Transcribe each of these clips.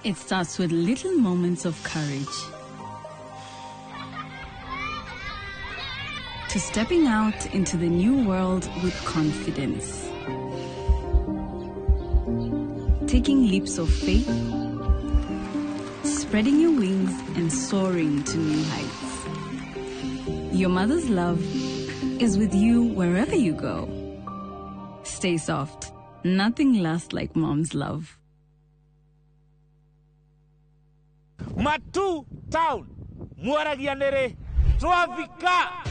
It starts with little moments of courage. To stepping out into the new world with confidence. Taking leaps of faith. Spreading your wings and soaring to new heights. Your mother's love is with you wherever you go. Stay soft. Nothing lasts like mom's love. Matu town Muaragianere Trovika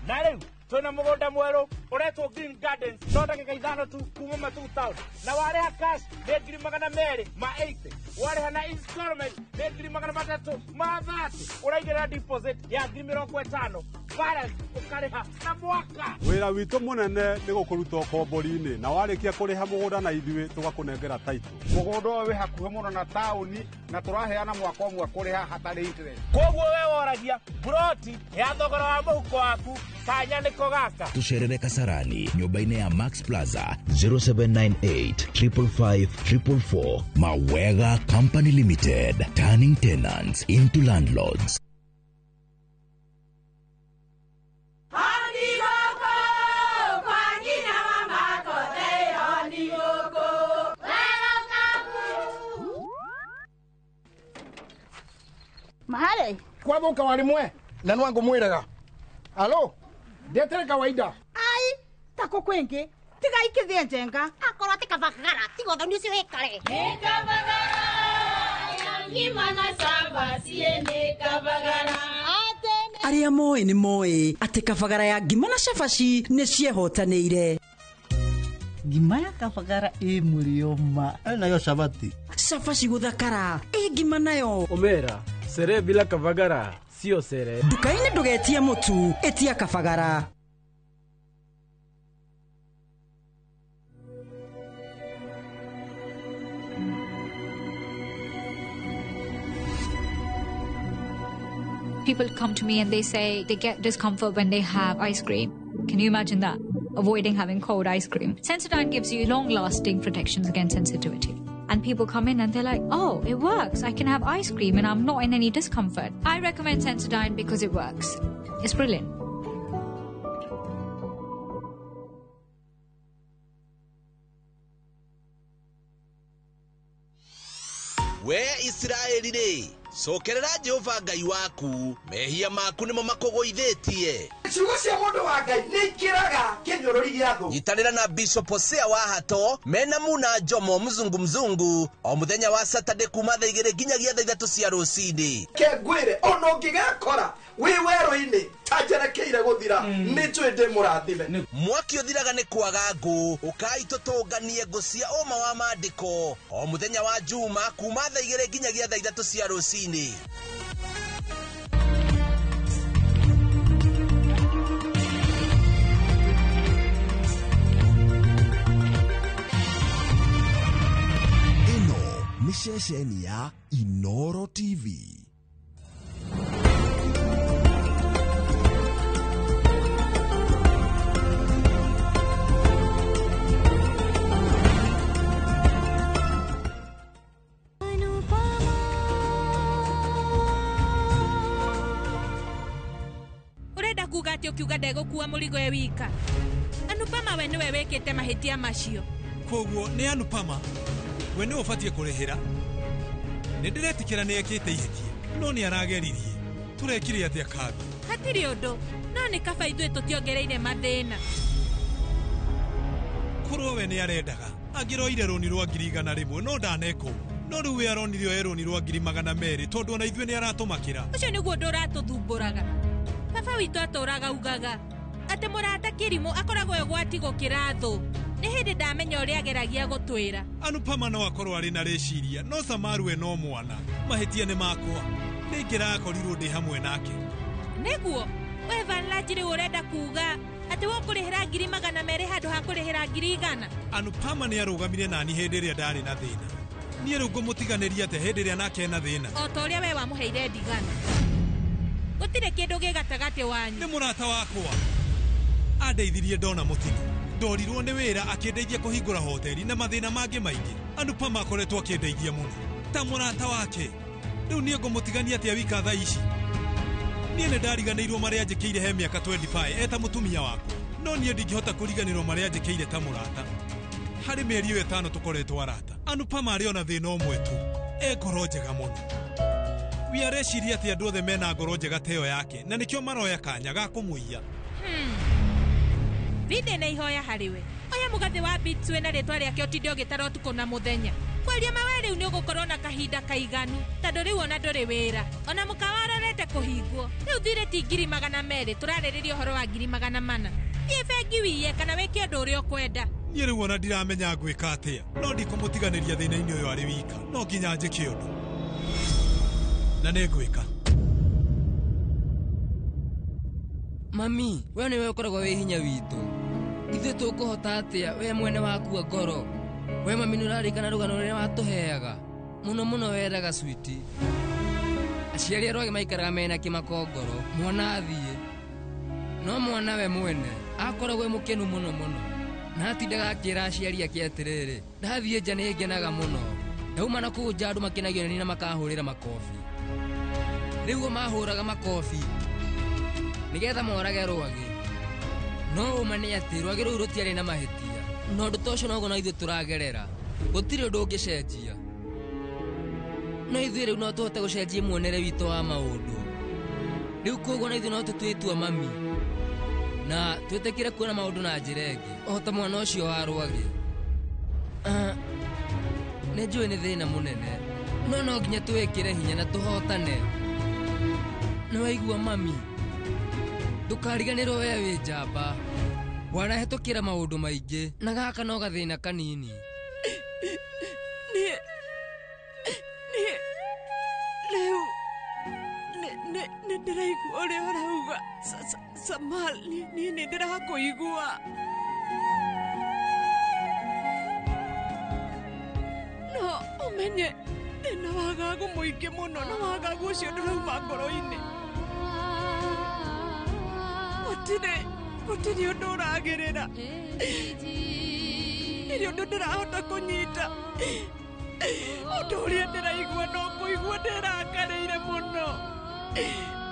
Nare Tuna Mogoda Muero Oreto Green Gardens Tota Kaizano to Kuma Matu town Naware Hakas Negri Magana Mary Ma 8 Warehana installment Negri Magana Matato Mazati Oragera deposit Ya Grimiro Quetano Paras Okareha Namuaka Wira wito munene ni gukuruta kombori-ini na warikia kuriha mugunda na ithuĩ tugakunengera title mugondo we hakuhe muno na tauni na turaheana mwaka umwe kuriha hatari interest koguo we woragia broti ya thogora wa muhuko waku kanya niko gaka tucerere Kasarani nyumba-inĩ ya Max Plaza 0798 555 444 Mawega Company Limited, turning tenants into landlords. Mahali kwa boka walimwe na nwangu mwiraga alo ndetere kawaida ai tako kwenge tiga ikithie njenga akorwa tikavagara tigo thoni cio ikare nikavagara ngimana samba siene kavagara aria moe ni moe ati kavagara ya ngimana shafashi ni ciehotanĩire ngima ya kavagara mulioma nayo shabati shafashi guthakara ngima nayo omera sere bila kavagara sio sere dukaini ndugetie mutu etia kavagara People come to me and they say they get discomfort when they have ice cream. Can you imagine that? Avoiding having cold ice cream. Sensodyne gives you long-lasting protections against sensitivity. And people come in and they're like, oh, it works. I can have ice cream and I'm not in any discomfort. I recommend Sensodyne because it works. It's brilliant. Where Israel day? Sokerera Jehova Ngai waku mehia maku nimo makugoithetie ciugo cia mundu wa Ngai ni ikiraga kinyorori giathu nyitanira na Bishop Hosea wa Hato mena muna Jomo mzungu o muthenya wa Saturday kuma thaa 2 nginyagia thaa 3 cia rucini ke ngwire ono ngigakora wi wero-ini tajerekeire guthira ni twende murathime mwaki uthiraga ni kwaga ngu ukai tutunganie ngu cia uma wa mandiko o muthenya wa Juma kuma thaa 2 nginyagia thaa 3 cia rucini ino ni ceceni ya Inoro TV. Kugati ukiuga ndego kuwa muligo e wika Anupama we niwe wekete mahitia macio koguo ni Anupama we ni ufatie kurehera nindiretikira ni ekite ihekie no ni arageririe turekire atia kabi hatiri undu no ni kaba ithu tutiongereire mathina kurwo we ni arendaga agiroire roni rwa 100 no ndaneko no ruwe aronirio eroni rwa 200 tondu ona ithuĩ ni aratumakira ucio niguo nduratuthumburaga baba witu aturaga ugaga ati murata kirimo akoragwo egwati gukira thu ni hindi ndamenya uria ageragia gutwira Anupama no akorwo ari na reciria no Samaru we no mwana mahitia ni makwa ningira akorirwo ndi hamwe nake niguo we vanlajiri urenda kuga ati wokurihira 200 handu ha kurihira 100 Anupama ni arugamire nani hindi ria ndari na thina nie rugo mutiganiria te hindi ria nake na thina o to uria we wamuheire ndigana gutire kindu gigatagati wanyu ni murata wakwa andeithirie ndona mutino ndorirwo ni wira akindeithia kuhingura hoteli na mathina mangi maingi Anupama akoretwo akindeithia muno ta mũrata wake rĩu niĩ ngũmũtigania atĩa wika thaa ici niĩ nĩ ndariganĩirwo marĩa njĩkĩire he mĩaka 25 eta mũtumia waku no niĩ ndingĩhota kũriganĩrwo marĩa njĩkĩire ta mũrata harĩ mĩeri ĩyo 5 tũkoretwo arata Anupama arĩ ona thĩna ũmwe tu ngoro njega mũno we areciria atĩ andũ othe mena ngoro njega ta ĩyo yake na nĩkĩo maroya kanya ga kũmũiya Vinde na ihoya hariwe oya mũgathĩ wa Bits wena rĩtwa rĩake ũtinde ũgĩtara ũtukũ na mũthenya kwaria mawe rĩu nĩ ũgũkorwo na kahinda kaiganu tondũ rĩu ona ndũrĩ wĩra ona mũkawa arorete kũhingwo rĩu thirĩ ti 200,000 tũrarĩrĩria ũhoro wa 400,000 thiĩ bengi wiye kana wĩke ũndũ ũrĩa ũkwenda niĩ rĩu ona ndiramenya ngwĩka atĩa no ndikũmũtiganĩria thĩna-inĩ ũyũ arĩ wika no nginya njĩke ũndũ na nĩ ngwĩka Mami, we nĩwe ũkoragwo wĩ hinya witũ ithuĩ tũkũhota atĩa we mwene wakua ngoro we mami nĩũrarĩkana rũgano rũrĩa watũheaga mũno mũno weraga switi aciari arwage maikaraga mena kĩmakongoro mwana athiĩ no mwana we mwene akoragwo mũkenu mũno mũno na atindaga akĩra aciari ake atĩrĩrĩ ndathiĩ nja nĩngenaga mũno ndauma na kũu nja andũ makenagio nĩ na makahũrĩra makobi rĩu mahũraga makobi nĩgetha morage rwage no ũma nĩ atĩ rwage rũu rũtiarĩ na mahĩtia no ũndũ ta ũcio noguo na ithuĩ tũragerera gũtirĩ ũndũ ũngĩcenjia no ithuĩ rĩu no tũhote gũcenjia muonere witũ wa maũndũ rĩu koguo na ithuĩ no tũtwĩtua mami na twĩtĩkĩre kuona maũndũ na njĩra ĩngĩ o ta mwana ũcio wa rwage nĩ njũĩ nĩ thĩna mũnene no nginya twĩkĩre hinya na tũhotane nĩ waigua mami ndũkariganĩrwo we wĩ njamba warahĩtũkĩra maũndũ maingĩ na gaka no gathĩna kanini rĩu nĩ ndĩraigua ũrĩa ũrauga Samal niĩ nĩ ndĩrakũigua no ũmenye ndĩna wagagu mũingĩ mũno na wagagu ũcio ndũrauma ngoro-inĩ gũtirĩ ũndũ ũragĩrĩra nĩrĩ ũndũ ndĩrahota kũnyita ũndũ ũrĩa ndĩraigua no kũigua ndĩrakarĩire mũno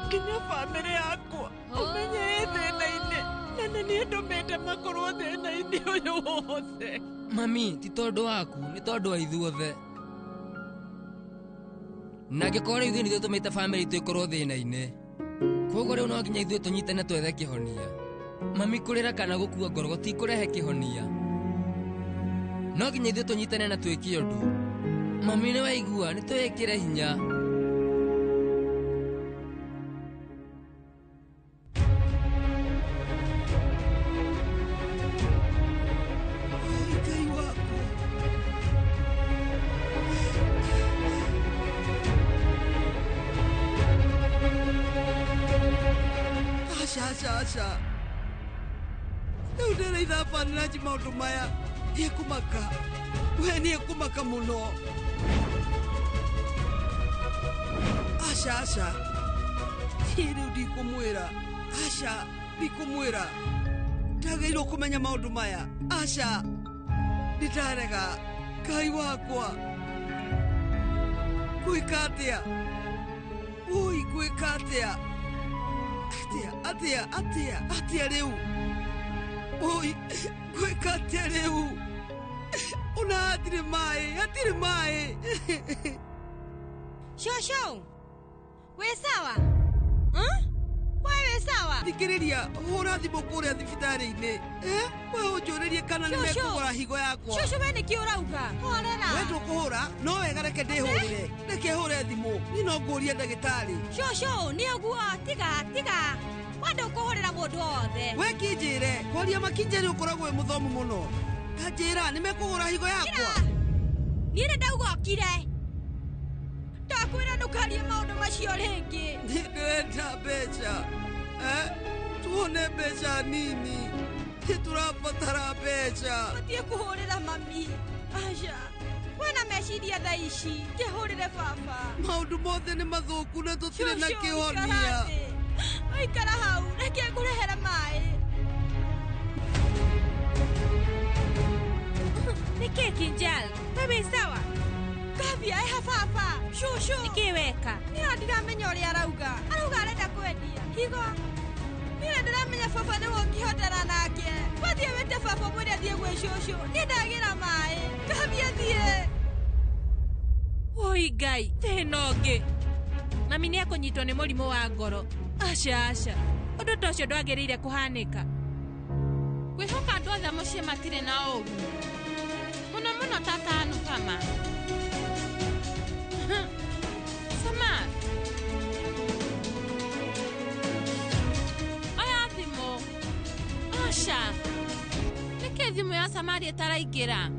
nginya bamĩrĩ yakwa ũmenye thĩna-inĩ na nĩ ndũmĩte makorwo thĩna-inĩ ũyũ wothe mami ti tondũ waku nĩ tondũ wa ithuothe na angĩkorwo ithuĩ nĩthuĩ tũmĩte bamĩrĩ itũ ĩkorwo thĩna-inĩ koguo rĩu no nginya ithuĩ tũnyitane twethe kĩhonia mami kũrĩra kana gũkua ngoro gũtikũrehe kĩhonia no nginya ithuĩ tũnyitane na twĩke ũndũ mami nĩ waigua nĩ twĩkĩre hinya Aca rĩu ndĩraithabanĩra nji maũndũ maya nĩekũmaka we nĩekũmaka mũno aca rĩu ndikũmwĩra aca ndikũmwĩra ndagĩrĩirwo kũmenya maũndũ maya aca nĩndarega Ngai wakwa gwĩka atĩa ui gwĩka atĩa atĩa rĩu ui gwĩka atĩa rĩu ona hatirĩ maĩ Shosho wĩ sawa we wĩ sawa thikĩrĩria hũra thimũ kũrĩa thibitarĩ-inĩ we ũnjũrĩrie kana nĩ mekũgũra higo yakwa Shosho we nĩkĩ ũrauga horera we ndũkũhũra no wega reke ndĩhũrĩre reke hũre thimũ niĩ no ngũrie ndagĩtarĩ Shosho nĩ ũguo tiga wenda ũkũhũrĩra mũndũ wothe we kĩnjĩre kwaria makinjĩri ũkoragwo wĩ mũthomu mũno kanjĩra nĩ mekũgũra higo yakwa niĩ nĩ ndaugokire ndakwĩra ndũkarie maũndũ macio rĩngĩ ndĩrenda mbeca tuone mbeca nini tũrabatara mbeca batie kũhũrĩra mami aca wena meciria thaa ici ngĩhũrĩre baba maũndũ mothe nĩ mathũku na tũtirĩ na kĩhonia aikara hau reke ngũrehere maĩ nĩkĩ Kinjal we wĩ sawa Gabia baba. Shushu. Nikiweka. Ni ndiramenya uria arauga. Arauga arenda kwendia. Higo. Ni ndiramenya baba ni wongihotera nake. Wathie wete baba mwire thie gwe shushu. Ni ndagira mai. Gabia thie. Oi Ngai, tenoge. Mami ni akunyitwo ni murimu wa ngoro. Aca. Undu tocio ndwagiriire kuhanika. Kwihoka andu othe mucii matire na ugu. Muno tata anu kama. Sama. Oya thimo. Aca. Nike thimo ya Samari itaraingira.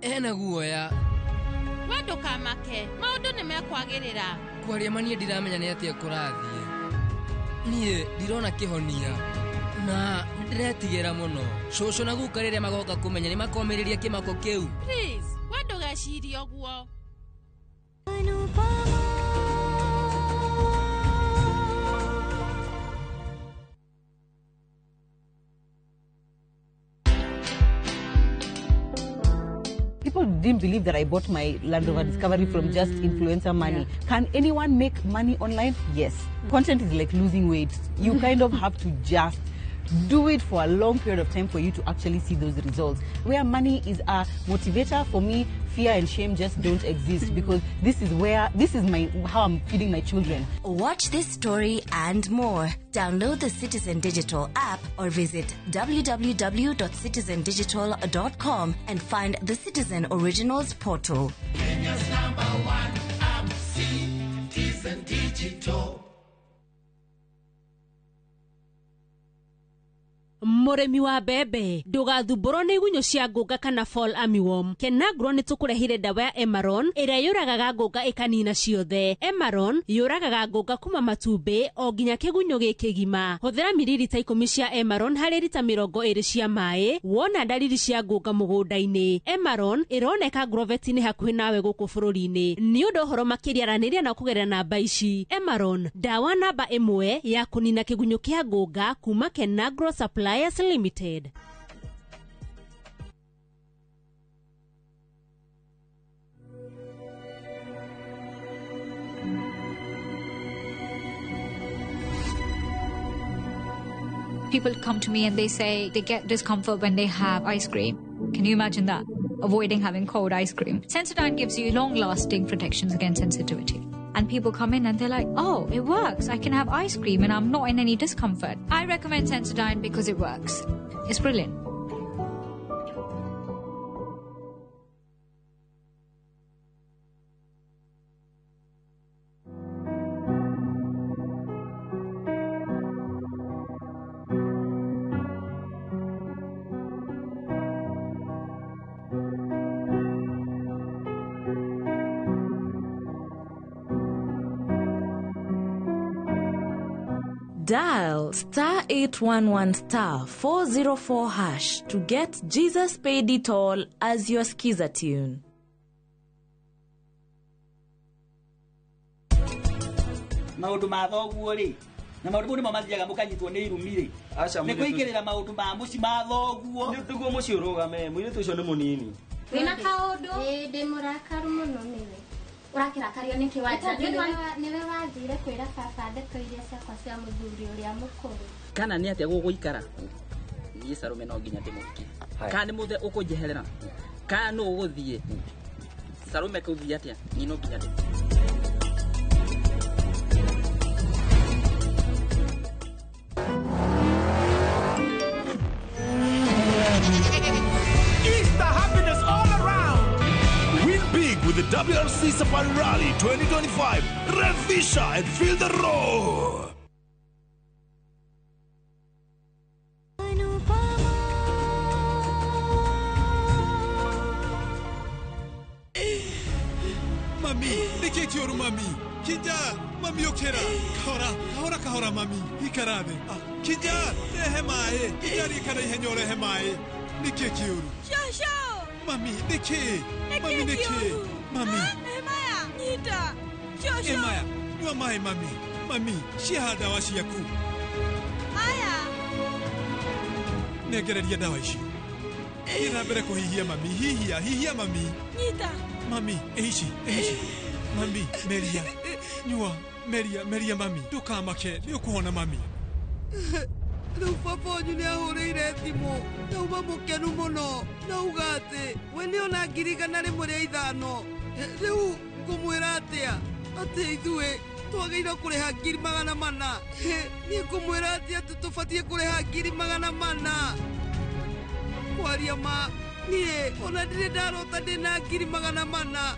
Ena guoya. Wendo kamake, maundu ni mekwagirira. Kwaria manie ndiramenya ni atia kurathie. Nie ndirona kihonia. Na ndiretigera muno. Shosho na guka riria magoka kumenya ni makomiriria kimako kiu. Please, wendo gaciria oguo. People didn't believe that I bought my Land Rover Discovery from just influencer money. Yeah. Can anyone make money online? Yes. Content is like losing weight. You kind of have to just do it for a long period of time for you to actually see those results. Where money is a motivator, for me, fear and shame just don't exist because this is how I'm feeding my children. Watch this story and more. Download the Citizen Digital app or visit www.citizendigital.com and find the Citizen Originals portal. Kenya's #1 app, Citizen Digital. Muremi wa bebe ndugathumbũrwo nĩ igunyũ cia ngũnga kana fall armyworm. Kenagro nĩ tũkũrehire ndawa ya Emaron ĩrĩa yũragaga ngũnga ĩkanina ciothe. Emaron yũragaga ngũnga kuma matumbĩ o nginya kĩgunyũ gĩkĩgima. Hũthĩra mililita 10 cia Emaron harĩ lita 20 cia maĩ wona dalili cia ngũnga mũgũnda-inĩ. Emaron ĩroneka Grovet-inĩ hakuhĩ nawe gũkũ bũrũri-inĩ. Nĩ ũndũ ũhoro makĩria aranĩria na kũgerera namba ici. Emaron, ndawa namba 1 ya kũnina kĩgunyũ kĩa ngũnga kuma Kenagro Suppliers Limited. People come to me and they say they get discomfort when they have ice cream. Can you imagine that? Avoiding having cold ice cream. Sensodyne gives you long-lasting protections against sensitivity. And people come in and they're like, oh, it works. I can have ice cream and I'm not in any discomfort. I recommend Sensodyne because it works. It's brilliant. Dial *811*404# to get Jesus Paid It All as your skiza tune. Maundu ma thoguo ri na maundu mo mathiaga mukanyitwo ni irumi ri ni kuigirira maundu ma muci ma thoguo ni nduguo muci urugame muiritu ucio ni munini wina kaundu ndi murakaru muno niwe urakirakario niki wacha niwe wathire kwira baba ndeto iria ciakwa cia muthuri uria mukuru kana ni atia guguikara ni Sarume no nginya ndimuki kana ni muthe ukunjeherera kana no uguthie Sarume kuthia atia ni no nginya ndimuki. With the WRC Safari Rally 2025, Revisha and feel the roar. Mami, nikeki oru mami. Kinja, mami okera. Kahora mami. Ikarade. Kinja, rehe mae. Kinja rikara ihenyo rehe mae. Nikeki oru. Shosho. Mami, niki. Mami niki. Mami. Maya, Nita. Emaya, nyua maĩ mami. Mami, ciha ndawa ciaku. Aya. Nengereria ndawa icio. Thiĩ na mbere kũhihia mami. Hihia mami. Nyita. Mami, ici. Mami, meria. Nyua, meria mami. Ndũkamake, nĩũkũhona mami. Rĩu baba wanyu nĩ ahũrĩire thimũ. Ndauma mũkenu mũno. Nauga atĩ, we nĩ ona 105. Rĩu ngũmwĩra atĩa? Atĩ ithuĩ twagĩrĩirwo kũrĩha 400. Niĩ ngũmwĩra atĩa atĩ tũbatiĩ kũrĩha 400. Kwaria ma, niĩ ona ndirĩ ndarota ndĩna 400.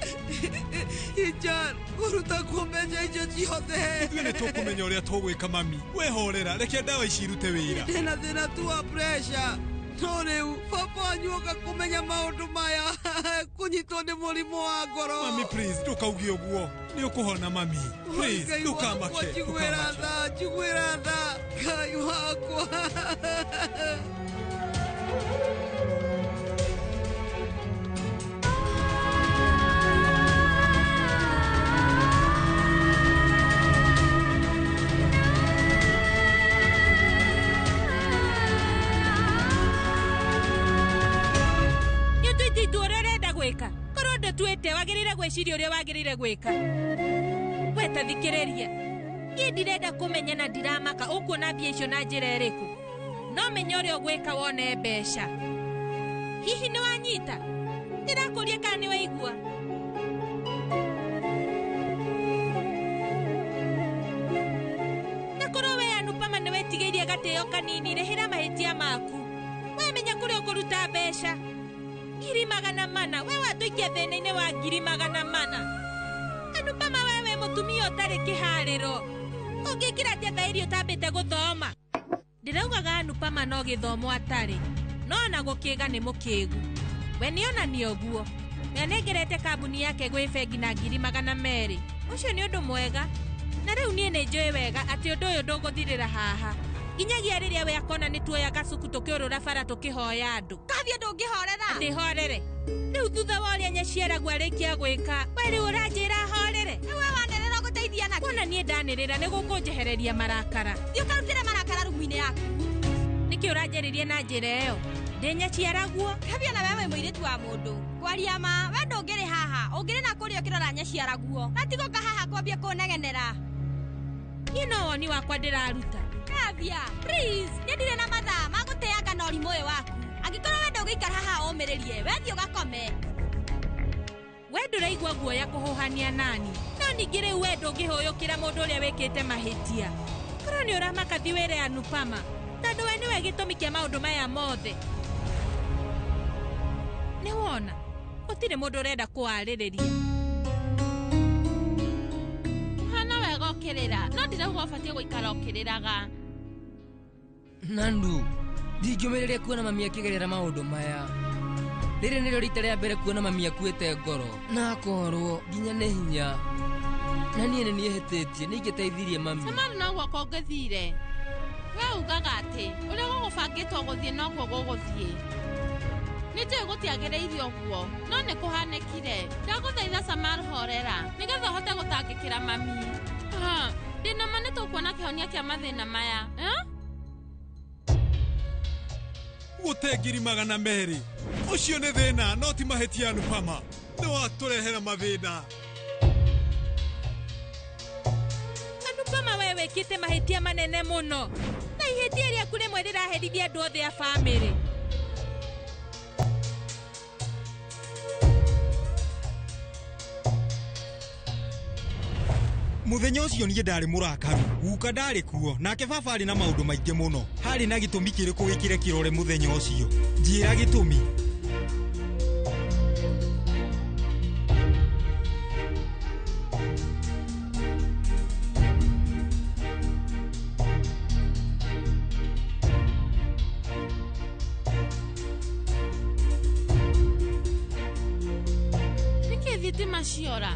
Ijan, kũruta kuo mbeca icio ciothe. Ithuĩ nĩ tũkũmenya ũrĩa tũgwĩka mami. Wehorera, reke ndawa ici irute wĩra. Ndĩna thĩna tu wa pressure. No rĩu baba wanyu oka kũmenya maũndũ maya. Kũnyitwo nĩ mũrimũ wa ngoro. Mami, please, ndũkauge ũguo. Nĩũkũhona mami. Please, ndũkamake. Njiguĩra tha. Ngai wakwa. Korwo ndatwĩte wagĩrĩire gwĩciria ũrĩa wagĩrĩire gwĩka. Weta thikĩrĩria. Niĩ ndirenda kũmenya na ndiramaka ũkuona mbia icio na njĩra ĩrĩkũ. No menya ũrĩa ũgwĩka wone mbeca. Hihi nĩ wanyita? Ndĩrakũria kana nĩ waigua? Na korwo we Anupama nĩ wetigĩirie gatĩo kanini rĩhĩra mahĩtia maku. Wemenya kũrĩa ũkũruta mbeca. 400. We watũikia thĩna-inĩ wa 400. Anupama wewe mũtumia ũtarĩ kĩharĩro. Ũngĩkĩra atĩa thaĩri ũtambĩte gũthoma? Ndĩraugaga Anupama no gĩthomo atarĩ. No na gũkĩga nĩ mũkĩgu. We nĩonania ũguo. Nĩanengerete kambuni yake gwĩ bengi na 200. Ũcio nĩ ũndũ mwega. Na rĩu niĩ nĩnjũĩ wega atĩ ũndũ ũyũ ndũgũthirĩra haha. Nginyagia rĩrĩa we akona nĩ tuoya gacuku tũkĩũrũra bara tũkĩhoya andũ. Kathiĩ ndũngĩhorera. Ndĩhorere. Rĩu thutha wa ũrĩa Nyaciaragu arĩkia gwĩka, we rĩu ũranjĩra horere. Nĩ we wanĩrĩra gũteithia nake. Kuona niĩ ndanĩrĩra nĩ gũkũnjehereria marakara. Thiĩ ũkarutĩre marakara rumu-inĩ yaku. Nĩkĩ ũranjĩrĩria na njĩra ĩyo? Ndĩ Nyaciaraguo. Kabia na wewe mũirĩtu wa mũndũ. Kwaria ma, we ndũngĩrĩ haha. Ũngĩrĩ na kũrĩa ũkĩrora Nyaciaraguo. Natigoka haha kwambia kũnegenera. Niĩ no woni wakwa ndĩraruta. Kabia, please, nĩ ndirĩ na mathaa ma gũteanga na ũrimũ ũyũ waku. Angĩkorwo we ndũgĩikara haha ũmĩrĩrie, we thiĩ ũgakome. We ndũraigua guoya kũhũhania nani. No ningĩ rĩu we ndũngĩhũyũkĩra mũndũ ũrĩa wĩkĩte mahĩtia. Korwo nĩ ũramaka thi wĩre Anupama, tondũ we nĩwe gĩtũmi kĩa maũndũ maya mothe. Nĩ wona, gũtirĩ mũndũ ũrenda kũwarĩrĩria. Hana wega ũkĩrĩra, no ndirauga ũbatiĩ gũikara ũkĩrĩraga. Nandu, ndingĩũmĩrĩria kuona mami akĩgerera maũndũ maya. Rĩrĩ nĩrĩo rita rĩa mbere kuona mami akuĩte ngoro. Na akorwo nginya nĩ hinya. Na niĩ nĩ nĩehĩtĩtie, nĩingĩteithirie mami. Samari no guoko ũngĩthire. We ugaga atĩ, ũrĩa gũgũbangĩtwo gũthiĩ noguo gũgũthiĩ. Nĩnjũĩ gũtiagĩrĩire ũguo, no nĩ kũhanĩkire. Ndagũthaitha Samari horera, nĩgetha ũhote gũtangĩkĩra mami. Ndĩna ma nĩ tũkuona kĩhonia kĩa mathĩna maya. Gũte 200. Ũcio nĩ thĩna, no ti mahĩtia Anupama. Nĩ watũrehera mathĩna. Anupama we wĩkĩte mahĩtia manene mũno. Na ihĩtia rĩaku rĩmwe rĩraherithia andũ othe a bamĩrĩ. Muthenya ũcio niĩ ndarĩ mũrakaru. Guka ndarĩ kuo, nake baba arĩ na maũndũ maingĩ mũno. Harĩ na gĩtũmi kĩrĩkũ wĩkire kĩrore muthenya ũcio? Njĩra gĩtũmi. Nĩkĩ thitima ciora?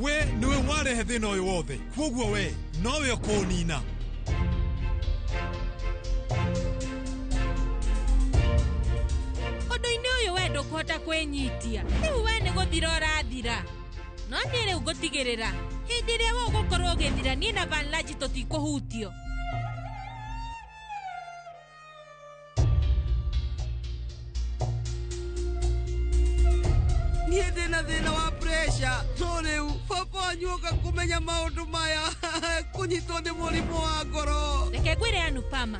We niwe warehe thĩna ũyũ wothe. Kwoguo we nowe ũkũnina. Ũndũ-inĩ ũyũ we kuhota kwenyitia riu we nĩ gũthira ũrathira no niĩ rĩu ngũtigĩrĩra hĩndĩ ĩrĩa we ũgũkorwo ũgĩthira niĩ na Van Laji tũtikũhutio. niĩ ndĩna thĩna wa pressure no rĩu baba wanyu oka kũmenya maũndũ maya kũnyitwo nĩ mũrimũ wa ngoro. Reke ngwĩre Anupama,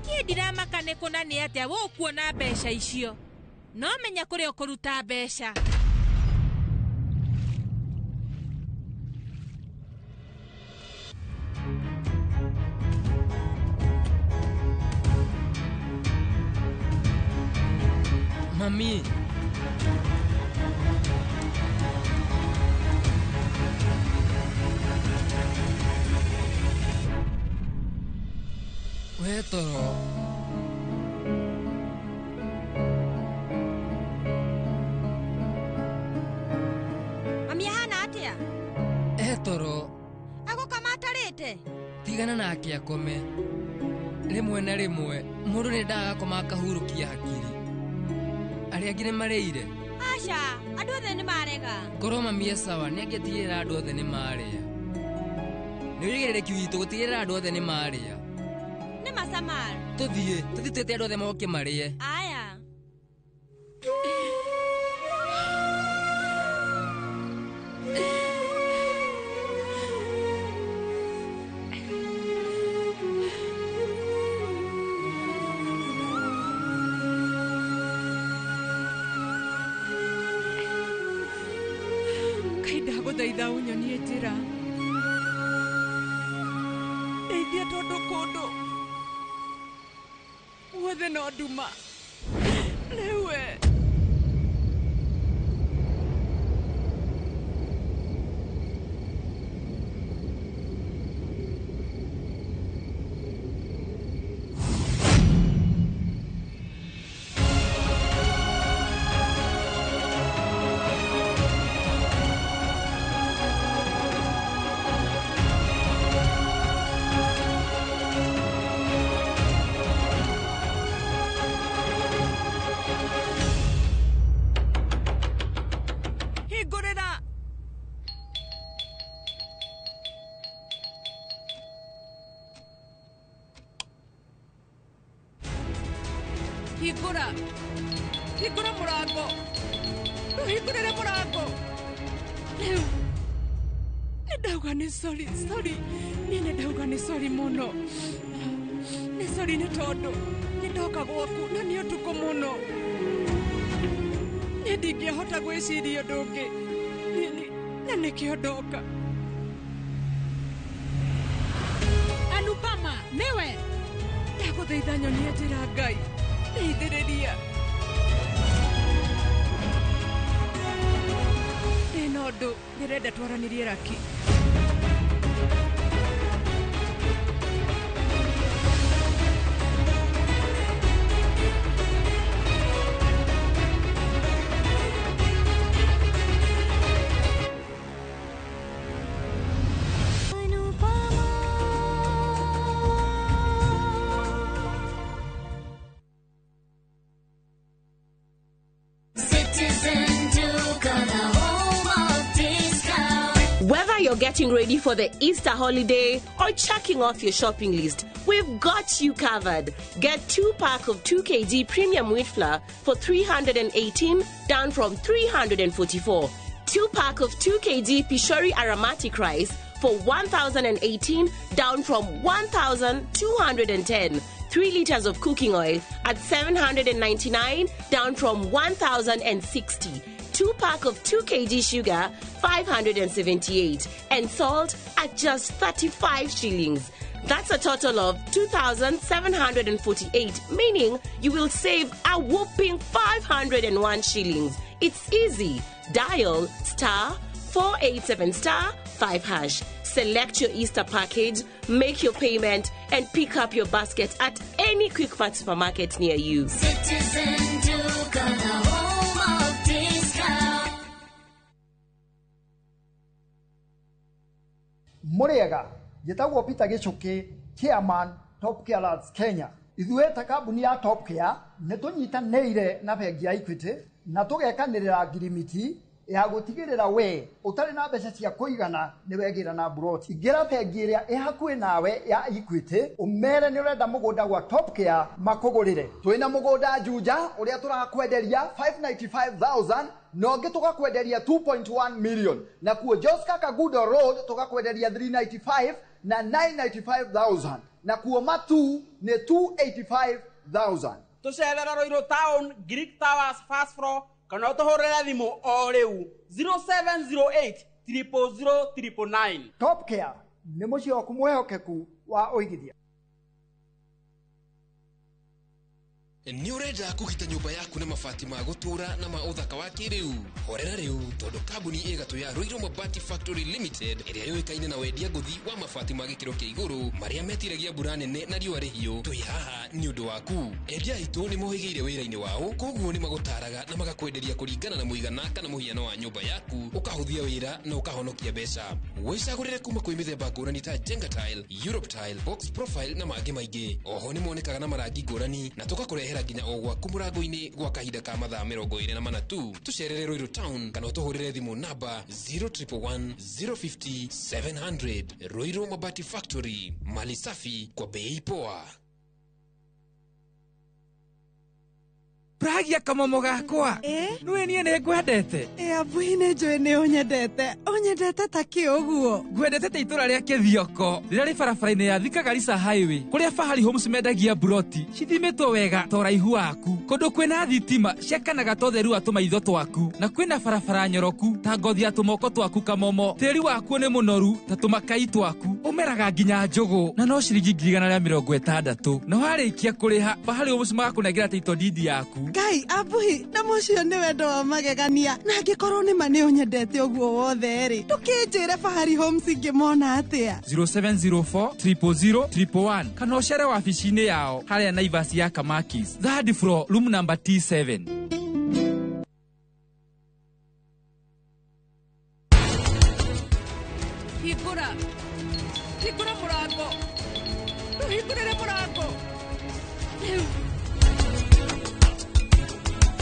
niĩ ndiramaka nĩ kũna nĩ atĩa we ũkuona mbeca icio no menya kũrĩa ũkũruta mbeca. Mami, we toro mami ahana atia toro agũkamatarĩte tigana nake akome rĩmwe na rĩmwe mũndũ nĩ ndagakoma akahurũkia hakiri arĩa angĩ nĩ marĩire aca andũ othe nĩ marega korwo mami e sawa nĩ angĩtigĩrĩra andũ othe nĩ marĩa nĩ ũigĩrĩrĩki witũ gũtigĩrĩra andũ othe nĩ marĩa nĩ masamara tũthiĩ twĩte andũ othe moke marĩe. Aya ndagũthaitha ũnyonie njĩra ndeithia tondũ kũndũ guothe no nduma rĩu we hingũra mũrango hingũrĩre mũrango rĩu nĩ ndauga nĩ sorry niĩ nĩ ndauga nĩ sorry mũno nĩ sorry nĩ tondũ nĩ ndoka gwaku na nĩ ũtukũ mũno nĩ ndingĩhota gwĩciria ũndũ ũngĩ na nĩkĩo ndoka. Anupama nĩwe ndagũthaitha nyonie njĩra Ngai ndeithĩrĩria ndĩna ũndũ ndĩrenda twaranĩrie Raki. Whether you're getting ready for the Easter holiday or checking off your shopping list, we've got you covered. Get 2-pack of 2 kg premium wheat flour for 318, down from 344. 2-pack of 2 kg Pishori aromatic rice for 1,018, down from 1,210. 3 liters of cooking oil at 799, down from 1,060. 2-pack of 2 kg sugar, 578, and salt at just 35 shillings. That's a total of 2,748, meaning you will save a whopping 501 shillings. It's easy. Dial *487*5#. Select your Easter package, make your payment, and pick up your basket at any Quick Mart supermarket near you. Citizen Duke of the home of discount. Muriega, Yetawo Peter Gichuki, Chairman, Top Care Kenya. ithuĩ ta kambuni ya Top Care nĩ tũnyitanĩire na bengi ya Equity na tũgekanĩrĩra ngirimiti ya gũtigĩrĩra we ũtarĩ na mbeca cia kũigana nĩ wegĩra na buroti. Ingĩra bengi ĩrĩa ĩ hakuhĩ nawe ya Equity ũmere nĩ ũrenda mũgũnda gwa Top Care makũgũrĩre. Twĩna mũgũnda Juja ũrĩa tũrakwenderia 595,000 na ũngĩ tũgakwenderia 2.1 million, na kuo Joska Kagudo Road tũgakwenderia 395 na 995,000, na kuo Matu nĩ 285,000. Tucerera Roiro Town, Greek Towers, Fast Floor, kana ũtũhũrĩre thimũ o rĩu 0708 000 Top Care nĩ mũciĩ waku mwĩhokeku wa ũigithia. Nĩ ũrenda kũgita nyũmba yaku na mabati ma gũtũra na ma ũthaka wa kĩrĩu? Horera rĩu tondũ kambuni ĩgatũ ya Roiro Mabati Factory Limited ĩrĩa yũĩkaine na wendia ngũthi wa mabati ma gĩkĩro kĩa igũrũ marĩa metiragia mbura nene na riũa rĩhiũ. Twĩ haha nĩ ũndũ waku. Endia aitũ nĩ mohĩgĩire wĩra-inĩ wao, koguo nĩ magũtaraga na magakwenderia kũringana na mũigana kana mũhiano wa nyũmba yaku, ũkahũthia wĩra na ũkahonokia mbeca. Wĩcagũrĩre kuma kwĩ mĩthemba ngũrani ta Jenga Tile, Europe Tile, Box Profile na mangĩ maingĩ. Oho nĩ monekaga na marangi ngũrani na tũgakũrehera nginya o gwaku mũrango-inĩ gwa kahinda ka mathaa 24 tu. Tucerere Roiro Town kana ũtũhũrĩre thimũ namba 0111 050 700. Roiro Mabati Factory, mali safi kwa bei poa. Pragia kamomo gakwa. Nwe niĩ nĩ ngwendete. Abuhi nĩ njũĩ nĩ ũnyendete. Ũnyendete ta kĩ ũguo? Ngwendete ta itũra rĩa Kĩthioko rĩrĩa rĩ barabara-inĩ ya Thika Garissa Highway, kũrĩa Fahari Homes mendagia buroti cithimĩtwo wega ta ũraihu waku, kũndũ kwĩna thitima ciakanaga ta ũtheru wa tũmaitho twaku, na kwĩna barabara nyoroku ta ngothi ya tũmoko twaku kamomo. Tĩri waku nĩ mũnoru ta tũmakai twaku, ũmeraga nginya njũgũ na no ciringi 160. Na warĩkia kũrĩha Fahari Homes magakũnengera title deed yaku. Ngai abuhi na mũcio nĩ wendo wa magegania, na angĩkorwo nĩ ma nĩ ũnyendete ũguo wothe rĩ, ndũkĩnjĩre Fahari Homes ingĩmona atĩa? 0704 000 111 kana ũcere wabici-inĩ yao harĩa Naivas ya Kamakis, third floor, room number T7. Hingũra mũrango, hingũrĩre mũrango.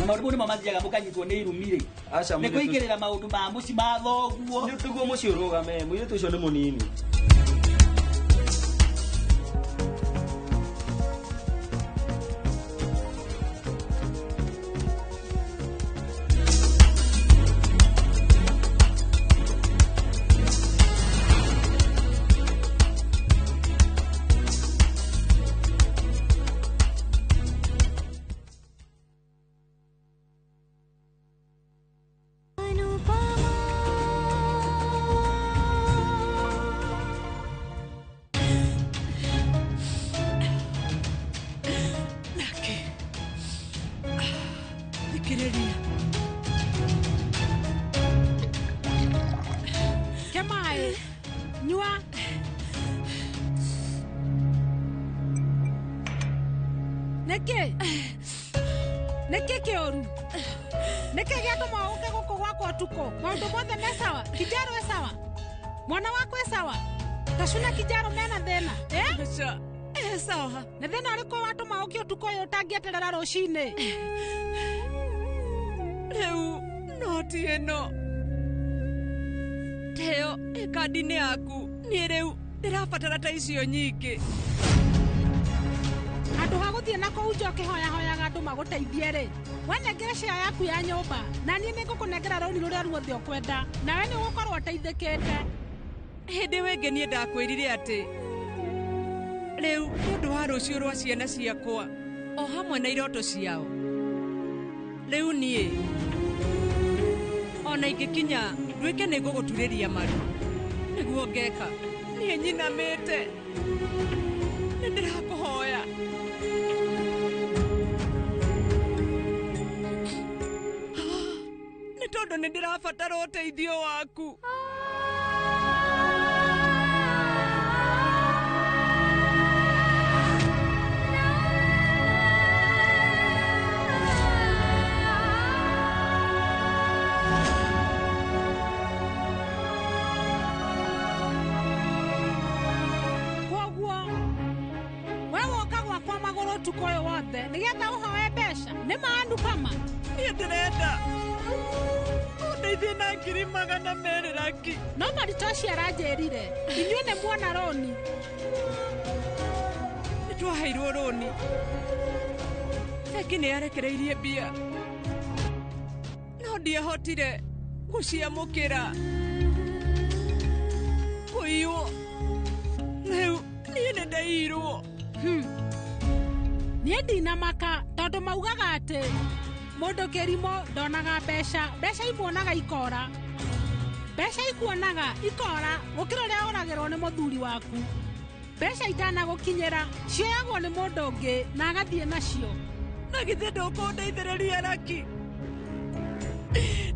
Maũndũ nĩ mamathiaga mũkanyitwo nĩ irumire. Nĩ kũingĩrĩra maũndũ ma mũciĩ ma thoguo. Nĩ ũtuguo mũciĩ ũrũgame, mũirĩtu ũcio nĩ mũnini. Nĩkĩ kĩũru? Nĩkĩ gĩatũma ũke gũkũ gwakwa ũtukũ? Maũndũ mothe me sawa? Kijaro e sawa? Mwana wako e sawa? Tacuna Kijaro mena thĩna? Sawa. Nĩ thĩna ũrĩkũ watũma ũke ũtukũ ũyũ ũtangĩeterera rũcinĩ? Rĩu no ti ĩno. Teo kandi-inĩ yaku. Niĩ rĩu ndĩrabatara ta icio nyingĩ. Andũ ha gũthiĩ na kũu njoke hoyaga andũ magũteithie rĩ, wanengere share yaku ya nyũmba na niĩ nĩngũkũnengera rũni rũrĩa ruothe ũkwenda, nawe nĩ ũgũkorwo ũteithĩkĩte. Hĩndĩ wengĩ niĩ ndakwĩrire atĩ rĩu nĩ ũndũ wa rũciũ rwa ciana ciakwa o hamwe na iroto ciao, rĩu niĩ ona ingĩkinya nduĩke nĩ ngũgũturĩria maru nĩguo ngeka. Niĩ nyinamĩte, nĩ ndĩrakũhoya. Nĩ tondũ nĩ ndĩrabatara ũteithio waku. mwaka ũyũ wothe nĩgetha ũhoe mbeca nĩ maandu kama niĩ ndĩrenda ũndeithie na 200,000 Raki. No maritoci aranjĩrire inyuĩ nĩ muona roni. Nĩtwaheirwo roni. Bengi nĩyarekereirie mbia no ndiahotire gũciamũkĩra. Kũiywo rĩu niĩ nĩndaiyirwo. Niĩ ndinamaka tondũ maugaga atĩ mũndũ kĩrimũ ndonaga mbeca imuonaga ikora. Mbeca ikuonaga ikora gũkĩra ũrĩa ũragĩrwo nĩ mũthuri waku. Mbeca itanagũkinyĩra cioyagwo nĩ mũndũ ũngĩ na agathiĩ nacio. Na githĩ ndũkũndeithĩrĩria Raki?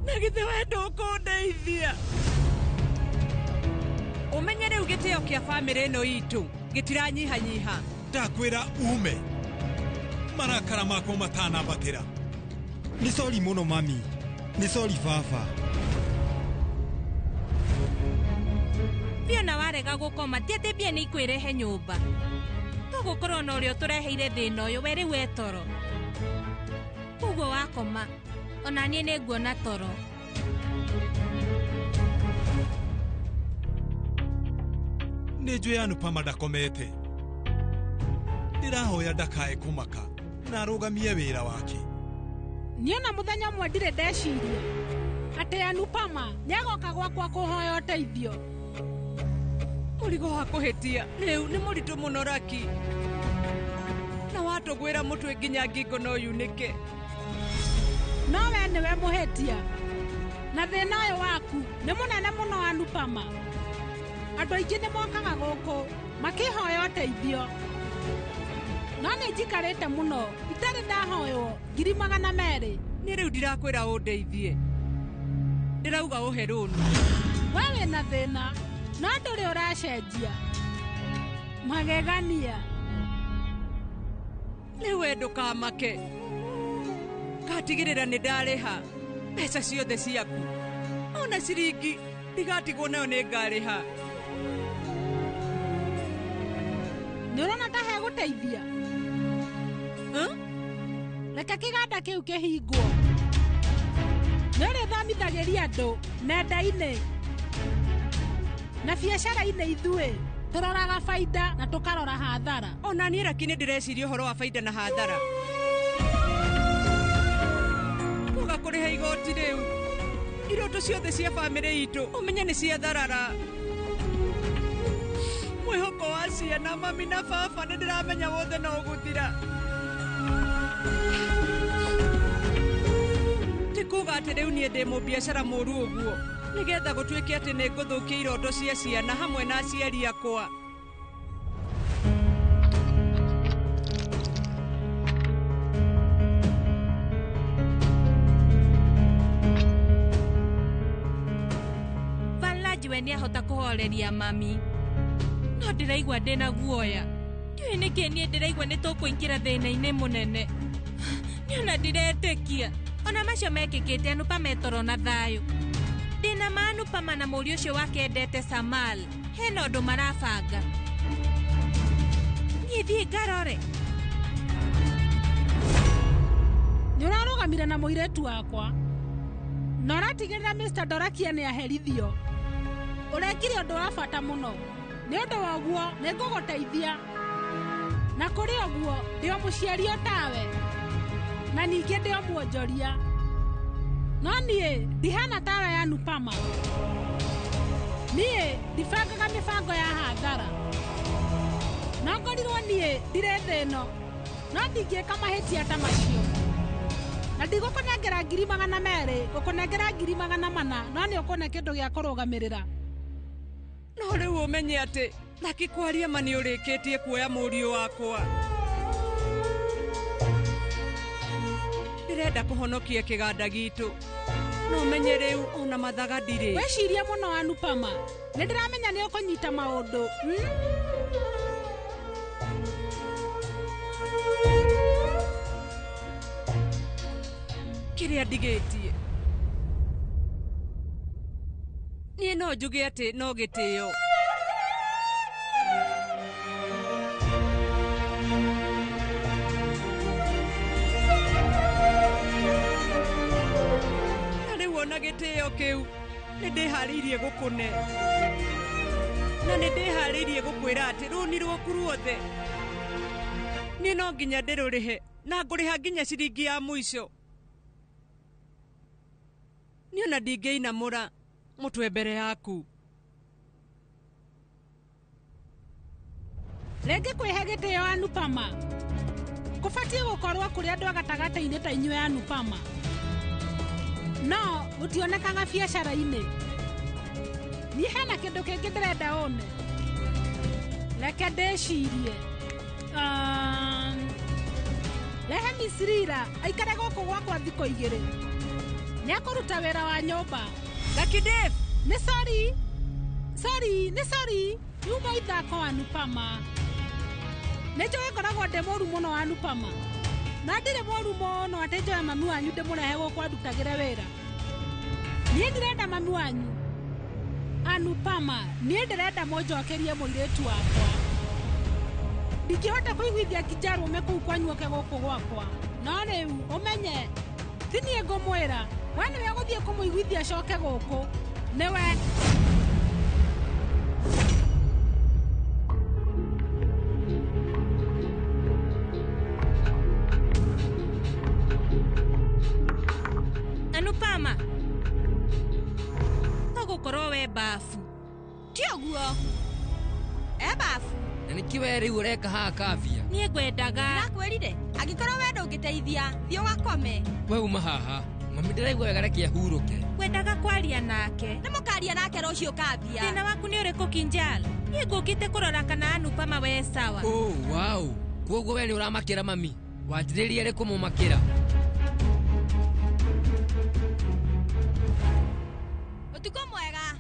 Na githĩ we ndũkũndeithia? Ũmenye rĩu gĩtĩo kĩa bamĩrĩ ĩno itũ gĩtiranyihanyiha. Ndakwĩra ume marakara makwa matanambatĩra. Nĩ sorry mũno mami. Nĩ sorry baba. Fiona warega gũkoma tiatĩ mbia nĩ ikwĩrehe nyũmba. Tũgũkorwo na ũrĩa tũreheire thĩna ũyũ we rĩu e toro. Koguo wakoma ona niĩ nĩnguona toro. Nĩ njũĩ Anupama ndakomete. Ndĩrahoya ndakae kũmaka na arũgamie wĩra wake. Niĩ ona mũthenya ũmwe ndirĩ ndeciria atĩ Anupama nĩagoka gwakwa kũhoya ũteithio. Mũrigo wa kũhĩtia rĩu nĩ mũritũ mũno Raki. Na watũgwĩra mũtwe nginya ngingo no yunĩke. No we nĩwe mũhĩtia. Na thĩna ũyũ waku nĩ mũnene mũno Anupama. Andũ aingĩ nĩ mokaga gũkũ makĩhoya ũteithio. No nĩ njikarĩte mũno itarĩ ndahoywo 200,000. Nĩ rĩu ndirakwĩra ũndeithie. Ndĩrauga ũhe rũni. We wĩna thĩna no ndũrĩ ũracenjia. Magegania. Rĩu we ndũkamake. Ngatigĩrĩra nĩ ndarĩha mbeca ciothe ciaku. Ona ciringi ndigatigwo nayo nĩ ngarĩha. Nĩ ũrona ta he gũteithia? Reke kĩganda kĩu kĩhingwo. Nĩ ũrĩthomithagĩria andũ nenda-inĩ na biacara-inĩ ithuĩ tũroraga baida na tũkarora hathara. Ona niĩ Raki nĩ ndĩreciria ũhoro wa baida na hathara. Kuga kũrĩha igoti rĩu iroto ciothe cia bamĩrĩ itũ ũmenye nĩ cia tharara. Mwĩhoko wa ciana mami na baba nĩ ndĩramenya wothe no ũgũthira. Ti kuga atĩ rĩu niĩ ndĩ mũbiacara mũru ũguo nĩgetha gũtuĩke atĩ nĩ ngũthũkia iroto cia ciana hamwe na aciari akwa. Valaji we nĩahota kũhoreria mami. No ndĩraigua ndĩna guoya. Ndiũĩ nĩkĩ niĩ ndĩraigua nĩ tũkũingĩra thĩna-inĩ mũnene. Niĩ ona ndiretĩkia. Ona macio mekĩkĩte Anupama e toro na thayũ. Ndĩna ma Anupama na mũriũ ũcio wake endete Samal. Hena ũndũ marabanga. Niĩ thiĩ ngarore. Nĩ ũrarũgamire na mũirĩtu wakwa. Na ũratigĩrĩra Mr. Dorakia nĩ aherithio. Ũrekire ũndũ wa bata mũno. Nĩ ũndũ wa ũguo nĩ ngũgũteithia. Na kũrĩ ũguo ndĩ o mũciari o tawe. Na ningĩ ndĩ o muonjoria. No niĩ ndihana tawe ya Anupama. Niĩ ndibangaga mĩbango ya hathara. No ngorirwo niĩ ndirĩ thĩ ĩno. No ndingĩka mahĩtia ta macio. Na ndigũkũnengera 200,000 gũkũnengera 400,000 no nĩ ũkũne kĩndũ gĩa kũrũgamĩrĩra. No rĩu ũmenye atĩ Raki kwaria ma nĩ ũrĩkĩtie kuoya mũriũ wakwa. Ndĩrenda kũhonokia kĩganda gitũ. No ũmenye rĩu ona mathaga ndirĩ. Weciria mũno Anupama. Nĩ ndĩramenya nĩ ũkũnyita maũndũ. Kĩrĩa ndigĩtie. Niĩ no njuge atĩ no gĩtĩo. gitio kiu ni ndihariirie gukune na ni ndihariirie gukwira ati runi rwaku ruothe ni no nginya ndirurihe na nguriha nginya ciringi ya muico ni ona ndingĩinamũra mũtwe mbere yaku rĩngĩ kwĩhe gĩtĩo Anupama kũbatiĩ gũkorwo kũrĩ andũ agatagatĩ-inĩ ta inyuĩ Anupama no gũtionekaga biacara-inĩ niĩ hena kĩndũ kĩngĩ ndĩrenda one reke ndĩcirie rehe Misrira aikare gũkũ gwakwa thikũ 2 nĩakũruta wĩra wa nyũmba Lucky Dave nĩ sorry nyuma ithako Anupama nĩnjũĩ ngoragwo ndĩ mũru mũno Anupama na ndirĩ mũru mũno atĩ njoe mami wanyu ndĩmũrehe gũkũ andutagĩre wĩra niĩ ndirenda mami wanyu Anupama niĩ ndĩrenda mũnjokerie mũirĩtu wakwa ndingĩhota kũiguithia nginya kũu kwanyu oke gũkũ gwakwa no rĩu ũmenye ti niĩ ngũmwĩra we nĩwe gũthiĩ kũmũiguithia acoke gũkũ nĩwe Anupama tũgũkorwo we bafu ti ũguo bafu na nĩkĩwe rĩu ũreka haha kavia niĩ ngwendaga nakwĩrire angĩkorwo we ndũngĩteithia thiĩ ũgakome we uma haha mami ndĩraigua wega reke ahurũke ngwendaga kwaria nake nĩ mũkaria nake rũciũ kavia thĩna waku nĩ ũrĩkũ Kinjal niĩ ngũkĩte kũrora kana Anupama we sawa wow kuoguo we nĩ ũramakĩra mami wanjĩrĩrie rĩ kũmũmakĩra ũtukũ mwega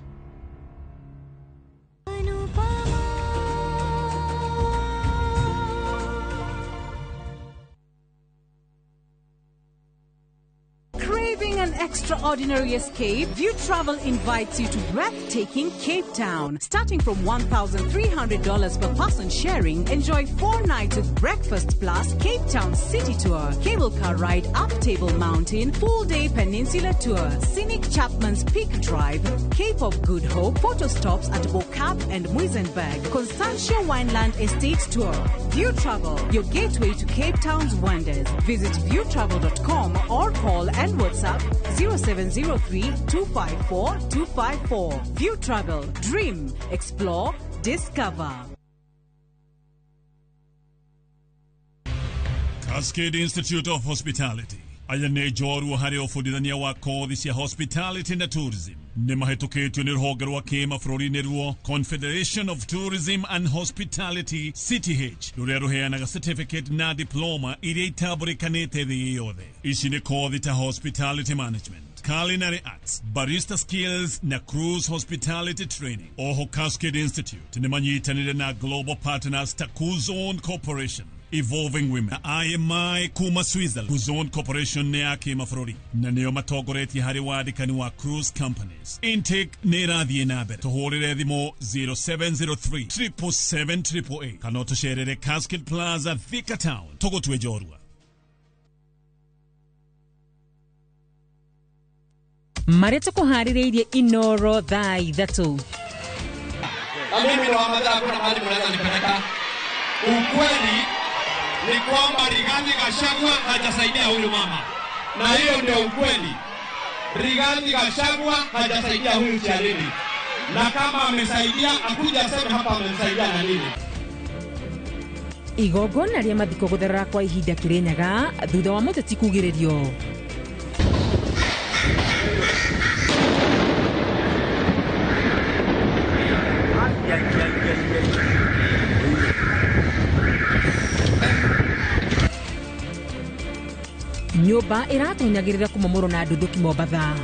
Craving an extraordinary escape? View Travel invites you to breathtaking Cape Town. Starting from $1,300 per person sharing, enjoy 4 nights with breakfast plus Cape Town City Tour, cable car ride up Table Mountain, full-day peninsula tour, scenic Chapman's Peak Drive, Cape of Good Hope, photo stops at Bokap and Muizenberg, Constantia Wineland Estate Tour. View Travel, your gateway to Cape Town's wonders. Visit viewtravel.com or call and WhatsApp 0703-254-254. View Travel. Dream. Explore. Discover. Cascade Institute of Hospitality. Aya nĩ njorua harĩ ũbundithania wa kothi cia hospitality na tourism nĩ mahĩtũkĩtio nĩ rũhonge rwa kĩmabũrũri-inĩ ruo Confederation of Tourism and Hospitality CTH rũrĩa rũheanaga certificate na diploma iria itambũrĩkanĩte thĩ yothe. Ici nĩ kothi ta hospitality management, culinary arts, barista skills na cruise hospitality training. Oho Cascade Institute nĩ manyitanĩire na global partners ta Kuzone Corporation, Evolving Women, IMI kuma Switzerland. Kuzone Corporation nĩ ya kĩmabũrũri na nĩo matongoretie harĩ wandĩkani wa cruise companies. Intake nĩ ĩrathiĩ na mbere. Tũhũrĩre thimũ 0703-777-888 kana tũcerere Cascade Plaza Thika Town tũgũtue njorua. marĩa tũkũharĩrĩirie Inoro thaa 3. Mimi ni wa madhara kuna mahali mnaweza nipeleka. Ukweli ni kwamba Rigathi Gachagua hajasaidia huyu mama, na hiyo ndio ukweli. Rigathi Gachagua hajasaidia huyu Charity, na kama amesaidia akuja aseme hapa amemsaidia na nini. Igongona rĩa mathiko gũtherera kwa ihinda Kĩrĩnyaga thutha wa mũteti kugĩrĩrio. Nyũmba ĩratonyagĩrĩra kũmomorwo na ndũthũki Mombatha.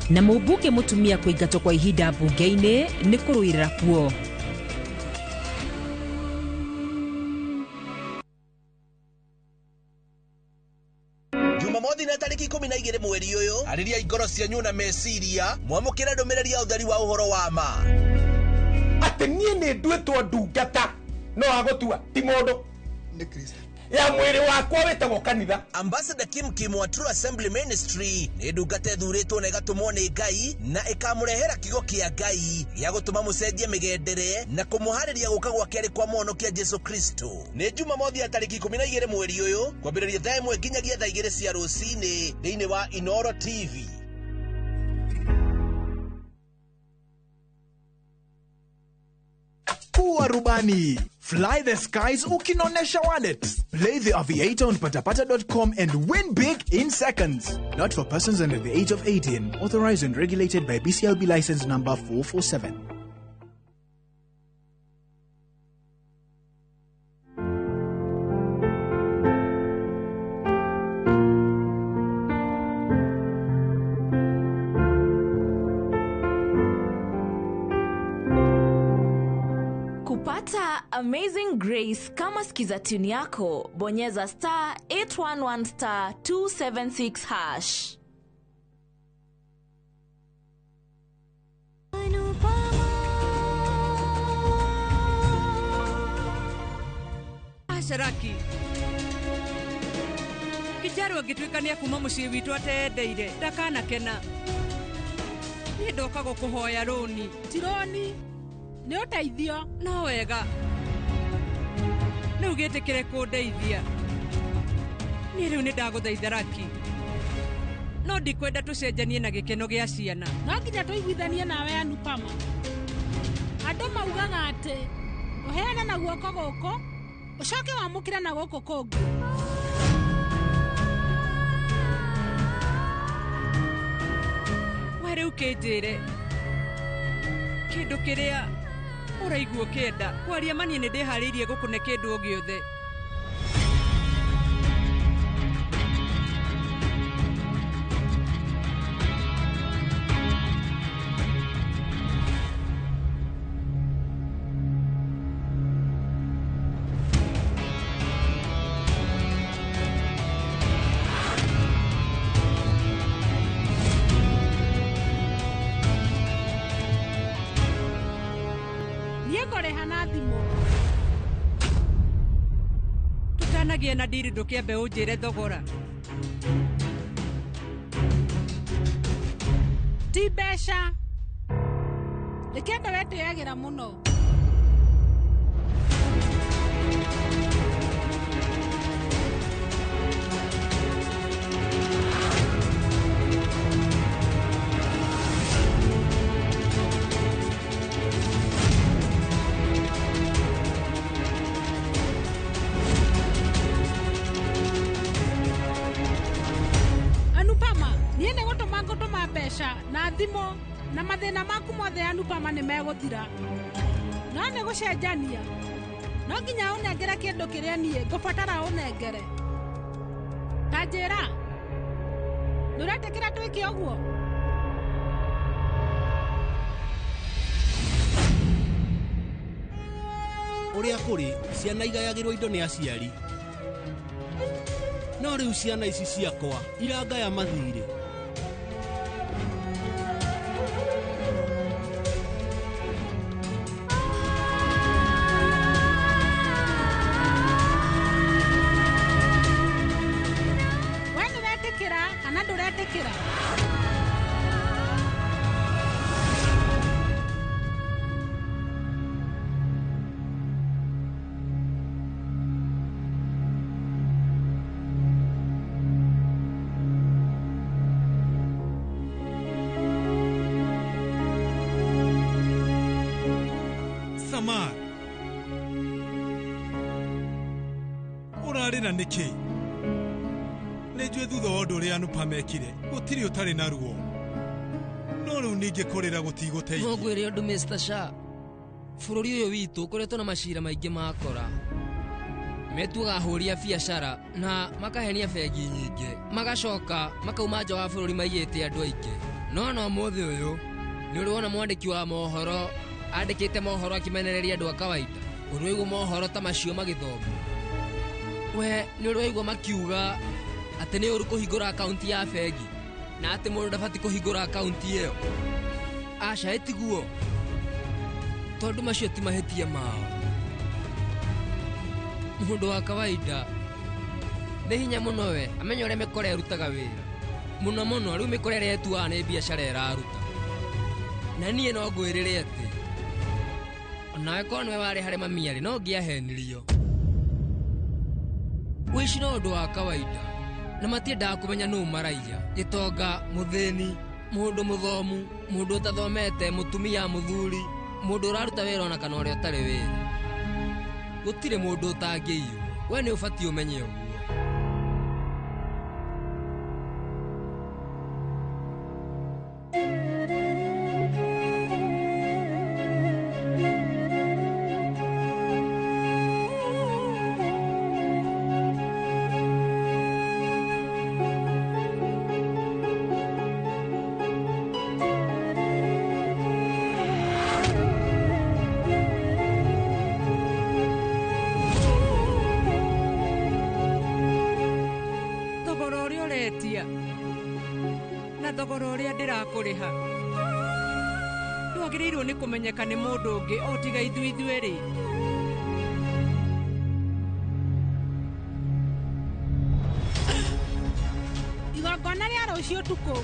Na mũmbunge mũtumia kũingatwo kwa ihinda mbunge-inĩ nĩ kũrũĩrĩra kuo. Jumamothi na tariki 12 mweri uyu. Ariria ingoro cianyu na meciria mwamukira ndumiriri ya utheri wa uhoro wa ma. Ati nie ni ndwitwo ndungata no agotua ti mundu ni Kristo ya mwiri wakwa wetagwo kanitha. Ambassador Kim wa True Assembly Ministry ni ndungata ethuritwo na igatumwo ni Ngai na ikamurehera kigo kia Ngai ya gutuma mucenjie migendere na kumuhariria guka gwa keri kwa mwonokia Jesu Kristo. Ni Jumamothi ya tariki 12 mweri uyu kwambiriria thaa 1 nginyagia thaa 2 cia rucini thiini wa Inoro TV. Kuwa rubani. Fly the skies ukinonesha wallet. Play the aviator on patapata.com and win big in seconds. Not for persons under the age of 18. Authorized and regulated by BCLB license number 447. Kupata Amazing Grace kama skiza tune yako, bonyeza star 811 star 276 hash. Asharaki Kijaru agitwikania kuma mucii witu atendeire ndakana kena ni ndoka gukuhoya roni tironi ni uteithio no wega ni ugitikire kundeithia ni riu ni ndaguthaitha Raki no ndikwenda tucenjanie na gikeno gia ciana no nginya tuiguithanie nawe Anupama andu maugaga ati uheana na guoko guku ucoke wamukira na guku kungi were ukinjire kindu kiria uraiguo kenda kwaria manie ni ndihariirie gukune kindu o giothe tutanagie na ndiri ndukiambe unjire thogora ti mbeca rekenda weteagira muno na thimo na mathina maku mothe Anupama ni meguthira no ne gucenjania no nginya unengere kindu kiria nie ngubatara unengere ta njira nuretekera twike uguo uria kuri ciana igayagirwo indo ni aciari no riu ciana ici ciakwa irangaya mathire Samar urarira niki nejwe thutha wa undu uria Anupama ekire gutiri utari na ruo no riu ninge kurira gutiguteithi no gwire undu Mr. Sha bururi uyu witu kuretwo na macira maingi makora metuga huria biacara na makahenia bengi nyingi magacoka makauma nja wa bururi maiyete andu aingi no muthi uyu ni uriona mwandiki wa mohoro andikite mohoro akimenereria andu a kawaida urwaigu mohoro ta macio magithoma we ni urwaigu makiuga Ate nĩ ũru kũhingũra akaunti ya bengi na atĩ mũndũ ndabati kũhingũra akaunti ĩyo. Aca ĩtiguo, tondũ macio ti mahĩtia mao. Mũndũ wa kawaida nĩ hinya mũno we amenye ũrĩa mĩkora ĩrutaga wĩra. Mũno mũno rĩu mĩkora ĩrĩa ĩtuaga nĩ biacara ĩraruta. Na niĩ no ngwĩrĩre atĩ onawe korwo nĩwe warĩ harĩ mami arĩ no ngĩahenirio. Ũici no ũndũ wa kawaida na matiendaga kũmenya nũũ maraiya. Gĩtonga, mũthĩni, mũndũ mũthomu, mũndũ ũtathomete, mũtumia, mũthuri, mũndũ ũraruta wĩra ona kana ũrĩa ũtarĩ wĩra. Gũtirĩ mũndũ ũtangĩiywo. We nĩ ũbatiĩ ũmenye ũguo. Na thogora ũrĩa ndĩrakũrĩha ndwagĩrĩirwo nĩ kũmenyeka nĩ mũndũ ũngĩ o tiga ithuĩ rĩ. Igongona rĩa rũciũ ũtukũ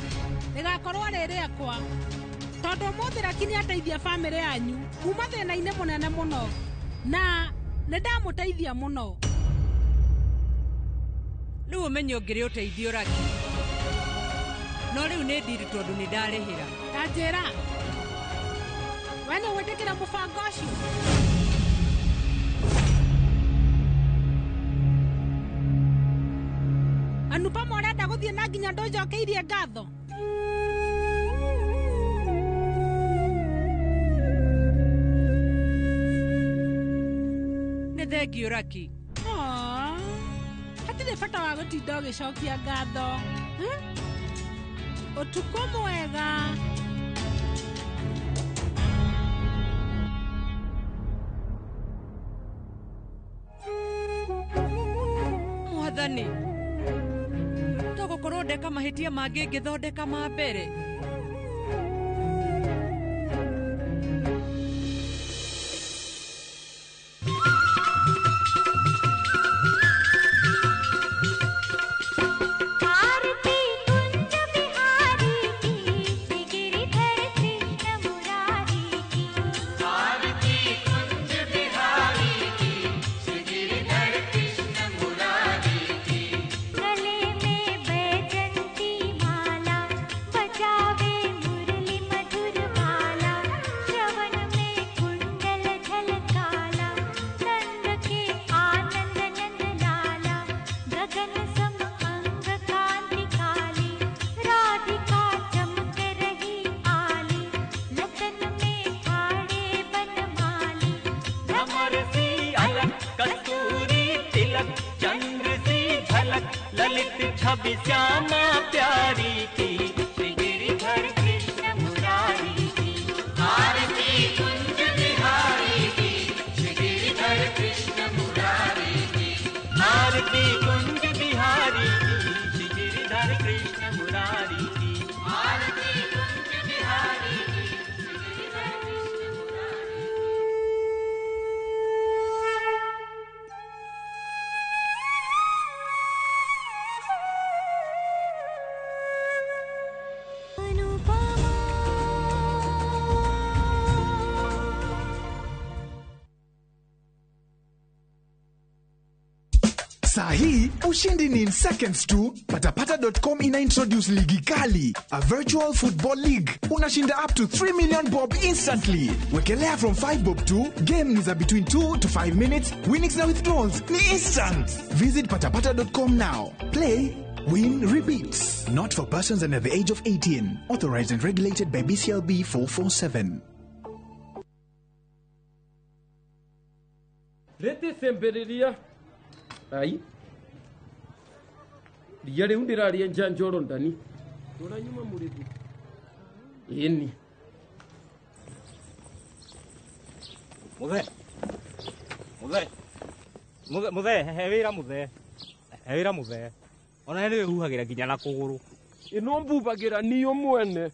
rĩgakorwo rĩ rĩakwa, tondũ ũmũthĩ Raki nĩateithia bamĩrĩ yanyu kuma thĩna-inĩ mũnene mũno na nĩndamũteithia mũno. Rĩu ũmenye ũngĩrĩ ũteithio Raki. No rĩu nĩ ndiri tondũ nĩ ndarĩhĩra. Ta njĩra, we nĩ gwĩtĩkĩra mũbango ũcio? Anupama ũrenda gũthiĩ na nginya ndũnjokeirie ngatho? Nĩ thengio Raki. Hatirĩ bata wa gũtinda ũgĩcokia ngatho. Ũtukũ mwega. Mwathani, tũgũkorwo ndeka mahĩtia mangĩ ngĩthondeka ma mbere. छवि श्यामा प्यारी की श्री गिरिधर कृष्ण मुरारी की आरती कुंज बिहारी की श्री गिरिधर कृष्ण मुरारी की आरती कुंज बिहारी की श्री गिरिधर कृष्ण मुरारी की आरती कुंज बिहारी की श्री गिरिधर कृष्ण Murari Sahi, ushindi ni in seconds tu. Patapata.com ina introduce ligi kali, a virtual football league. Unashinda up to 3 million bob instantly. Wekelea from 5 bob tu. Game ni za between 2 to 5 minutes. Winnings na withdrawals ni instant. Visit patapata.com now. Play, win, repeat. Not for persons under the age of 18. Authorized and regulated by BCLB 447. Rete sempereria. Ai. Ria rĩu ndĩraria njanjoro ndani. Tũra nyuma mũrĩthu. Ĩni. Muthe, he wĩra muthe. ona niwe huhagira nginya na kuguru ino mbubagira niyo mwene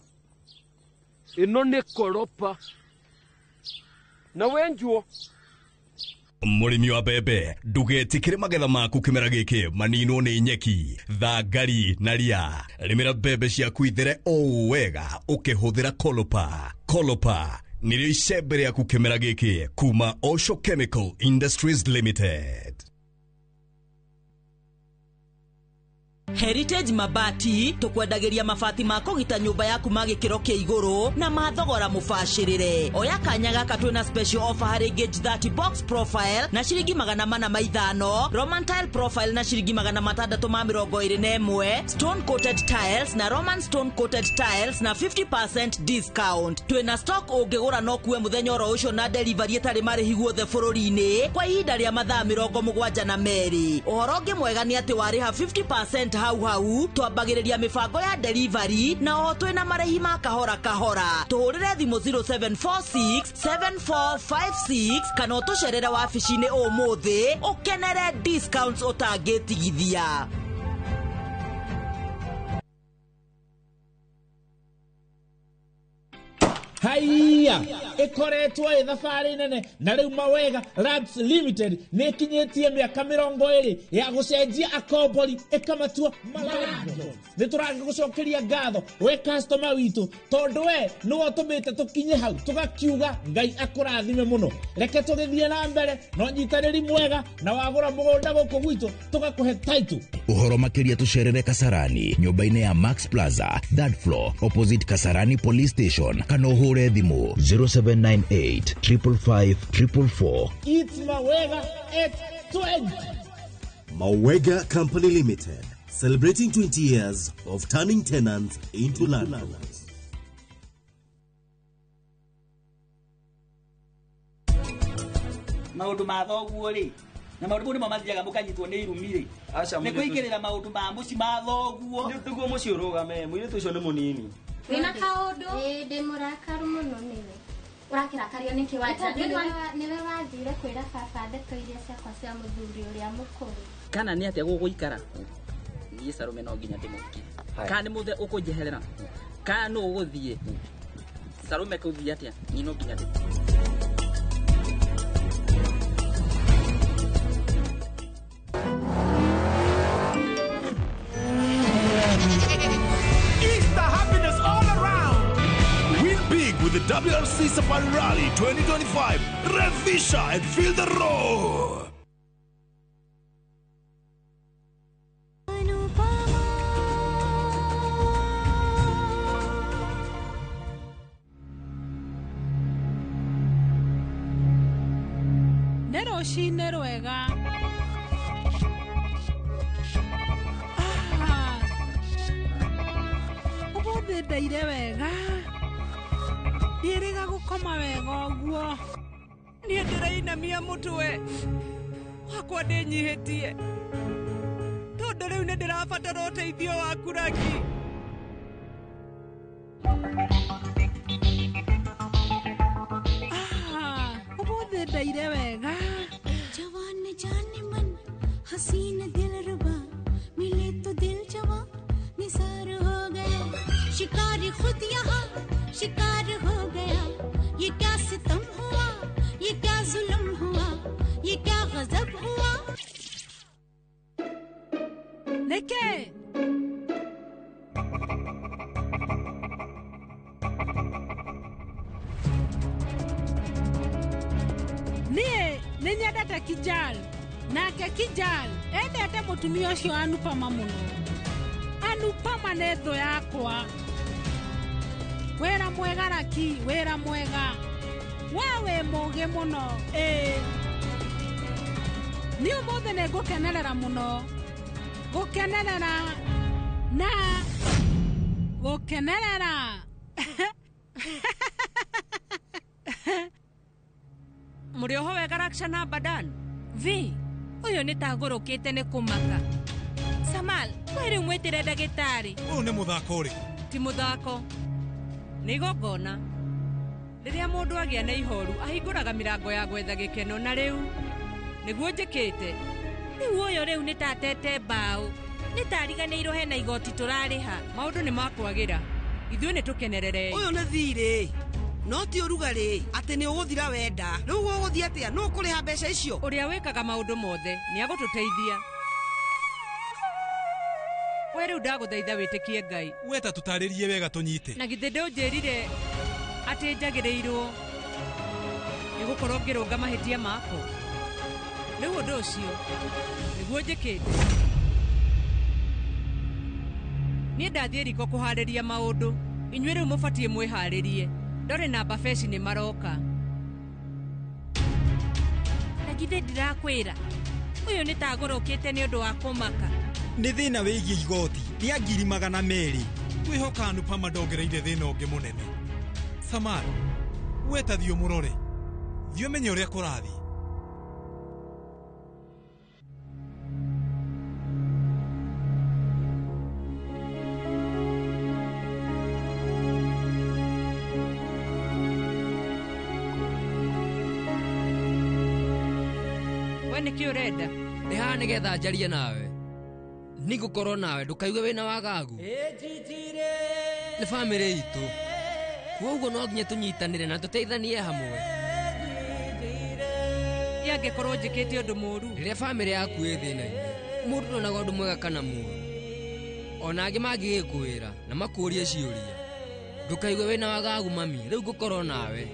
ino ni koropa na wenjuo Murimi wa mbembe ndugetikire magetha maku kimera giki manino ni nyeki thangari na ria rimira mbembe ciaku ithere o wega ukihuthira Kolopa nirio icembe riaku kimera giki kuma Osho Chemical Industries Limited. Heritage Mabati tukwendagiria mabati ma kugita nyumba yaku magikiro kia iguru na mathogora mubashirire. Oya kanya gaka twina special offer hari gauge 30 box profile na shiringi 450, Roman tile profile na shiringi 621, stone coated tiles na Roman stone coated tiles na 50% discount. Twina stock ungigura no kuwe muthenya oro ucio na delivery etari marihi guothe bururi-ini kwa ihinda ria mathaa 72. Uhoro ungi mwega ni ati wariha 50% hau twambagiriria mibango ya delivery na oho twina marehi ma kahora tuhurire thimu 0746 7456 kana tucerere wabici-ini umuthi ukenere discounts utangitigithia. Haiya ikoretwo thabari nene na riu Mawega Labs Limited ni kinyetie miaka 20 ya gucenjia akombori ikamatua malango. Ni turanga gucokeria ngatho we customer witu tondu we no otumite tukinye hau tugakiuga Ngai akurathime muno. Reke tugithie na mbere no nyitaniri mwega na wagura mugunda guku gwitu tugakuhe title. Uhoro makiria tucerere Kasarani nyumba-ini ya Max Plaza third floor opposite Kasarani Police Station kana uhure thimu 0798 555 444. It's Mawega at 20. Mawega Company Limited, celebrating 20 years of turning tenants into landlords. Maundu ma thoguo ri na maundu ni mamathiaga mukanyitwo ni irumi ri ni kuikirira maundu ma muci ma thoguo ni tuguo muci urugame muiritu ucio ni munini wina kaundu ndi murakaru muno niwe urakirakario niki waja niwe wathire kwira baba ndeto iria ciakwa cia muthuri uria mukuru kana ni atia guguikara ni Sarume no nginya ndimuki kana ni muthe ukunjeherera kana no uguthie Sarume kuthia atia ni no nginya ndi with the WRC Safari Rally 2025. Revisha and feel the roar. Nero shine rwega. Ubode daire wega. Ndiriga gukoma wega uguo ni ndirainamia mutwe wakwa ndinyihitie tondu riu ni ndirabatara uteithio waku Raki. Umuthi ndaire wega. जवान जाने मन हसीन दिलरुबा मिले तो दिल जवा निसार हो गया शिकार खुद यहाँ शिकार हो गया ये क्या सितम हुआ ये क्या जुल्म हुआ ये क्या गजब हुआ Neke ni nyendete Kijal nake Kijal endete mutumia ucio Anupama muno. Anupama nĩ thũ yakwa. Wĩra mwega Raki, wĩra mwega. Wĩ mũũgĩ mũno. Nĩ ũmũthĩ nĩ ngũkenerera mũno. Gũkenerera na gũkenerera. Muri oho wega Rakshana Badan vi uyu ni tagurukite ni kumaka Samal weri umwitire ndagitari uyu ni muthako ri ti muthako ni gogona riria mundu agia na ihoru ahinguraga mirango ya gwetha gikeno na riu niguo njikite riu uyu riu ni tatete mbao nĩ tariganĩirwo hena igoti tũrarĩha. Maũndũ nĩ makwagira. Ithuĩ nĩ tũkenerere. Ũyũ nĩ thirĩ. No ti ũrugarĩ atĩ nĩ ũgũthira wenda. Rĩu ũgũthiĩ atĩa? Nũ kũrĩha mbeca icio? Ũrĩa wĩkaga maũndũ mothe nĩ agũtũteithia. We rĩu ndagũthaitha wĩtĩkie Ngai. Weta tũtarĩrie wega tũnyite. Na githĩ ndũnjĩrire atĩ njagĩrĩirwo nĩ gũkorwo ngĩrũnga mahĩtia makwa. Rĩu ũndũ ũcio nĩguo njĩkĩte. Niĩ ndathiĩ riko kũharĩria maũndũ. Inyuĩ rĩu mũbatiĩ mwĩharĩrie. Ndore namba feci nĩ maroka. Na githĩ ndirakwĩra ũyũ nĩ tagũrũkĩte nĩ ũndũ wa kũmaka. Nĩ thĩna wĩgiĩ igoti rĩa 200,000. Kwĩhoka Anupama ndongereire thĩna ũngĩ mũnene. Samara, weta thiĩ mũrore. Thiĩ ũmenye ũrĩa kũrathiĩ. We nĩkĩ ũrenda? Ndĩ haha nĩgetha njarie nawe. Nĩ gũkorwo nawe ndũkaigue wĩna wagagu. Nĩ bamĩrĩ itũ. Kwoguo no nginya tũnyitanĩre na tũteithanie hamwe. Angĩkorwo njĩkĩte ũndũ mũru. Rĩrĩa bamĩrĩ yaku ĩ thĩna-inĩ, mũndũ ndonaga ũndũ mwega kana mũũru. Ona angĩ mangĩgĩkwĩra na makũrie ciũria. Ndũkaigue wĩna wagagu mami, rĩu ngũkorwo nawe.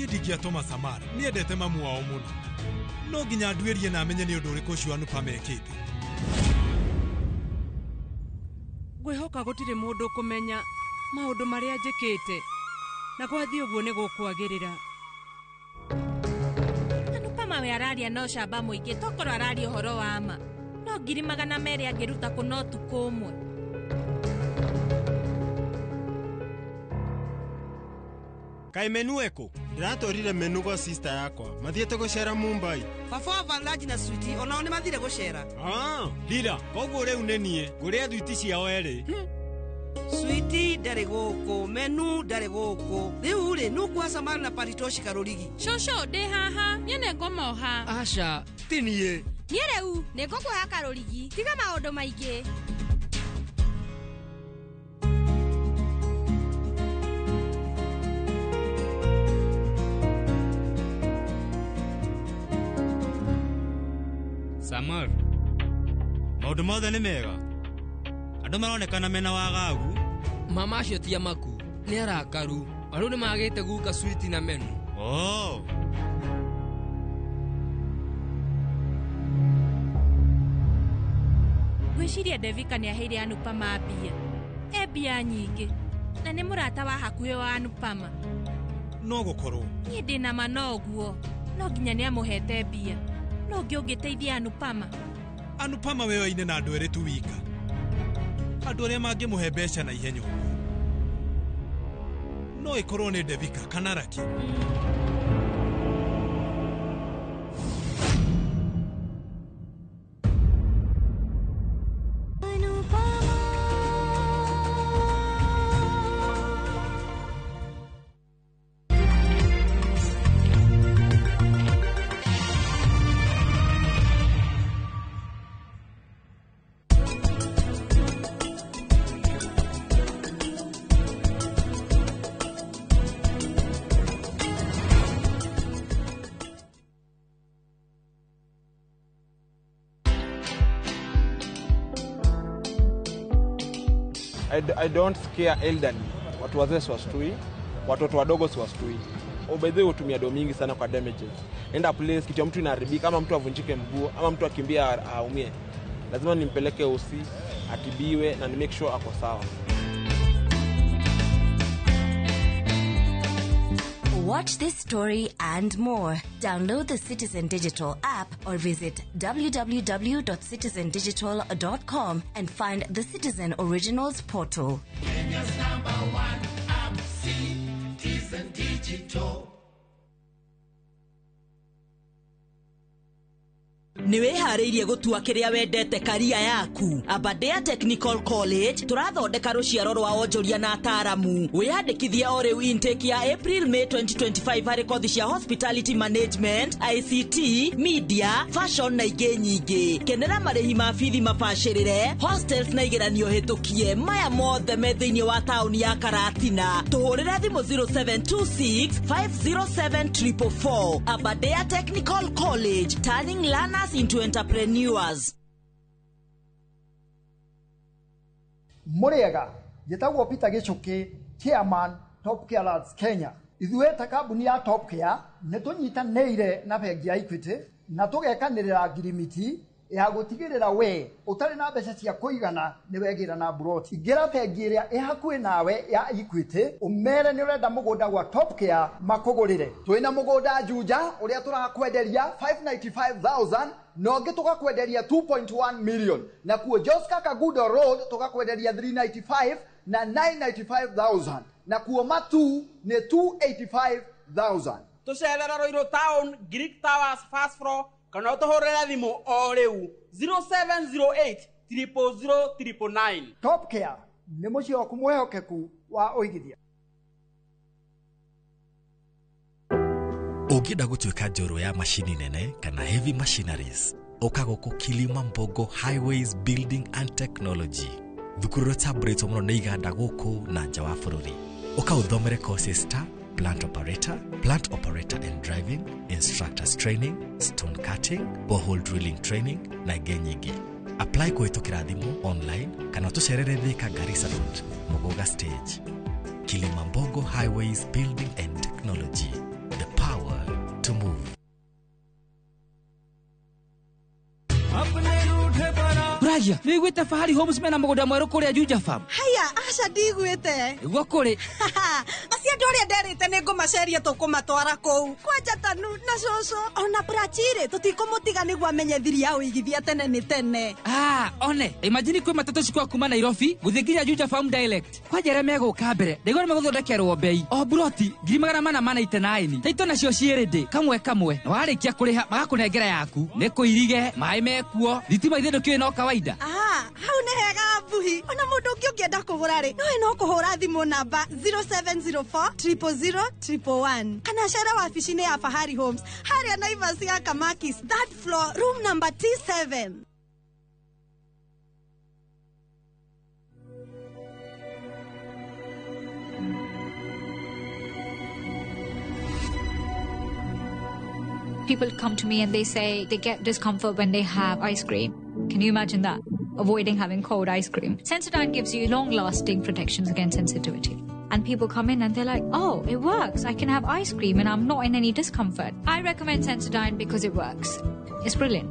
Ndingĩatũma Samara, nĩendete mamu wao mũno. No nginya nduĩrie na amenye nĩ ũndũ ũrĩkũ ũcio Anupama ekĩte. Ngwĩhoka gũtirĩ mũndũ kũmenya maũndũ marĩa njĩkĩte. Na gwathiĩ ũguo nĩ gũkwagĩrĩra. Anupama we araria no camba mũingĩ tokorwo araria ũhoro wa ma. No 200,000 angĩruta kũ no tukũ ũmwe. Kaĩ Menu eko? Ndiratwarire Menu kwa sister yakwa. Mathiĩte gũcera Mumbai. Baba Valaji na Sweetie onao nĩ mathire gũcera. Lila, koguo rĩu nĩ niĩ. Ngũrĩa thwiti ciao erĩ. Sweetie ndarĩ gũkũ, Menu ndarĩ gũkũ. Rĩu rĩ nũkwa Samara na Paritoshi Karũrigi. Cũcũ ndĩ haha, niĩ nĩ ngũmoha. Aca, ti niĩ. Niĩ rĩu nĩ ngũkũoya Karũrigi. Tiga maũndũ maingĩ. Samar, maũndũ mothe nĩ mega. Andũ maronekana mena wagagu. Mama acio ti amaku, nĩ arakaru. Rĩu nĩ magĩte guka Sweetie na Menu. Gwĩciria Devika nĩ aheire Anupama mbia. Mbia nyingĩ. Na nĩ mũrata wa hakuhĩ wa Anupama. No gũkorwo. Niĩ ndĩna ma no ũguo. No nginya nĩ amũhete mbia. No ngĩũngĩteithia Anupama. Anupama we oine na andũ erĩ tu wika. Andũ arĩa mangĩmũhe mbeca na ihenya ũguo. No ĩkorwo nĩ Devika kana Raki. I don't scare elderly. Watu wazee siwashtui, watoto wadogo siwashtui. By hutumia do mingi sana kwa damages. Enda place kitu ya mtu inaharibika, ama mtu avunjike mguu, ama mtu akimbia aumie. Lazima nimpeleke usi, atibiwe na ni make sure ako sawa. Watch this story and more. Download the Citizen Digital app or visit www.citizendigital.com and find the Citizen Originals portal. Kenya's #1 app, Citizen Digital. niwehariirie gutua kiria wendete karia yaku. Aberdare Technical College turathondeka ruciaro rwa onjoria na ataramu. Wiyandikithia o riu intake ya April May 2025 hari kothi cia hospitality management, ICT, media, fashion na ingĩ nyingĩ. Kenera marĩhi ma bithi mabacĩrĩre, hostels na igeranio hĩtũkie. Maya mothe me thĩinĩ wa taũni ya Karatina. Tũhũrĩre thimũ 0726 507 444. Aberdare Technical College, turning learners into entrepreneurs. Muriega, gitagwo Peter Gichuki, chairman Top Care Lads Kenya. Ithuĩ ta kambuni ya Top Care nĩ tũnyitanĩire na bengi ya Equity na tũgekanĩrĩra ngirimiti ya gũtigĩrĩra we ũtarĩ na mbeca cia kũigana nĩ wegĩra na broti. Ingĩra bengi ĩrĩa ĩ hakuhĩ nawe ya Equity ũmere nĩ ũrenda mũgũnda gwa Top Care makũgũrĩre. Twĩna mũgũnda Juja ũrĩa tũrakwenderia 595,000 na ũngĩ tũgakwenderia 2.1 million. Na kuo Joska Kagudo Road tũgakwenderia 395 na 995,000. Na kuo Matu nĩ 285,000. Tucerera Roiro Town, Greek Towers, Fast Floor, kana ũtũhũrĩre thimũ o rĩu 0708 000 999. Top Care nĩ mũciĩ waku mwĩhokeku wa ũigithia. Ũngĩenda gũtuĩka njorua ya macini nene kana heavy machineries, ũka gũkũ Kilimambogo Highways Building and Technology. Thukuru rũtamburitwo mũno nĩ iganda gũkũ na nja wa bũrũri. Ũka ũthomere courses ta plant operator and driving, instructors training, stone cutting, borehole drilling training na ingĩ nyingĩ. Apply kũhĩtũkĩra thimũ online kana tũcerere Thika Garissa Road, Mogoga Stage. Kilimambogo Highways Building and Technology, the power to move. Ragia, nĩiguĩte Fahari Homes mena mũgũnda mwerũ kũrĩa Juja Farm. Haya, aca ndigwĩte. Nĩguo kũrĩ. Acio andũ arĩa nderĩte nĩngũmaceria tũkũmatwara kũu. Kwanja Tanu na Coco ona Brachire tũtikũmũtiga nĩguo amenye thiri ya ũigithia tene nĩ tene. One, imagine kwĩ matatũ cikwa kuma Nairobi gũthiĩ nginya Juja Farm direct. Kwanja arĩa megũka mbere, ndĩgwa nĩmegũthondekerwo bei. O broti 489. Taito nacio ciĩrĩndĩ kamwe. Na warĩkia kũrĩha magakũnengera yaku. Nĩ kũirige, maĩ mekuo, thitima ithe ndũkĩũĩ no kawaida. Hau nĩ hega mbuhi. Ona mũndũ ũngĩ ũngĩenda kũgũra rĩ, no kũhũra thimũ namba 0704 000 111. Kana cera wabici-inĩ ya Fahari Homes harĩa Naivas ya Kamakis, third floor, room number T7. People come to me and they say they get discomfort when they have ice cream. Can you imagine that? Avoiding having cold ice cream. Sensodyne gives you long-lasting protections against sensitivity. And people come in and they're like, oh, it works. I can have ice cream and I'm not in any discomfort. I recommend Sensodyne because it works. It's brilliant.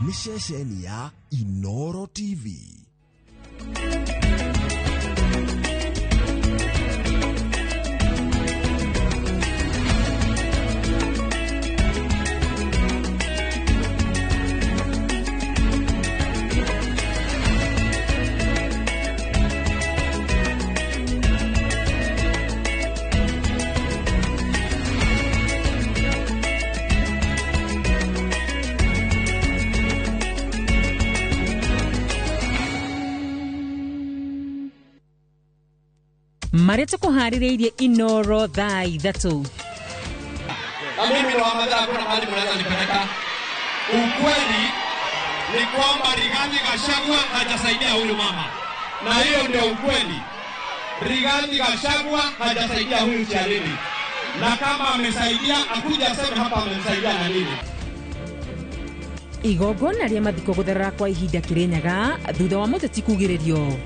Ni ceceni ya Inoro TV. Marete kuhaririirie Inoro thaa ithatũ. Mimi ni Wamadhara, kuna mahali mnaweza nipeleka. Ukweli ni kwamba Rigathi Gachagua hajasaidia huyu mama, na hiyo ndio ukweli. Rigathi Gachagua hajasaidia huyu Charity, na kama amesaidia akuja aseme hapa amemsaidia na nini. Igongona rĩa mathiko gũtherera kwa ihinda Kĩrĩnyaga thutha wa mũteti kugĩrĩrio.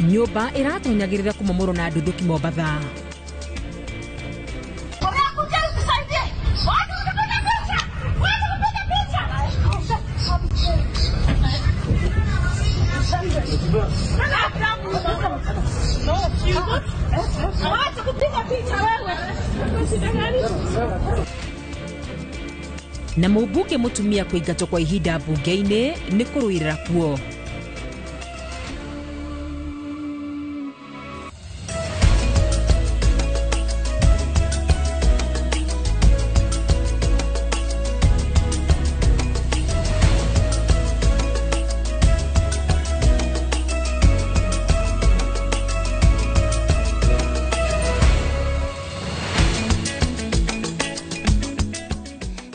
Nyũmba iratonyagĩrĩra kumomoro na ndũthũki Mombatha. na mũmbunge mũtumia kũingatwo kwa ihinda mbunge-inĩ nĩ kũrũĩrĩra kuo.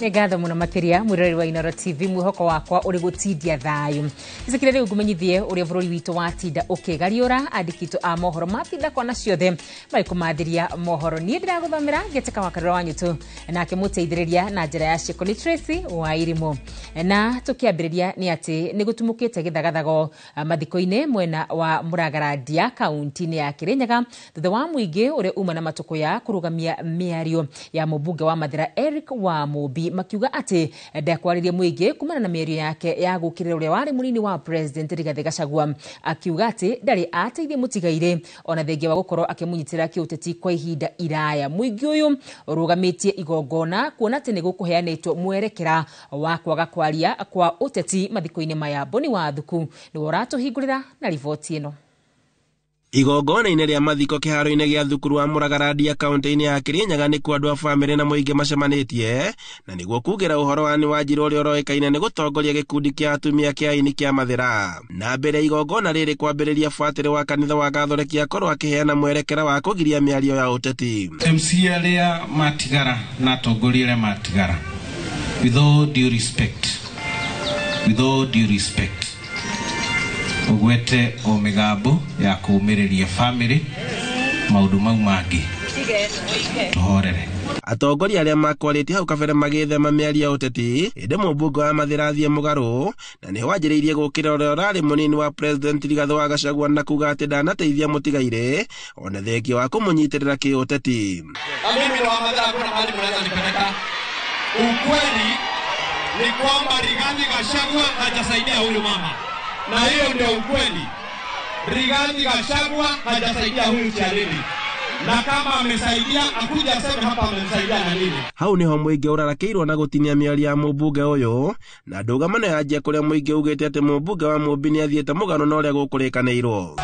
Ngatho muno makiria mwirori wa Inoro TV mwihoko wakwa uri gutindia thayu icikire riu ngumenyithie uria bururi witu watinda ukigariura andikito a mohoro matinda kwa na ciothe bari kumathiria mohoro ni ndira guthomera ngeteka wakarira wanyu tu nake muteithiriria na njira ya Shiko ni Tracy wa Irimo na tukiambiriria ni ati ni gutumukite githagathago mathiko-ini mwena wa Muragaradia kaunti-ini ya Kirinyaga thutha wa muingi uri uma na matuko ya kurugamia miario ya mubunge wa Mathira Eric wa Mubi makiuga ati ndakwaririe muingi kumana na mĩario yake ya gukirira uria wari munini wa president Rigathi Gachagua akiuga ati ndari ateithie mutigaire ona thengia wa gukorwo akimunyitira kiuteti kwa ihinda iraya. Muingi uyu urugamitie igongona kuona ati ni gukuheanitwo mwerekera wa kwaga kwaria kwa uteti mathiko-ini maya. Boni wa Thuku ni uratuhingurira na riboti ino. Igongona-inĩ rĩa mathiko kĩharo-inĩ gĩa thukuru wa Muragaradia kaunti-inĩ ya Kirinyaga nĩ kwa andũ a bamĩrĩ na mũingĩ macemanĩtie na nĩguo kuugĩra ũhoro wa Wanjiru ũrĩa ũroĩkaine nĩ gũtongoria gĩkundi kĩa atumia kĩa aini kĩa Mathira. Na mbere ya igongona rĩrĩ kwambĩrĩria bũatĩrĩ wa kanitha wa Gathoreki akorwo akĩheana mwerekera wa kũgiria mĩario ya ũteti. MC arĩa matigara na atongoria arĩa matigara, with all due respect ugwete o migambo ya kuumiriria family maundu mau mangi tuhorere. Atongoria arĩa makwarĩtie hau kabere magĩthema mĩario ya ũteti ĩndĩ mũmbunge wa Mathira athiĩ mũgarũ na nĩ wanjĩrĩirie gũkĩra ũrĩa ũrarĩ mũnini wa president Rigathi wa Gachagua na kuga atĩ ndanateithia mũtigaire ona thengia wa kũmũnyitĩrĩra kĩũteti. Mimi wa Mathira kuna mahali mnaweza nipeleka. Ukweli ni kwamba Rigathi Gachagua hajasaidia huyu mama. Na hiyo ndio ukweli. Rigathi Gachagua hajasaidia huyu Charity. Na kama amesaidia akuja aseme hapa amemsaidia na nini. Hau niho muingi urarakĩirwo na gũtinia mĩario ya mũmbunge ũyũ na ndũgamano yanjia kũrĩa muingi ugĩte atĩ mũmbunge wa Mũmbi nĩ athiĩte mũgarũ na ũrĩa gũkũrĩkanĩirwo.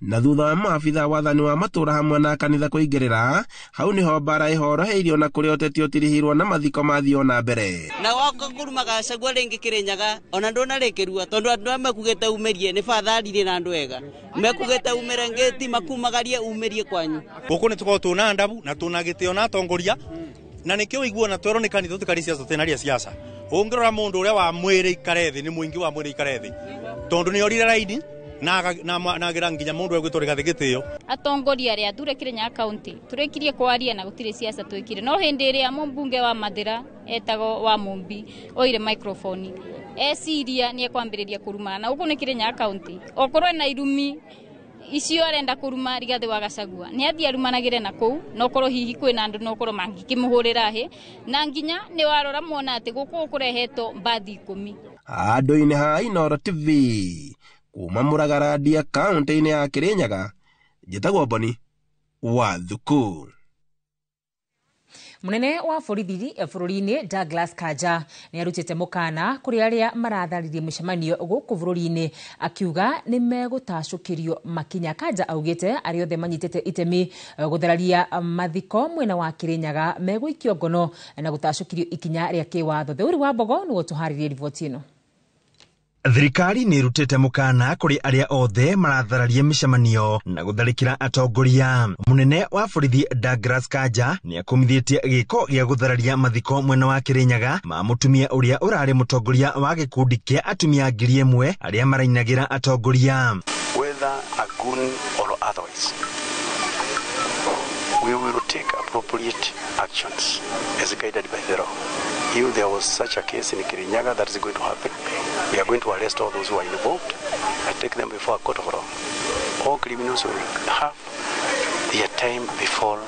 Na thutha wa maabitha wathani wa matura hamwe na kanitha kũingĩrĩra hau niho mbara ĩhoroheirio na kũrĩa ũteti ũtirihirwo na mathiko mathio na mbere. Na wako kuruma Gachagua rĩngĩ Kirinyaga ona ndũnarĩkĩrua tondũ andũ arĩa makugĩte umerie nĩ batharire na andũ ega mekugĩte umere ngĩti makumagarie umerie kwanyu. Gũkũ nĩ tũkorwo tũna ndabu na tũna gĩtĩo na atongoria na nĩkĩo ũiguo na twerwo nĩ kanitha tũtikari ciaca tenaria ciaca. Ũngĩrora mũndũ ũrĩa wa mwĩrĩ ikare thĩ nĩ mũingĩ wa mwĩrĩ ikare thĩ tondũ nĩ orire raini na gira nginya mundu egwitwo Rigathi gĩtĩo. Atongoria arĩa thure Kirinyaga kaunti tũrĩkirie kwaria na gũtirĩ ciaca twĩkire no hĩndĩ ĩrĩa mũmbunge wa Mathira etagwo wa Mũmbi oire microphone eciria nĩ ekwambĩrĩria kũrumana na gũkũ nĩ Kirinyaga kaunti okorwo na irumi icio arenda kuruma Rigathi wa Gachagua nĩ athiĩ arumanagĩre na kũu no korwo hihi kwĩna andũ no korwo mangĩkĩmũhũrĩra hĩ na nginya nĩ warora muona atĩ gũkũ kũrehetwo mbathi 10. Andũ-inĩ ha Inoro TV kuma Muragaradia kaunti-inĩ ya Kirinyaga njĩtagwo Boni wa Thuku. Munene wa borithi bũrũri-inĩ Douglas Kanja nĩ arutĩte mũkana kũrĩ arĩa maratharirie mĩcemanio gũkũ bũrũri-inĩ akiuga nĩ megũtacũkĩrio makinya. Kanja augĩte arĩa othe manyitĩte itemi gũthararia mathiko mwena wa Kirinyaga megũikio ngono na gũtacũkĩrio ikinya rĩa kĩwatho. Theuri wa Mbogo nĩ gũtũharĩria riboti ĩno. Thirikari nĩ irutĩte mũkana kũrĩ arĩa othe marathararia mĩcemanio na gũtharĩkĩra atongoria. Munene wa borithi Douglas Kanja nĩ akumithĩtie gĩko gĩa gũthararia mathiko mwena wa Kirinyaga ma mũtumia ũrĩa ũrarĩ mũtongoria wa gĩkundi kĩa atumia 1000 arĩa marainagĩra atongoria. Whether a goon or otherwise, we will take appropriate actions as guided by the law. If there was such a case in Kirinyaga that is going to happen, we are going to arrest all those who are involved and take them before a court of law. All criminals will have their time before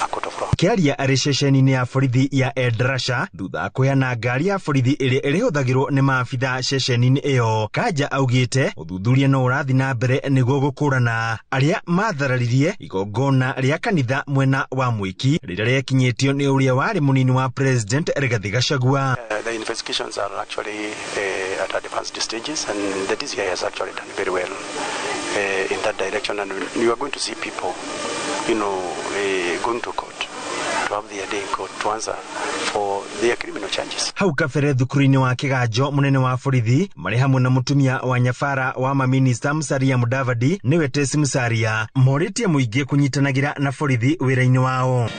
a court of law. Kiaria arĩ ceceni-inĩ ya borithi ya Eldrasha thutha kũheana ngari ya borithi ĩrĩa ĩrĩhũthagĩrwo nĩ maabitha ceceni-inĩ ĩyo. Kanja augĩte ũthuthuria no ũrathiĩ na mbere nĩguo gũkũrana arĩa mathararirie igongona rĩa kanitha mwena wa Mwiki rĩrĩa rĩekinyĩtio nĩ ũrĩa warĩ mũnini wa President Rigathi Gachagua. The investigations are actually at advanced stages, and the DCI has actually done very well in that direction, and you are going to see people, going to court to have their day in court to answer for their criminal charges. Hau kabere thukuru-inĩ wa Kĩganjo mũnene wa borithi marĩ hamwe na mũtumia wa nyabara wa maminista Musalia Mudavadi nĩwe Tesi Musalia morĩtie mũingĩ kũnyitanagĩra na borithi wĩra-inĩ wao.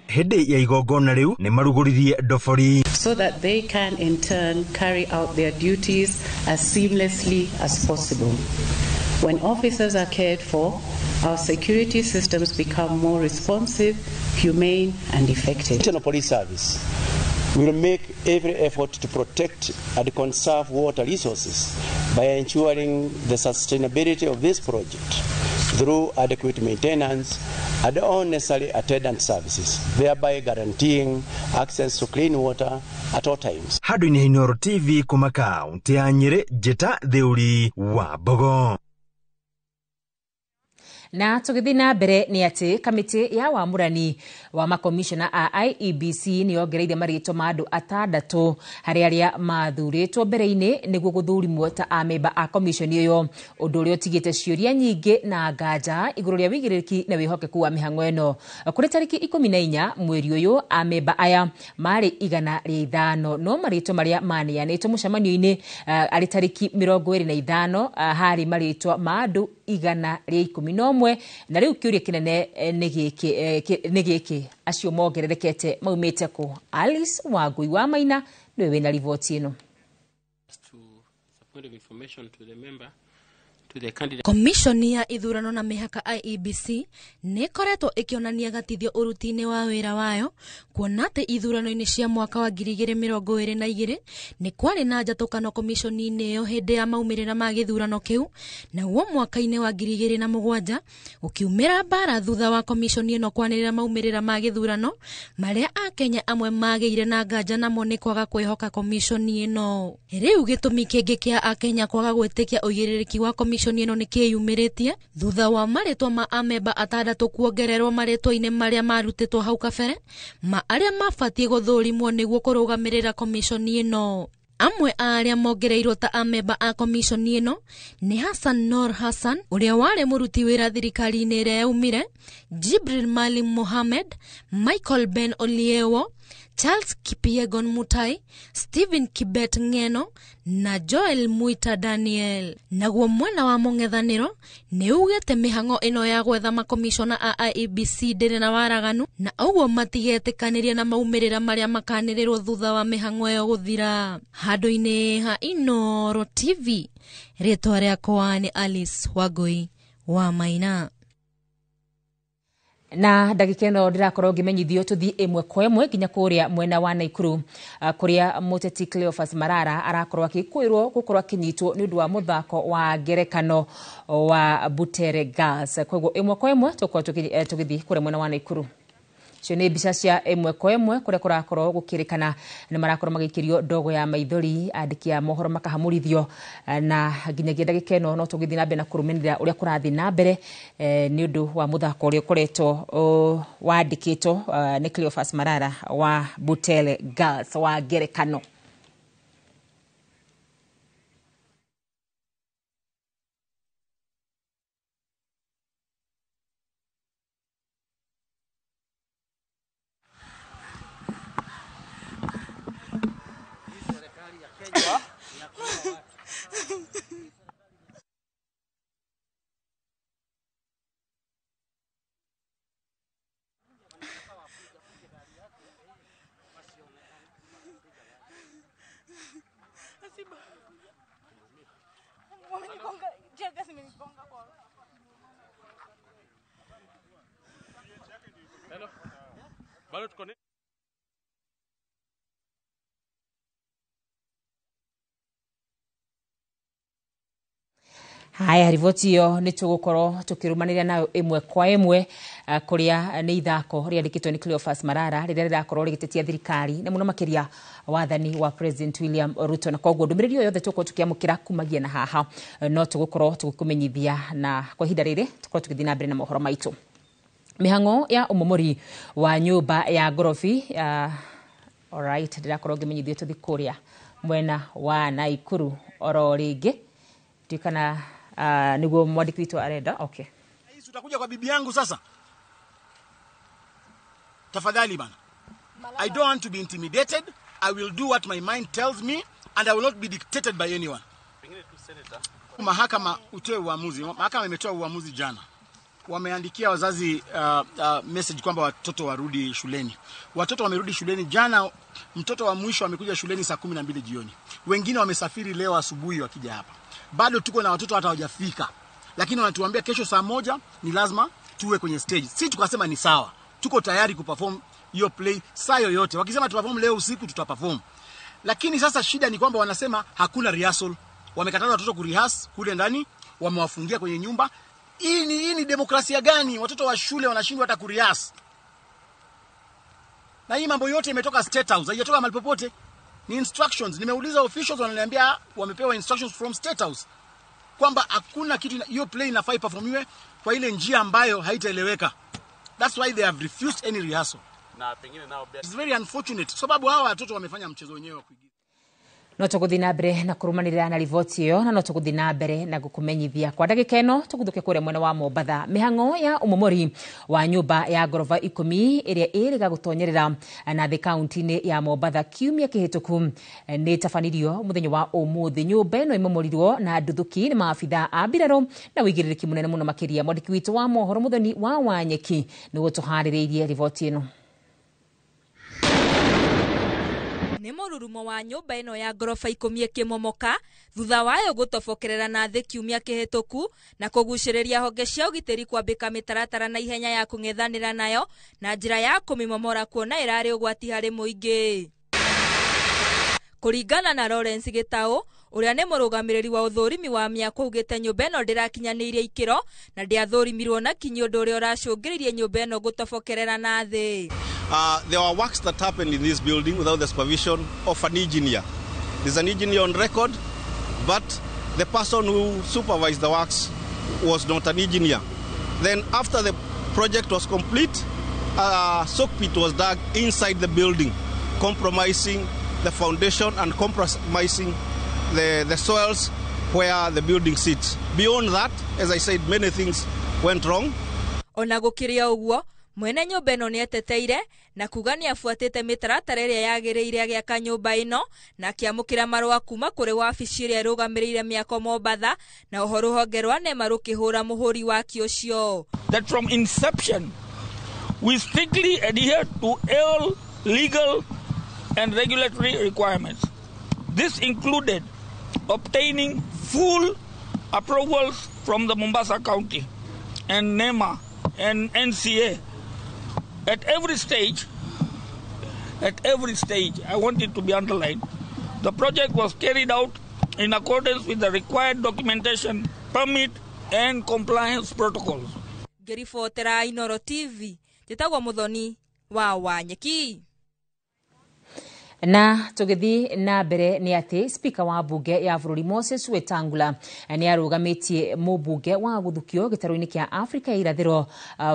Hĩndĩ ya igongona rĩu nĩ marugũririe ndobori so that they can in turn carry out their duties as seamlessly as possible. When officers are cared for, our security systems become more responsive, humane and effective. The National Police Service will make every effort to protect and conserve water resources by ensuring the sustainability of this project through adequate maintenance and all necessary attendant services, thereby guaranteeing access to clean water at all times. Handũ-inĩ ha Inooro TV kuma kaunti ya Nyeri, Njĩta Thĩũri wa Mbogo. Na tũgĩthiĩ na mbere nĩ atĩ kamĩtĩ ya wamũrani wa makomishona a IEBC nĩ yongereire marĩtwa ma andũ 6 harĩ arĩa mathurĩtwo mbere-inĩ nĩguo gũthũrimwo ta amemba a komishoni ĩyo, ũndũ ũrĩa ũtigĩte ciũria nyingĩ na nganja igũrũ rĩa wĩigĩrĩrĩki na wĩhokeku wa mĩhang'o ĩno. Kũrĩ tarĩki 14 mweri ũyũ amemba aya marĩ 105 no marĩtwa marĩa maneanĩtwo mũcemanio-inĩ arĩ tarĩki 25 harĩ marĩtwa ma andũ 111 na rĩu kĩũria kĩnene nĩ gĩkĩ acio mongererekete maumĩte kũ? Alice Wangui wa Maina nĩwe wĩna riboti ĩno. Komishoni ya ithurano na mĩhaka IEBC nĩ koretwo ĩkĩonania gatithio ũruti-inĩ wa wĩra wayo, kuona atĩ ithurano-inĩ cia mwaka wa 2022 nĩ kwarĩ na njatũkano komishoni-inĩ ĩyo hĩndĩ ya maumĩrĩra ma gĩthurano kĩu, naguo mwaka-inĩ wa 2007 ũkiumĩra mbara thutha wa komishoni ĩno kwanĩrĩra maumĩrĩra ma gĩthurano marĩa Akenya amwe magĩire na nganja namo nĩ kwaga kwĩhoka komishoni ĩno. Rĩu gĩtũmi kĩngĩ kĩa Akenya kwaga gwĩtĩkia ũigĩrĩrĩki wa komishoni ĩno nĩ kĩyumĩrĩtie thutha wa marĩtwa ma amemba 6 kuongererwo marĩtwa-inĩ marĩa marutĩtwo hau kabere ma arĩa mabatiĩ gũthũrimwo nĩguo kũrũgamĩrĩra komishoni ĩno. Amwe arĩa mongereirwo ta amemba a komishoni ĩno nĩ Hassan Nur Hassan ũrĩa warĩ mũruti wĩra thirikari-inĩ ĩrĩa yaumire, Jibril Malim Mohamed, Michael Ben Oliewo, Charles Kipiegon Mutai, Stephen Kibet Ngeno na Joel Muita Daniel. Naguo mwena wa mũng'ethanĩro nĩ ugĩte mĩhang'o ĩno ya gwetha makomishona a IEBC ndĩrĩ na waraganu na ũguo matigetĩkanĩria na maumĩrĩra marĩa makanĩrĩrwo thutha wa mĩhang'o ĩyo gũthira. Handũ-inĩ ha Inooro TV, rĩtwa rĩakwa nĩ Alice Wangui wa Maina. Na ndagĩka ĩno ndĩrakorwo ngĩmenyithio tũthiĩ ĩmwe kwa ĩmwe nginya kũrĩa mwena wa Naikuru kũrĩa mũteti Cleophas Marara arakorwo akĩkwĩrwo gũkorwo akĩnyitwo nĩ ũndũ wa mũthako wa ngerekano wa Butere Girls. Koguo ĩmwe kwa ĩmwe tũgĩthiĩ kũrĩa mwena wa Naikuru. Cio nĩ mbica cia ĩmwe kwa ĩmwe kũrĩa kũrakorwo gũkĩrĩkana nĩ marakorwo magĩikĩrio ndogo ya maithori, andĩki a mohoro makahamũrithio, na nginyagia ndagĩka ĩno no tũgĩthiĩ na mbere na kũrũmĩrĩra ũrĩa kũrathiĩ na mbere nĩ ũndũ wa mũthako ũrĩa ũkoretwo wandĩkĩtwo nĩ Cleophas Marara wa Butere Girls wa ngerekano. Haya, riboti hiyo nĩ tũgũkorwo tũkĩrũmanĩrĩra nayo ĩmwe kwa ĩmwe kũrĩa nĩ ithako rĩandĩkĩtwo nĩ Cleophas Marara rĩrĩa rĩrakorwo rĩgĩtetia thirikari na mũno makĩria wathani wa President William Ruto, na koguo ndũmĩrĩri o yothe tũkorwo tũkĩamũkĩra kumagia na haha no tũgũkorwo tũgĩkũmenyithia, na kwa ihinda rĩrĩ tũkorwo tũgĩthiĩ na mbere na mohoro maitũ. Mihango ya umomori wa nyũmba ya ngorofi alright, ndĩrakorwo ngĩmenyithio tũthi kũrĩa mwena wa Naikuru oro rĩngĩ tikana niguo mwandiki witũ arenda. Okay, utakuja kwa bibi yangu sasa, tafadhali bana. I don't want to be intimidated. I will do what my mind tells me and I will not be dictated by anyone. Mahakama utoe uamuzi. Mahakama imetoa uamuzi jana. Wameandikia wazazi message kwamba watoto warudi shuleni. Watoto wamerudi shuleni jana. Mtoto wa mwisho amekuja shuleni saa 12 jioni. Wengine wamesafiri leo asubuhi wakija hapa. Bado tuko na watoto hata hawajafika. Lakini wanatuambia kesho saa 1 ni lazima tuwe kwenye stage. Sisi tukasema ni sawa. Tuko tayari kuperform hiyo play saa yoyote. Wakisema tuperform leo usiku tutaperform. Lakini sasa shida ni kwamba wanasema hakuna rehearsal. Wamekataza watoto kurehearse kule ndani, wamewafungia kwenye nyumba. Hii ni demokrasia gani? Watoto wa shule wanashindwa hata kurehearse. Na hii mambo yote imetoka State House, haijatoka mahali popote. Ni instructions. Nimeuliza officials, wananiambia wamepewa instructions from State House kwamba hakuna kitu, hiyo play inafaa iperformiwe kwa ile njia ambayo haitaeleweka. That's why they have refused any rehearsal. Na pengine nao it's very unfortunate sababu hawa watoto wamefanya mchezo wenyewe wa kuigiza. No tũgũthiĩ na mbere na kũrũmanĩrĩra na riboti ĩyo, na no tũgũthiĩ na mbere na gũkũmenyithia kwa ndagĩka ĩno. Tũgũthuke kũrĩa mwena wa Mombatha. Mĩhang'o ya umomori wa nyũmba ya ngorofa 10 ĩrĩa ĩrĩga gũtonyerera na thĩ kaunti-inĩ ya Mombatha kiumia kĩhĩtũku nĩ tabanirio mũthenya wa ũmũthĩ. Nyũmba ĩno ĩmomorirwo na nduthuki nĩ maabitha a mbirarũ na wĩigĩrĩrĩki mũnene mũno makĩria. Mwandĩki witũ wa mohoro Mũthoni wa Wanyeki nĩguo tũharĩrĩirie riboti ĩno. Nĩ mũrurumo wa nyũmba ĩno ya ngorofa 10 ĩkĩmomoka thutha wayo gũtobokerera na thĩ kiumia kĩhĩtũku na kũgucĩrĩria honge cia ũgitĩri kwambĩka mĩtaratara na ihenya ya kũng'ethanĩra nayo na njĩra ya kũmĩmomora kuona ĩrarĩ ũgwati harĩ mũingĩ. Kũringana na Lawrence Gĩtaũ, ũrĩa nĩ mũrũgamĩrĩri wa ũthũrimi wa mĩako, ugĩte nyũmba ĩno ndĩrakinyanĩirie ikĩro na ndĩathũrimirwo na kinyi ũndũ ũrĩa ũracũngĩrĩirie nyũmba ĩno gũtobokerera na thĩ. There were works that happened in this building without the supervision of an engineer. There's an engineer on record, but the person who supervised the works was not an engineer. Then after the project was complete, a soak pit was dug inside the building, compromising the foundation and compromising the soils where the building sits. Beyond that, as I said, many things went wrong. Ona gũkĩrĩa ũguo, mwene nyũmba ĩno nĩeteteire na kuga nĩabuatĩte mĩtaratara ĩrĩa yagĩrĩire agĩaka nyũmba ĩno na akĩamũkĩra marũa kuma kũrĩ wabici ĩrĩa ĩrũgamĩrĩire mĩako Mombatha na oho rũhonge rwa NEMA rũkĩhũra mũhũri waki ũcio. That from inception we strictly adhere to all legal and regulatory requirements. This included obtaining full approvals from the Mombasa County and NEMA and NCA. At every stage, I want it to be underlined, the project was carried out in accordance with the required documentation, permit and compliance protocols. Ngĩribotera Inooro TV, njĩtagwo Mũthoni wa Wanyeki. Na tũgĩthiĩ na mbere nĩ atĩ spika wa mbunge ya bũrũri Moses Wetangula nĩ arũgamĩtie mũmbunge wa gũthukio gĩtarũ-inĩ kĩa Afrika ya irathĩro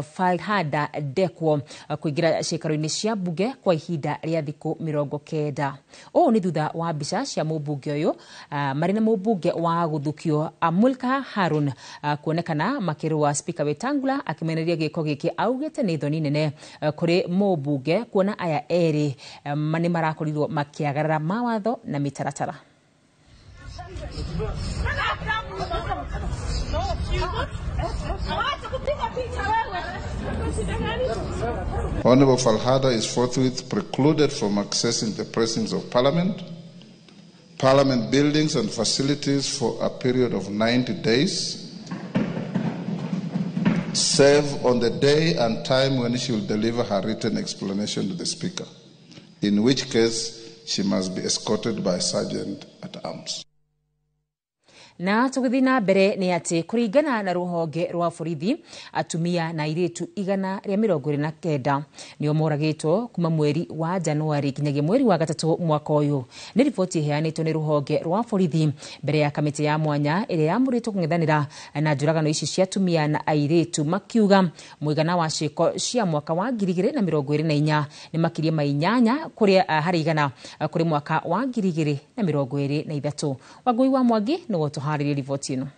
Falhada Dekwo kũingĩra ciĩkaro-inĩ cia mbunge kwa ihinda rĩa thikũ 90. Ũũ nĩ thutha wa mbica cia mũmbunge ũyũ marĩ na mũmbunge wa gũthukio Amulka Harun kuonekana makĩrũa spika Wetangula akĩmenereria gĩko gĩkĩ, augĩte nĩ thoni nene kũrĩ mũmbunge kuona aya erĩ nĩ marakorirwo makiagarara mawatho na mitaratara. Honorable Falhada is forthwith precluded from accessing the presence of Parliament, Parliament buildings and facilities for a period of 90 days, save on the day and time when she will deliver her written explanation to the Speaker, in which case she must be escorted by a sergeant at arms. Na tugithii na mbere ni ati kuringana na ruhonge rwa borithi atumia na airitu 129 nio moragitwo kuma mweri wa Januari kinyagia mweri wa gatatu mwaka uyu. Ni ripoti iheanitwo ni ruhonge rwa borithi mbere ya kamiti ya mwanya iria yamuritwo kung'ethanira na njuragano ici cia atumia na airitu, makiuga muigana wa ciiko cia mwaka wa 2024 ni makiria mainyanya kuria hari igana kuri mwaka wa 2023. Wagui wa Mwangi no tuharĩrie riboti ino.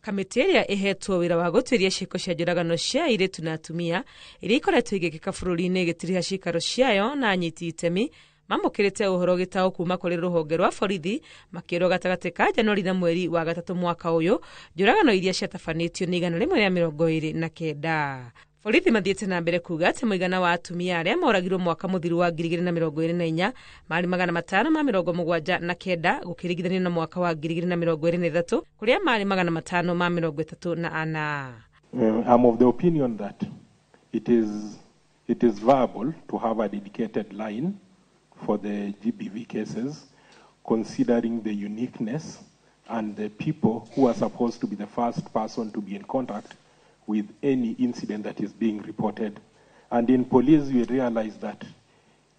Kamiti iria ihetwo wira wa gutwiria ciiko cia njuragano cia airitu na atumia iria ikoretwo igikika bururi-ini gitiriha cikaro ciayo na anyiti itemi mamukirite uhoro gitao kuma kuri ruhonge rwa borithi makirwo gatagati ka Januari na mweri wa gatatu mwaka uyu njuragano iria ciatabanitio ni 129. Borithi mathiĩte na mbere kuga atĩ mũigana wa atumia arĩa moragirwo mwaka mũthiru wa 2024 marĩ 579 gũkĩringithanio na mwaka wa 2023 kũrĩa marĩ 534. I'm of the opinion that it is viable to have a dedicated line for the GBV cases, considering the uniqueness and the people who are supposed to be the first person to be in contact with any incident that is being reported. And in police, we realize that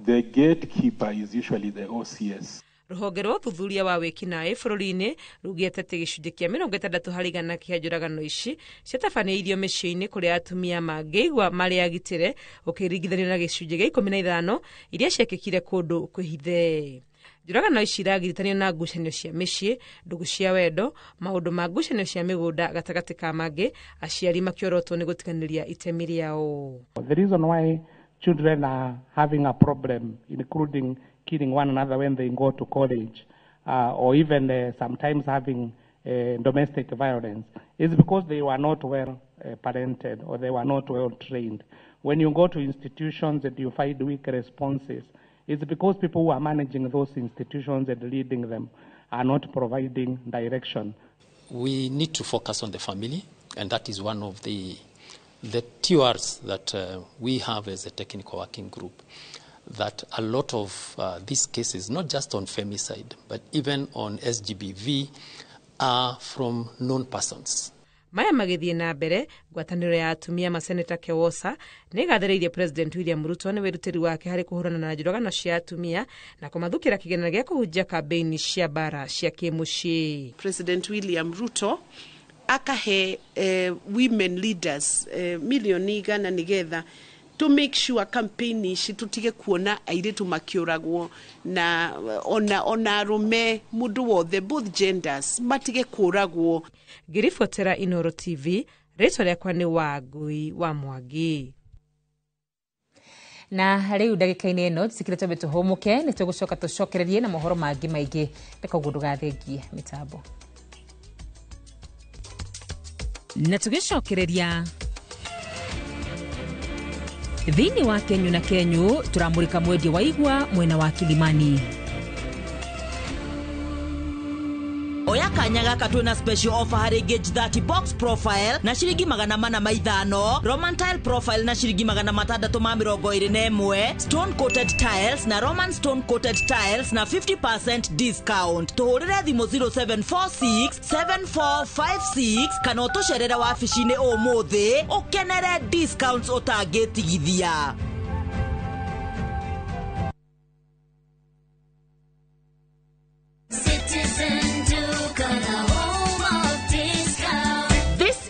the gatekeeper is usually the OCS. Ruhonge rwa uthuthuria wa wikinaĩ bũrũri-inĩ rugĩte atĩ gĩcunjĩ kĩa 60% kĩa njũragano ici ciatabanĩirio mĩciĩ-inĩ kũrĩa atumia mangĩigua marĩ agitĩre ũkĩringithanio na gĩcunjĩ gĩa 15 iria ciekĩkire kũndũ kwĩhithe. Njũragano ici iragiritanio na ngucanio cia mĩciĩ, ndũgũ cia wendo, maũndũ ma ngucanio cia mĩgũnda gatagatĩ ka mangĩ, aciari makĩorotwo nĩ gũtiganĩria itemi rĩao. The reason why children are having a problem, including killing one another when they go to college, or even sometimes having domestic violence, is because they were not well parented or they were not well trained. When you go to institutions and you find weak responses, it's because people who are managing those institutions and leading them are not providing direction. We need to focus on the family, and that is one of the tours that we have as a technical working group, that a lot of these cases, not just on femicide, but even on SGBV, are from known persons. Maya magithie na mbere ngwataniro ya atumia maseneta Kewosa nĩ gathĩrĩirie President William Ruto nĩ wĩrutĩri wake harĩ kũhũrana na njũragano cia atumia na kũmathukĩra kĩgĩna gĩa kũhunjia kambĩini cia bara cia kĩmũciĩ. President William Ruto akahe women leaders milioni 100 nigetha to make sure campaign ici tutige kuona airitu makiuragwo na ona arume mundu wothe both genders matige kuragwo. Ngiribotera Inoro TV, rĩtwa rĩakwa nĩ Wagui wa Mwangi. Na rĩu ndagĩka-inĩ ĩno tũtikire twambe tũhũmũke nĩ tũgũcoka tũcokererie na mohoro mangĩ maingĩ reka ũguo ndũgathengie mĩtambo. Na tũgĩcokereria thĩinĩ wa Kenyu na Kenyu turamũrĩka mwendia wa igwa mwena wa Kilimani. Oya kanya gaka twina special offer harĩ gauge 30 box profile na ciringi 450, Roman tile profile na ciringi 621, stone coated tiles na Roman stone coated tiles na 50% discount. Tuhurire thimo 0746 7456 kana ũtũcerere wabici-inĩ ũmũthĩ ũkenere discounts ũtangĩtigithia.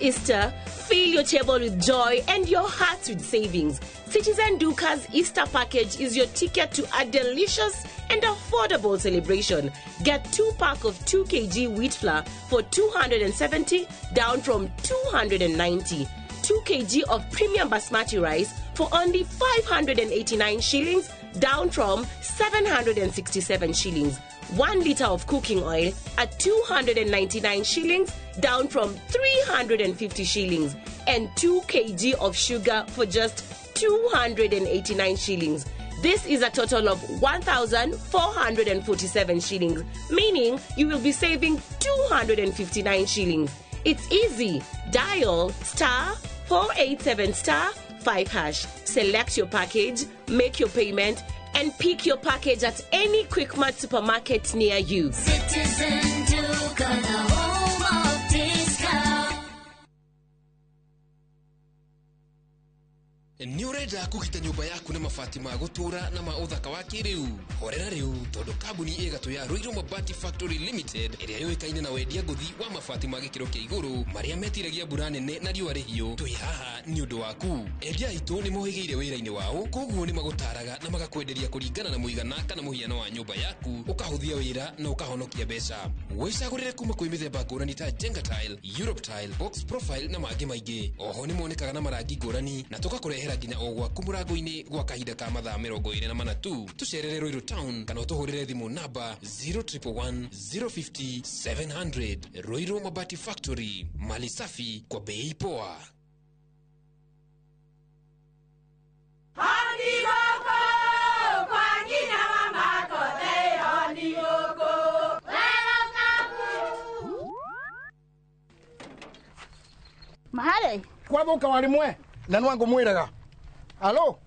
Easter, fill your table with joy and your heart with savings. Citizen Duca's Easter package is your ticket to a delicious and affordable celebration. Get 2-pack of 2 kg wheat flour for 270 down from 290. 2 kg of premium basmati rice for only 589 shillings down from 767 shillings. 1 liter of cooking oil at 299 shillings down from 350 shillings, and 2 kg of sugar for just 289 shillings. This is a total of 1,447 shillings, meaning you will be saving 259 shillings. It's easy. Dial *487*5#. Select your package, make your payment, and pick your package at any Quickmart supermarket near you. Citizen Duka, the home of discount. Ni urenda kugita nyumba yaku na mabati ma gutura na ma uthaka wa kiriu horera riu tondu kambuni igatu ya Ruiru Mabati Factory Limited iria yoikaine na wendia nguthi wa mabati ma gikiro kia iguru maria metiragia mbura nene na riua rihio twi haha ni undu waku endia itu ni mohigeire wira-ini wao koguo ni magutaraga na magakwenderia kuringana na muigana kana muhiano wa nyumba yaku ukahuthia wira na ukahonokia mbeca wicagurire kuma kwi mithemba ngurani ta Jenga Tile, Europe Tile, Box Profile na mangi maingi oho ni monekaga na marangi ngurani na tugakurehera nginya o gwaku murango-ini gwa kahinda ka mathaa 24 tu tucerere Ruiru Town kana utuhurire thimu namba 0111 050 700. Ruiru Mabati Factory, mali safi kwa bei poa. Mahale kwa boka walimwe na nwangu mwiraga alo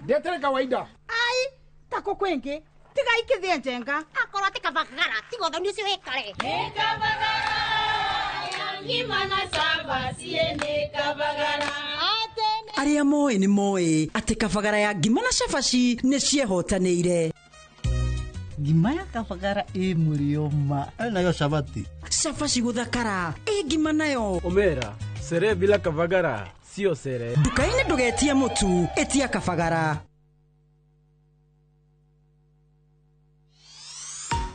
ndetere kawaida ai tako kwenge tiga ikithie njenga akora tikavagara tigotho nicio hekare Nikavagara ngima na samba siene kavagara aria moe ni moe ati kabagara ya ngima na cabaci ni ciehotanĩire. Ngima ya kabagara ĩ mũrioma nayo cabati cabaci guthakara ĩ ngima nayo omera sere bila kabagara sio sere. Nduka-inĩ ndũgetie mũtu etia kabagara.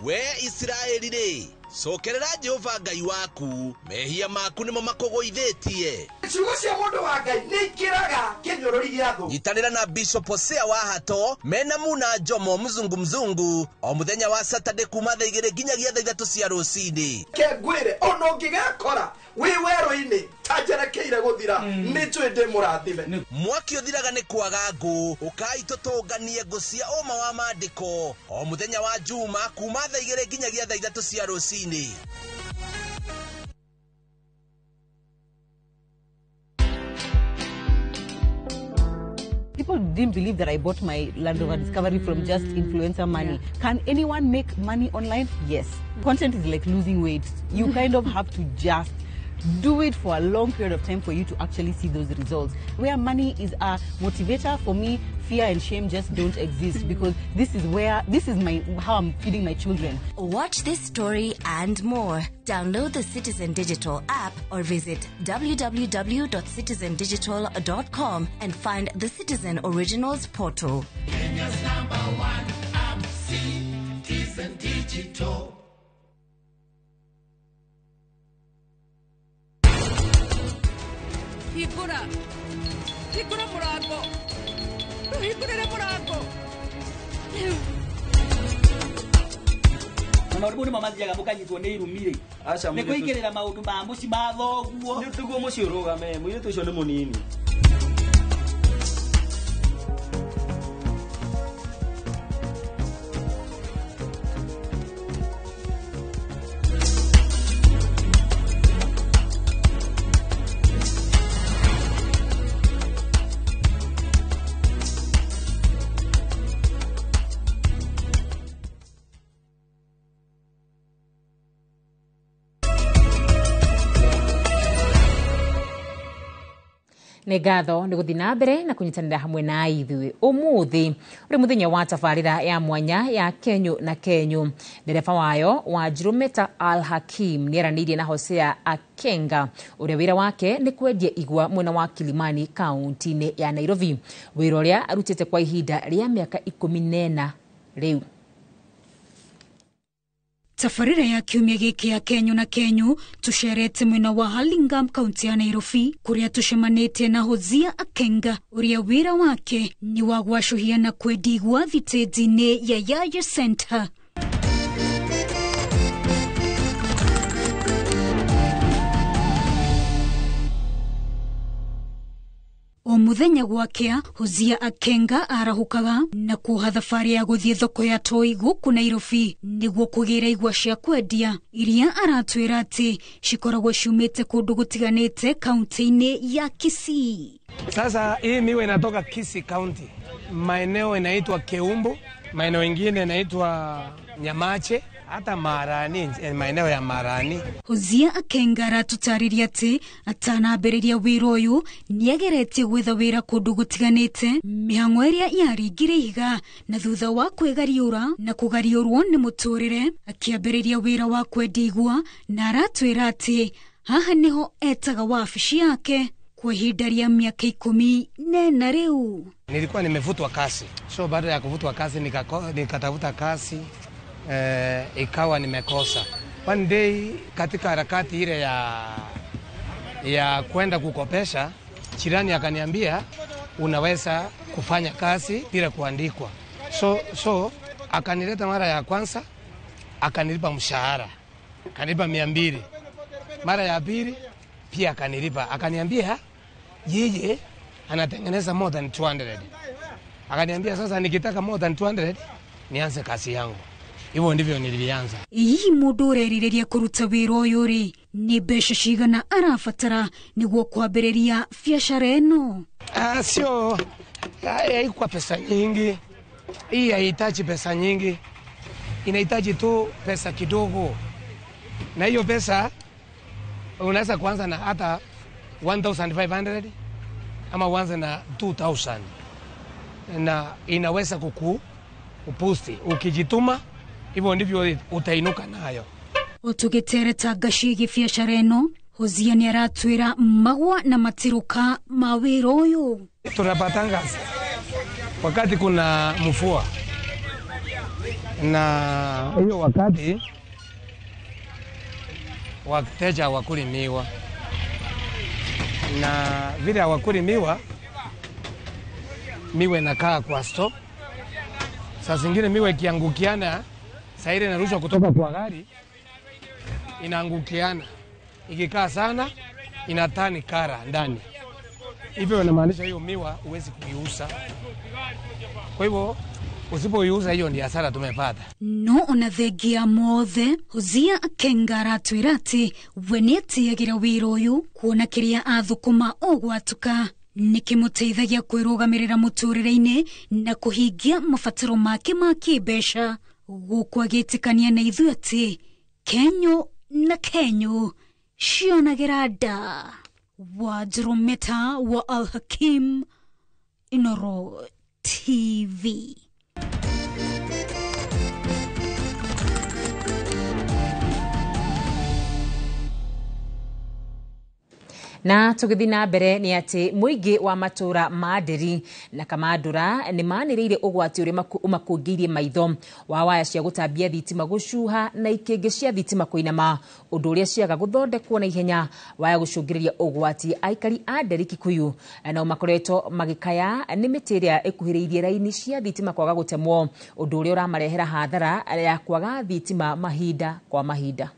We Israeli ri cokerera Jehova Ngai waku mehia maku nimo makugoithetie ciugo cia mundu wa Ngai ni ikiraga kinyururi gia thu nyitanira na Bishop Hosea wa Hato mena muna Jomo mzungu o muthenya wa Saturday kuma thaa 2 nginyagia thaa 3 cia rucini kengwire ono ngigakora wi wero-ini tanjerekeire guthira ni njui ndi murathime mwaki uthiraga ni kwaga ngũ ukai tutunganie ngũ cia ũma wa maandĩko o muthenya wa Juma kuma thaa 2 nginyagia thaa 3 cia rucini. People didn't believe that I bought my Land Rover Discovery from just influencer money. Yeah. Can anyone make money online? Yes. Content is like losing weight. You kind of have to just do it for a long period of time for you to actually see those results. Where money is a motivator, for me, fear and shame just don't exist because this is how I'm feeding my children. Watch this story and more. Download the Citizen Digital app or visit www.citizendigital.com and find the Citizen Originals portal. Kenya's #1 app, Citizen Digital. Hikura murango. Hikurere murango. Maundu ni mamathiaga mukanyitwo ni irumire ni kuigirira maundu ma muci ma thoguo ni tuguo muci urugame muiritu ucio ni munini. nĩ ngatho nĩ gũthiĩ na mbere na kũnyitanĩra hamwe na ithuĩ ũmũthĩ ũrĩ mũthenya wa tabarĩra ya mwanya ya Kenyo na Kenyo. Ndereba wayo Wanjiru Meta Al Hakim nĩaranĩirie na Hosea Akenga ũrĩa wĩra wake nĩ kwendia igwa mwena wa Kilimani kaunti-inĩ ya Nairobi, wĩra ũrĩa arutĩte kwa ihinda rĩa mĩaka 14 rĩu. Tafarira ya kiumia giki ya Kenyo na Kenyo tucerete mwena wa Hurlingham kaunti ya Nairobi kuria tucemanĩtie na Hosea Akenga uria wira wake ni wa gwacũhia na kwendigwa thitĩnji-inĩ ya Yaya Center. O muthenya gwakea Hosea Akenga arahukaga na kuoha thabarĩ ya gũthiĩ thoko ya Toi gũkũ Nairobi nĩguo kũgĩra igwa cia kwendia iria aratwĩra atĩ cikoragwo ciumĩte kũndũ gũtiganĩte kaunti-inĩ ya Kisii. Sasa hii miwa inatoka Kisii County, maeneo inaitwa Keumbu maeneo mengine inaitwa Nyamache, hata Marani, maeneo ya Marani. Hozia Akenga aratutariria ati atanambĩrĩria wĩra ũyũ nĩageretie gwetha wĩra kũndũ gũtiganĩte, mĩhang'o ĩrĩa yaringire ihiga na thutha wa kwĩgariũra na kũgariũrwo nĩ mũtũrĩre akĩambĩrĩria wĩra wa kwendia igwa, na aratwĩra atĩ haha niho etaga wabici yake kwa ihinda rĩa miaka 14 rĩu. Nilikuwa nimevutwa kazi, so baada ya kuvutwa kazi nikatafuta kazi, ikawa nimekosa. One day katika harakati ile ya kwenda kukopesha, jirani akaniambia unaweza kufanya kazi bila kuandikwa. So akanileta mara ya kwanza, akanilipa mshahara, akanipa 200. Mara ya pili pia akanilipa, akaniambia yeye anatengeneza more than 200. Akaniambia sasa nikitaka more than 200 nianze kazi yangu. Hivyo ndivyo nilianza. Iyi mundu urerireria kuruta wira uyu ri ni mbeca cigana arabatara niguo kwambĩrĩria biacara ĩno? Sio haikuwa pesa nyingi. Hii haihitaji pesa nyingi. Inahitaji tu pesa kidogo. Na hiyo pesa unaweza kuanza na hata 1,500 ama uanze na 2,000. Na inaweza kukupusti ukijituma, hivyo ndivyo utainuka nayo. Utugitereta gashigi biacara ĩno, Hozia ni aratwĩra magwa na matiruka ma wĩra ũyũ. Tunapatanga wakati kuna mvua, na hiyo wakati wateja hawakuli miwa, na vile hawakuli miwa inakaa kwa store. Saa zingine miwa ikiangukiana, saa ile inarushwa kutoka kwa gari, inaangukiana. Ikikaa sana, inatani kara ndani. Hivyo inamaanisha hiyo miwa huwezi kuiuza. Kwa hivyo usipoiuza hiyo ndio hasara tumepata. No ona thengia mothe, Hozia Akenga aratwĩra atĩ we nĩetiagira wĩra ũyũ kuona kĩrĩa athũkũma ũgwatuka nikĩmũteithagia kwĩrũgamĩrĩra mũtũrĩre-inĩ na kũhingia mabataro make ma kĩmbeca, gũkũ agĩtĩkania na ithuĩ atĩ Kenyũ na Kenyũ cionagĩra nda. Wajirumeta wa Al-Hakim, Inooro TV. Na tugithi na mbere ni ati muingi wa matura ma Nderi na Kamandura ni maniriire ugwati uri umakungiirie maitho wa waya cia gutambia thitima gucuha na ikingi cia thitima kuinama, undu uria ciaga guthondekwo na ihenya waya gucungiriria ugwati aikari a Nderi Kikuyu na umakoretwo magikaya ni miti iria ikuhiriirie raini cia thitima kwaga gutemwo, undu uria uramarehera hathara ya kwaga thitima mahinda kwa mahinda.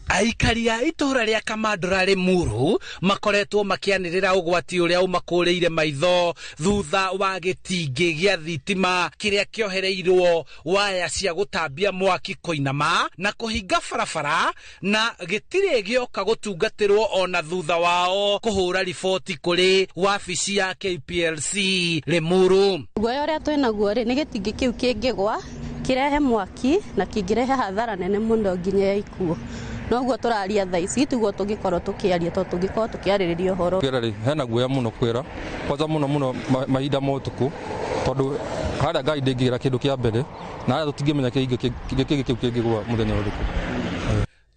Aikari a itura ria Kamandura Limuru makoretwo makianirira ugwati uria umakureire maitho thutha wa gitingi gia thitima kiria kiohereirwo waya cia gutambia mwaki kuinama na kuhinga barabara, na gitire gioka gutungatirwo ona thutha wao kuhura riboti kuri wabici ya KPLC Limuru. Guoya uria twinaguo ri ni gitingi kiu kingigwa kirehe mwaki na kingirehe hathara nene muno nginya ikuo. Noguo turaria thaa ici tiguo tungikorwo tukiaria to tungikorwo tukiaririria horo. Kirari hena guoya muno kwira kwanza muno mahinda motuku tondu haria ngai ndingira kindu kia mbere na haria tutingimenya kingigwa muthenya uriku.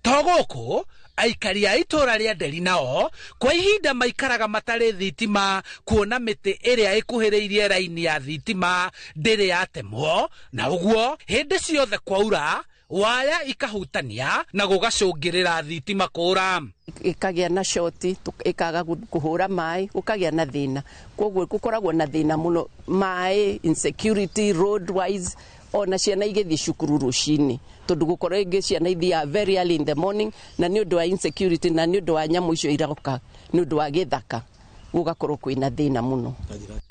Toguku aikari a itura ria Nderi nao kwa ihinda maikaraga matari thitima kuona miti iria ikuhiriirie raini ya thitima ndiri yatemwo, na uguo hindi ciothe kwaura waya ikahutania na gugacungirira thitima kura. Ikagia na shoti, ikaga kuhura mai, ukagia na thina. Koguo gukoragwo na thina muno, mai insecurity road wise, ona ciana igethi cukuru rucini tondu gukorwo ingi ciana ithia very early in the morning, na ni undu wa insecurity na ni undu wa nyamu icio iraroka ni undu wa githaka gugakorwo kwina thina muno.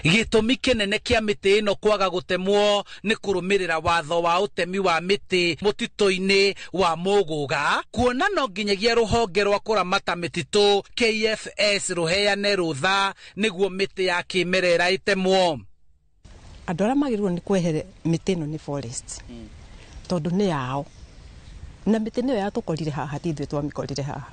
Gitumi kinene kia miti ino kwaga gutemwo ni kurumirira watho wa utemi wa miti mutito-ini wa Muguga, kuona no nginyagia ruhonge rwa kuramata mititu KFS ruheane rutha niguo miti ya kimerera itemwo. andå arä a magä rä irwo nä kwehere mä tä ä no nä forest tondå nä yao na mä tä nä yo yatå korire haha tithuä twamä korire haha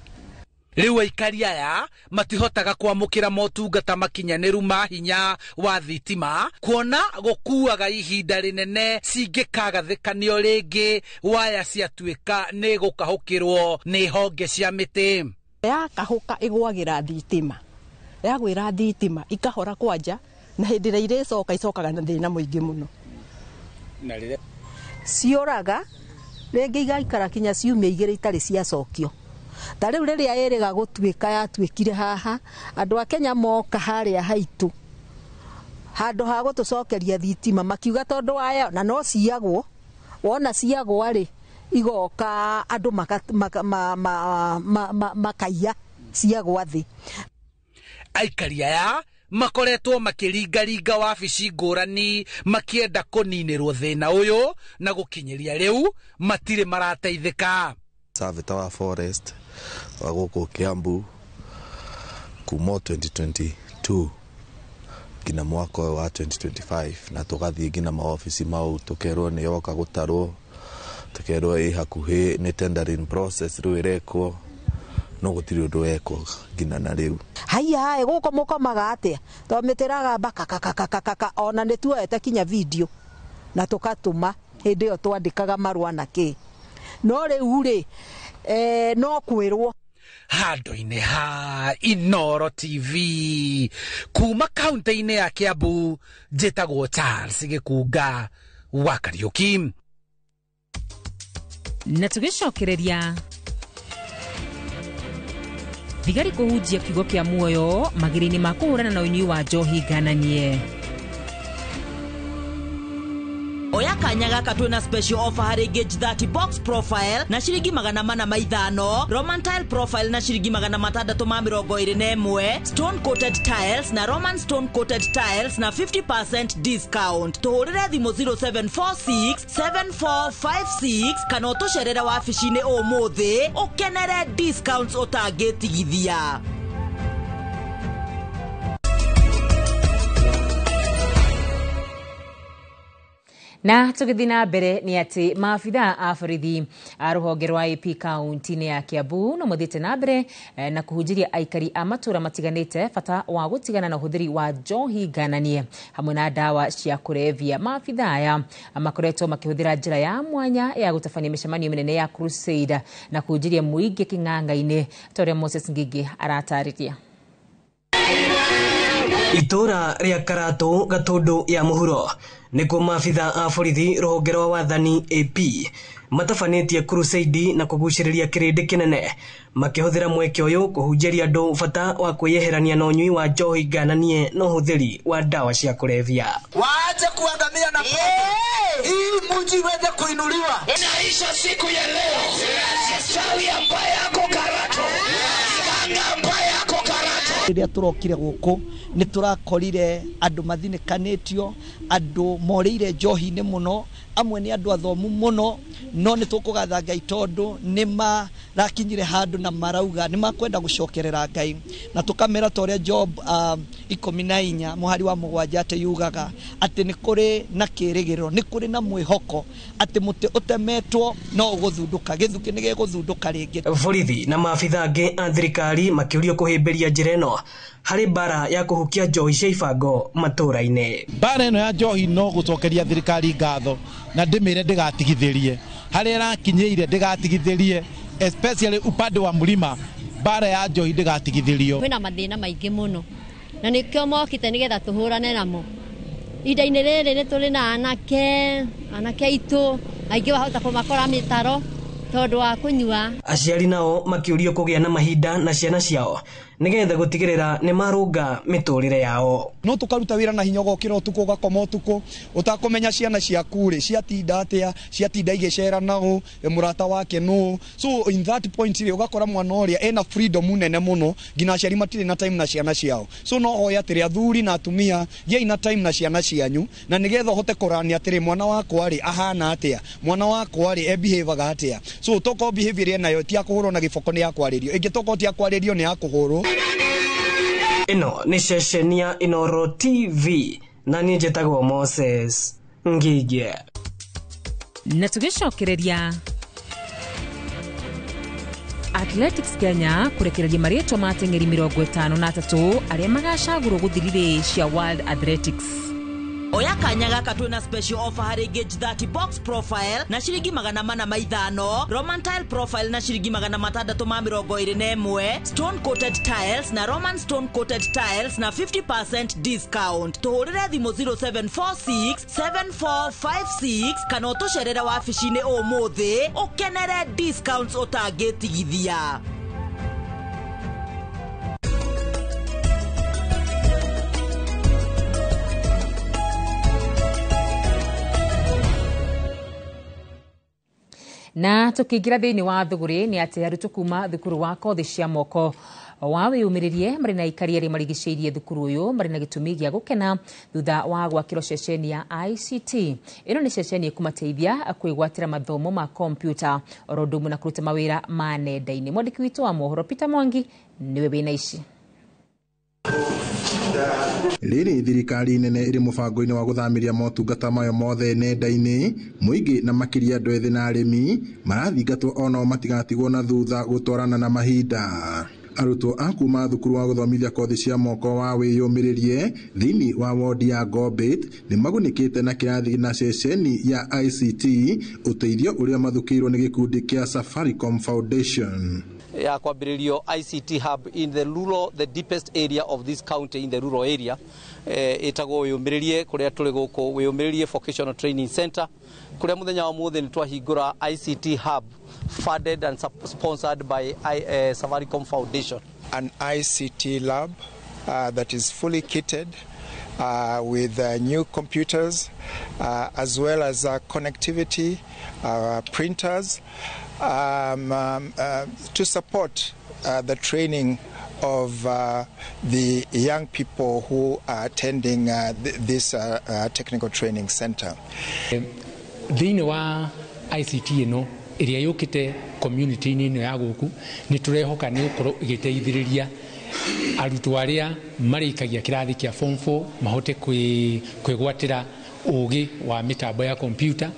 rä u aikari aya matihotaga kwamå ra motungata makinyanä ru ma hinya wa thitima kuona gåkuaga ihinda rä nene cingä kagathäkanio rä ngä waya ciatuä ka nä gå kahå kä rwo nä honge cia mä tä yakahå ka ä gwagä ra thitima yagwä ra thitima ikahora kwanja na hä ndä ä rä a irä coka icokaga na thä na må ingä må no ciåraga rä ngä igaikara kinya ciumia igä rä itarä ciacokio ta rä u rä rä a ä rä ga gå tuä ka yatuä kire haha andå a Kenya moka harä a haitå handå ha gå tå cokeria thitima makiuga tondå waya na no ciagwo wona ciagwa rä igoka andå makaiya ciagwa thä aikari aya makoretwo makiringaringa wabici ngũrani makienda kũninĩrwo thĩna ũyũ na gũkinyĩria rĩu matirĩ marateithĩka. Savita wa forest wa gũkũ Kiambu kuma 2022 ngina mwaka wa 2025 na tũgathiĩ ngina maobici mau tũkerwo nĩ yoka gũtarwo tũkerwo ĩ hakuhĩ nĩ tendering process rĩu ĩrekwo no gutiri undu weko ngina na riu haiya guko mukomaga atia to mitiraga baka ona ni tuoete kinya video na tukatuma hindi yo twandikaga marua na ki no riu ri no kwirwo handå-inä ha Inoro TV kuma kaunti-inä ya Kiambu njĩtagwo Charles Gĩkunga wa Kariũki. Na tũgĩcokereria thigari kũhunjia kiugo kĩa muoyo magĩrĩ-inĩ ma kũhũrana na ũnyui wa njohi ngananie. Oya kanya gaka twina special offer harĩ gauge 30 box profile na ciringi 450, Roman tile profile na ciringi 621, stone coated tiles na Roman stone coated tiles na 50% discount. Tuhũrĩre thimũ 0746 7456 kana ũtũcerere wabici-inĩ ũmũthĩ ũkenere discounts ũtangĩtigithia. Na tũgĩthiĩ na mbere nĩ atĩ maabitha a borithi a rũhonge rwa AP kaunti-inĩ ya Kiambu no mathiĩte na mbere na kũhunjĩria aikari a matũũra matiganĩte bata wa gũtigana na ũhũthĩri wa njohi ngananie hamwe na ndawa cia kũrebia. Maabitha aya makoretwo makĩhũthĩra njĩra ya mwanya ya gũtabania mĩcemanio mĩnene ya crusade na kũhunjĩria mũingĩ kĩng'ang'a-inĩ ta ũrĩa Moses Ngigi aratarĩria. Itũũra rĩa Karatũ Gatũndũ ya mũhuro nĩkuo maabitha a borithi rũhonge rwa wathani AP matabanĩtie crusade na kũgucĩrĩria kĩrĩndĩ kĩnene makĩhũthĩra mweke ũyũ kũhunjĩria andũ bata wa kwĩyeherania na ũnyui wa njohi ngananie na ũhũthĩri wa ndawa cia kũrebia. Waache kuangamia na hii mji iweze kuinuliwa. Inaisha siku ya leo. Chawi ambaye yako Karato. Ganga ambaye yako Karato. Rĩrĩa tũrokire gũkũ nĩ tũrakorire andũ mathinĩkanĩtio, andũ morĩire njohi-inĩ mũno, amwe nĩ andũ athomu mũno, no nĩ tũkũgatha Ngai tondũ nĩ marakinyire handũ na marauga nĩ makwenda gũcokerera Ngai, na tũkamera ta ũrĩa Job 14 mũhari wa 7 atĩ yugaga atĩ nĩ kũrĩ na kĩĩrĩgĩrĩro, nĩ kũrĩ na mwĩhoko atĩ mũtĩ ũtemetwo no ũgũthundũka, gĩthukĩ nĩ gĩgũthundũka rĩngĩ. Borithi na maabitha angĩ a thirikari makĩũrio kũhĩmbĩria njĩra ĩno harĩ mbara ya kũhukia njohi cia ibango matũũra-inĩ. Mbara ĩno ya njohi no gũcokeria thirikari ngatho na ndĩmĩre ndĩgatigithĩrie harĩa ĩrakinyĩire, ndĩgatigithĩrie especially upande wa mlima, mbara ya njohi ndĩgatigithĩrio. Kwĩna mathĩna maingĩ mũno na nĩkĩo mokĩte nĩgetha tũhũrane namo. Ihinda-inĩ rĩrĩ nĩ tũrĩ na anake aitũ aingĩ wahota kũmakora mĩtaro tondũ wa kũnyua. Aciari nao makĩũrio kũgĩa na mahinda na ciana ciao nĩgetha gũtigĩrĩra nĩ marũnga mĩtũrĩre yao. No tũkaruta wĩra na hinya ũgokĩra ũtukũ ũgakoma ũtukũ ũtakũmenya ciana ciaku rĩ ciatinda atĩa, ciatinda igĩcera naũ, mũrata wake nũ. So in that point rĩ ũgakora mwana ũrĩa ena freedom nene mũno nginya aciari matirĩ na time na ciana ciao. So no hoya atĩrĩ athuri na atumia gĩai na time na ciana cianyu na nĩgetha ũhote kũrania atĩrĩ mwana wakwa rĩ ahana atĩa, mwana wakwa rĩ behave-aga atĩa. So toko behavior nayo ti akũhũrwo na gĩboko nĩ yakwarĩrio, ĩngĩ toko ti akwarĩrio nĩ yakũhũrwo. Ino ni ceceni ya Inoro TV na niĩ njĩtagwo Moses Ngige. Na tũgĩcokereria Athletics Kenya kũrekereria marĩtwa ma ateng'eri 53 arĩa magacagũrwo gũthirire cia World Athletics. Oya kanya gaka twina special offer harĩ gauge 30 box profile na shilingi 450, Roman tile profile na shilingi 621, stone coated tiles na Roman stone coated tiles na 50% discount. Tuhurire thimo 0746 7456 kana utosherera wabici-inĩ ũmũthĩ ukenere discounts utangĩtigithia. Na tukiingira thiini wa thuguri ni ati arutwo kuma thukuru wa kothi cia moko wa wiyumiririe mari na ikari ari marigiceirie thukuru uyu mari na gitumi gia gukena thutha wa gwakiro ceceni ya ICT. Ino ni ceceni ikumateithia kwigwatira mathomo ma computer orodumu na kuruta mawira ma nenda-ini. Mwandiki witu wa mohoro Peter Mwangi niwe bina ici. Rĩrĩ thirikari nene ĩrĩ mũbango-inĩ wa gũthamiria motungata mayo mothe nenda-inĩ, mũingĩ na makĩria andũ ethĩ na arĩmi marathingatwo onao matigatigwo na thutha gũtwarana na mahinda. Arutwo a kuma thukuru wa gũthomithia kothi cia moko wa wĩyũmĩrĩrie thĩinĩ wa wodi ya Gorbet nĩ magunĩkĩte na kĩrathi na ceceni ya ICT, ũteithio ũrĩa mathukĩirwo nĩ gĩkundi kĩa Safaricom Foundation. Ya kwambĩrĩrio ICT hub in the deepest area of this county, in the rural area, ĩtagwo wĩyũmĩrĩrie kũrĩa tũrĩ gũkũ wĩyũmĩrĩrie vocational training center kũrĩa mũthenya wa mũthĩ nĩ twahingũra ICT hub funded and sponsored by Safaricom Foundation. An ICT lab that is fully kitted with new computers as well as connectivity, printers, to support the training of the young people who are attending this technical training center. Thĩinĩ wa ICT ĩno ĩrĩa yũkĩte community-inĩ ĩno ya gũkũ nĩ tũrehoka nĩ gũkorwo ĩgĩteithĩrĩria arutwo arĩa marĩkagia kĩrathi kĩa form 4 mahote kwĩgwatĩra ũgĩ wa mĩtambo ya computer,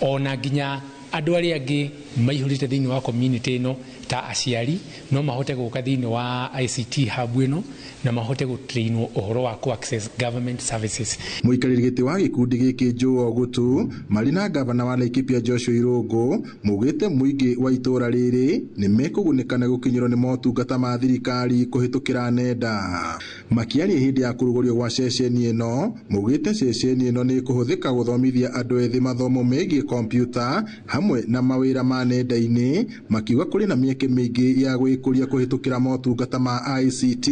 ona nginya andũ arĩa angĩ maihũrĩte thĩinĩ wa community ĩno ta aciari no mahote gũka thĩinĩ wa ICT hub ĩno na mahote gũtrainwo ũhoro wa access government services. Mũikarĩri gĩtĩ wa gĩkundi gĩkĩ Joe Ogutu marĩ na gavana wa Laikipia Joshua Irungu maugĩte mũingĩ wa itũra rĩrĩ nĩ mekũgunĩka na gũkinyĩrwo nĩ motungata ma thirikari kũhĩtũkĩra nenda. Makiaria hĩndĩ ya kũrugũrio gwa ceceni ĩno maugĩte ceceni ĩno nĩ kũhũthĩka gũthomithia andũ ethĩ mathomo megiĩ kompyuta hamwe na mawĩra ma nenda-inĩ, makiuga kũrĩ na mĩeke mĩingĩ ya gwĩkũria kũhĩtũkĩra motungata ma ICT.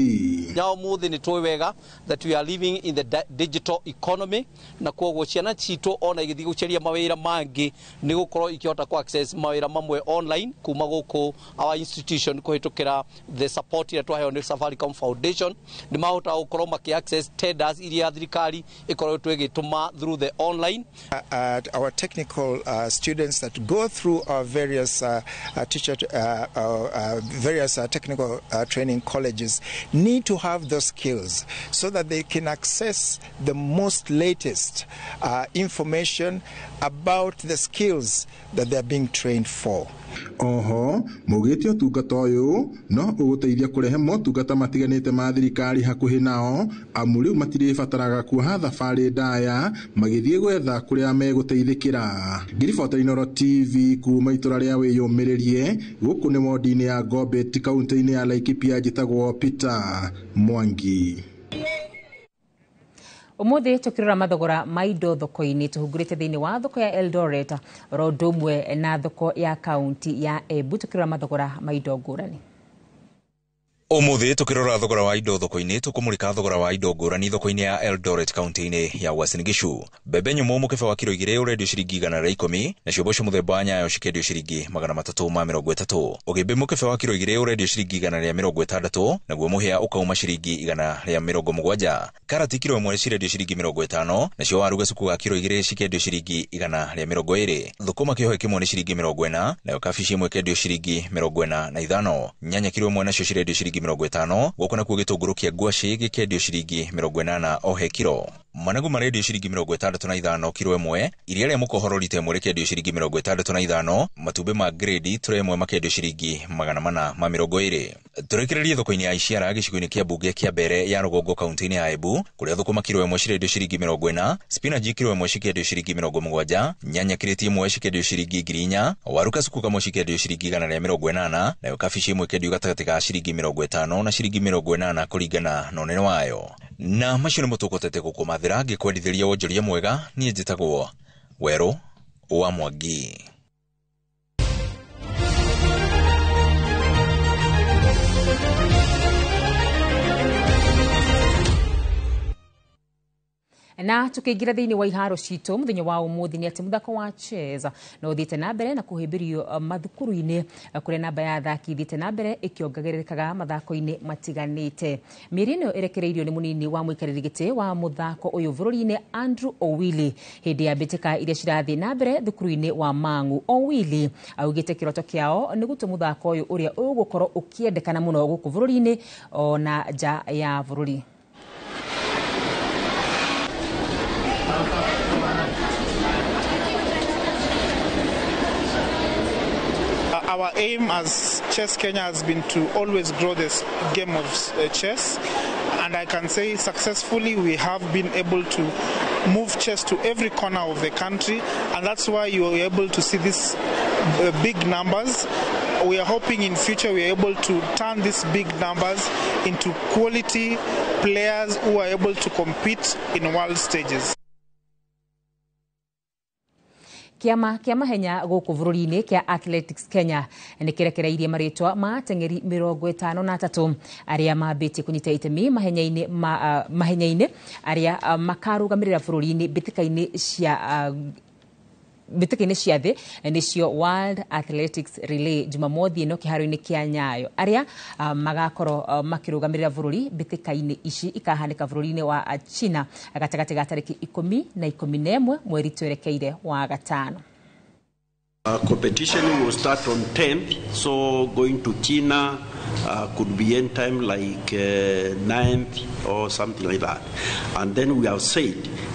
Now mũthĩ nĩ tũĩ wega that we are living in the digital economy, na kwoguo ciana citũ ona igĩthiĩ gũcaria mawĩra mangĩ nĩ gũkorwo ikĩhota ku access mawĩra mamwe online kuma gũkũ our institution kũhĩtũkĩra the support ĩrĩa twaheo nĩ Safaricom Foundation. Nĩ mahota gũkorwo maki access tenders iria thirikari ĩkoretwo ĩgĩtũma through the online. Our technical students that go through our various technical training colleges need to have those skills so that they can access the most latest information about the skills that they are being trained for. Oho mugĩte ũtungata ũyũ no ũgũteithia kũrehe motungata matiganĩte ma thirikari hakuhĩ nao, amu rĩu matirĩbataraga kuoha thabarĩ ndaya magĩthiĩ gwetha kũrĩa megũteithĩkĩra. Ngiribota Inooro TV kuma itũra rĩa wĩyũmĩrĩrie gũkũ nĩ wodi-inĩ ya Gorbet kaunti-inĩ ya Laikipia, njĩtagwo Peter Mwangi. Umuthi tukirora mathogora ma indo thoko-inĩ tuhungurĩte thĩinĩ wa thoko ya Eldoret oro ũndũ ũmwe na thoko ya kaunti ya Embu, tukirora mathogora ma indo ngũrani. Umuthi tukirora thogora wa indo thoko-inĩ tukumulika thogora wa indo ngũrani thoko-inĩ ya Eldoret kaunti-inĩ ya Uasin Gishu. Mbembe nyũmũ mũkebe wa kilo 2 ũrendio ciringi 110, nacio mboco mũthemba wa Nyayo cikendio ciringi 330. Ũgĩmbĩ mũkebe wa kilo 2 ũrendio ciringi 160, naguo mũhĩa ũkauma ciringi 170. Karati kilo 1 cirendio ciringi 50, nacio waru gacuku ga kilo 2 cikendio ciringi 120. Thũkũma kĩohe kĩmwe nĩ ciringi 40, nayo kabici ĩmwe kendio ciringi 45. Nyanya kilo 1 nacio cirendio ciringi ciringi 50, guko nakuo gitunguru kia ngwaci gikendio ciringi 80 o he kilo. Managu marendio ciringi 65 kilo ĩmwe, iria rĩa mũkohoro rita ĩmwe rĩkendio ciringi 65, matumbĩ ma grade tray ĩmwe makendio ciringi 420. Tũrekererie thoko-inĩ ya Isiara gĩcigo-inĩ kĩa mbunge kĩa Mbere ya Rũgongo kaunti-inĩ ya Embu, kũrĩa thũkũma kilo ĩmwe cirendio ciringi 40, spinach kilo ĩmwe cikendio ciringi 70, nyanya kireti ĩmwe cikendio ciringi 4,000, waru kasuku kamwe cikendio ciringi 180, nayo kabici ĩmwe ikendio gatagatĩ ka ciringi 50 na ciringi 80 kũringana na ũnene wayo. Na macio nĩ mũtũkotete gũkũmathĩra ngĩkwendithĩria wonjoria mwega. Niĩ njĩtagwo Werũ wa Mwangi. Na tukiingira thiini wa iharo citũ muthenya wa umuthi ni ati muthako wa chess no thiite na mbere na kuhimbirio mathukuru-ini kuria namba ya athaki thiite na mbere ikiongagererekaga mathako-ini matiganite. Mĩeri ĩno ĩrekereirio ni munini wa muikarĩri gĩtĩ wa muthako uyu bũrũri-inĩ Andrew Owili hindi ya mbĩtĩka iria cirathie na mbere thukuru-ini wa Mang'u. Owili augĩte kĩroto kĩao nĩ gũtua muthako uyu ũrĩa ũgũkorwo ũkĩendekana mũno gũkũ bũrũri-inĩ ona nja ya bũrũri. Our aim as Chess Kenya has been to always grow this game of chess, and I can say successfully we have been able to move chess to every corner of the country, and that's why you are able to see these big numbers. We are hoping in future we are able to turn these big numbers into quality players who are able to compete in world stages. Kiama kia mahenya gũkũ bũrũri-inĩ kia Athletics Kenya nĩ kĩrekereirie marĩtwa ma ateng'eri 53 arĩa mambĩtie kũnyita itemi mahenya-inĩ arĩa makarũgamĩrĩra bũrũri-inĩ mbĩtĩka-inĩ cia thĩ nĩcio World Athletics Relay Jumamothi ĩno kĩharo-inĩ kĩa Nyayo, arĩa magakorwo makĩrũgamĩrĩra bũrũri mbĩtĩka-inĩ ici ikahanĩka bũrũri-inĩ wa China gatagatĩ ga tarĩki 10 na 11 mweri twerekeire wa gatano. Competition will start on 10th, so going to China could be in time like 9th or something like that. And then we have said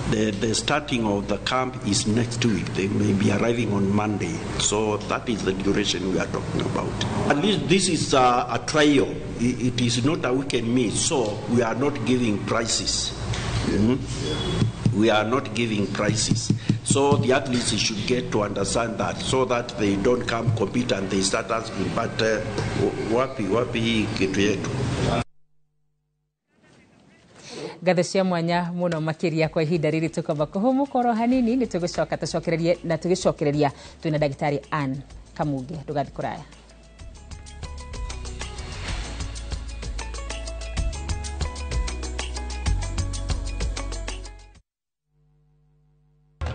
the starting of the camp is next week. They may be arriving on Monday. So that is the duration we are talking about. At least this is a trial. It is not a weekend meet, so we are not giving prizes. We are not giving prizes. So the athletes should get to understand that, so that they don't come compete and they start asking, but wapi kitu yetu. Ngatho cia mwanya muno makiria kwa ihinda riri tukamba kuhumukoro hanini ni tugicokereria twina ndagitari Ann Kamuge ndugathi kuraya.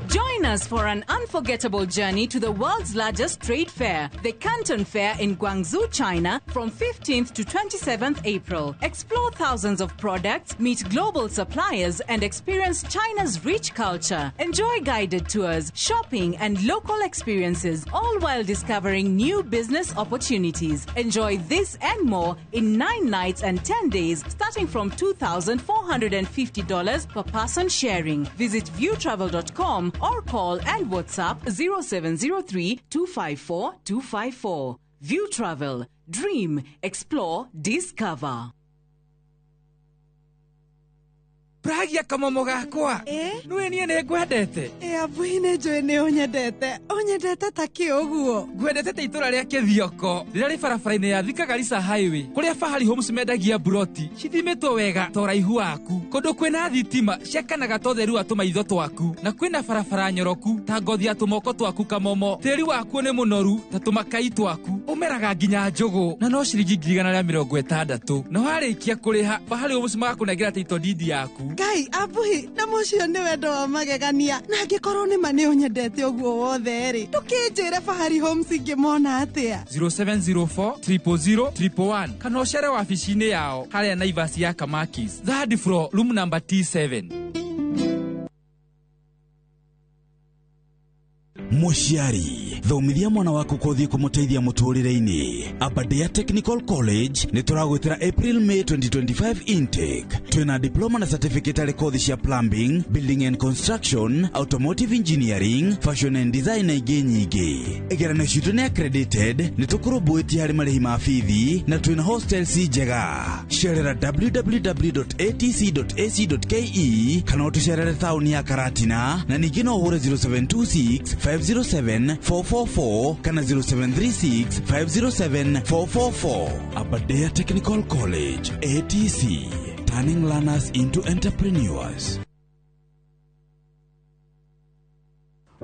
Join us for an unforgettable journey to the world's largest trade fair, the Canton Fair in Guangzhou, China, from 15th to 27th April. Explore thousands of products, meet global suppliers, and experience China's rich culture. Enjoy guided tours, shopping, and local experiences, all while discovering new business opportunities. Enjoy this and more in 9 nights and 10 days, starting from $2,450 per person sharing. Visit viewtravel.com or call and WhatsApp 0703 254 254. View Travel. Dream, explore, discover. Pragia kamomo gakwa. Nwe nie ne ngwendete. Abuine njoe ne onyendete. Onyendete ta kĩoguo. Ngwendete ta itura rĩa Kĩthioko. Rĩrĩa rĩ barabara-inĩ ya Thika Garissa Highway. Kũrĩa Fahari Homes mendagia buroti. Cithimitwo wega ta ũraihu waku. Kũndũ kwĩna thitima ciakanaga ta ũtheru wa tũmaitho twaku. Na kwĩna barabara nyoroku ta ngothi ya tũmoko twaku kamomo. Tĩri waku nĩ mũnoru ta tũmakai twaku. Ũmeraga nginya njũgũ. Na no ciringi 160. Na warĩkia kũrĩha Fahari Homes magakũnengera title deed yaku. Ngai abuhi na mũcio nĩ wendo wa magegania na angĩkorwo nĩ ma nĩ ũnyendete ũguo wothe rĩ tũkĩnjĩre Fahari Homes ingĩmona atĩa 0704 000 111 kana ũcere wabici-inĩ yao harĩa Naivas ya Kamakis third floor room number T7. Mũciari thomithia mwana waku kothi kumuteithia muturire-ini. Aberdare Technical College ni turagwitira April May 2025 intake. Twina diploma na certificate ari kothi cia plumbing, building and construction, automotive engineering, fashion and design na ingi nyingi. Igeranio citu ni accredited, ni tukurubuitie hari marihi ma fithi na twina hostels njega. Cerera www.atc.ac.ke kana utucerere tauni ya Karatina na ningi no uhure 0726 507 444 kana 0736 507 444. Aberdare Technical College, ATC, turning learners into entrepreneurs.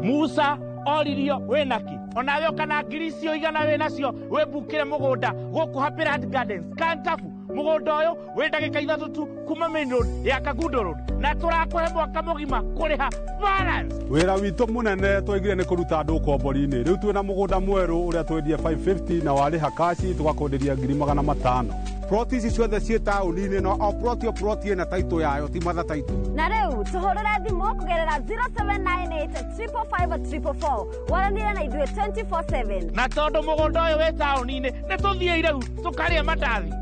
Musa oririo wenaki onawe kana ngiricio igana we nacio webukire mugunda guku Happy Land Gardens Kantafu mugunda uyu we ndagika 3 tu kuma main road ya Kagundo road na turakuhe mwaka mugima kuriha balance. Wira witu munene twigire ni kuruta andu kombori-ini riu twina mugunda mweru uria twendie 550 na wariha kashi tugakonderia 500,000. Ploti ici ciothe ciĩ taũni-inĩ no o ploti ĩna taitũ yayo ti matha taitũ. Na rĩu tũhũrĩre thimũ kũgerera 0798-345-344 waranĩre na ithuĩ 24/7. Na tondũ mũgũnda ũyũ wĩ taũni-inĩ nĩ tũthiĩ rĩu tũkarĩe mandathi.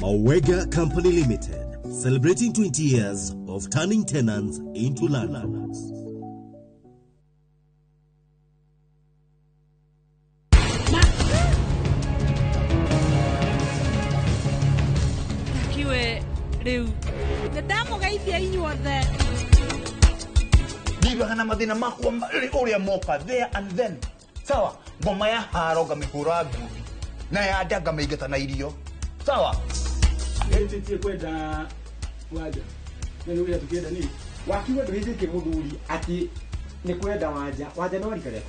Mawega Company Limited, celebrating 20 years of turning tenants into landlords. Riu ndamugeithia inyuothe ndiga na mathina makwa uria moka there and then sawa ngoma ya haroga mihura nguvi na ya ndaga meigeta na irio sawa etitie kwenda waja nini uria tukienda nini wakiwa nduhithike muthuri ati ni kwenda waja no rikare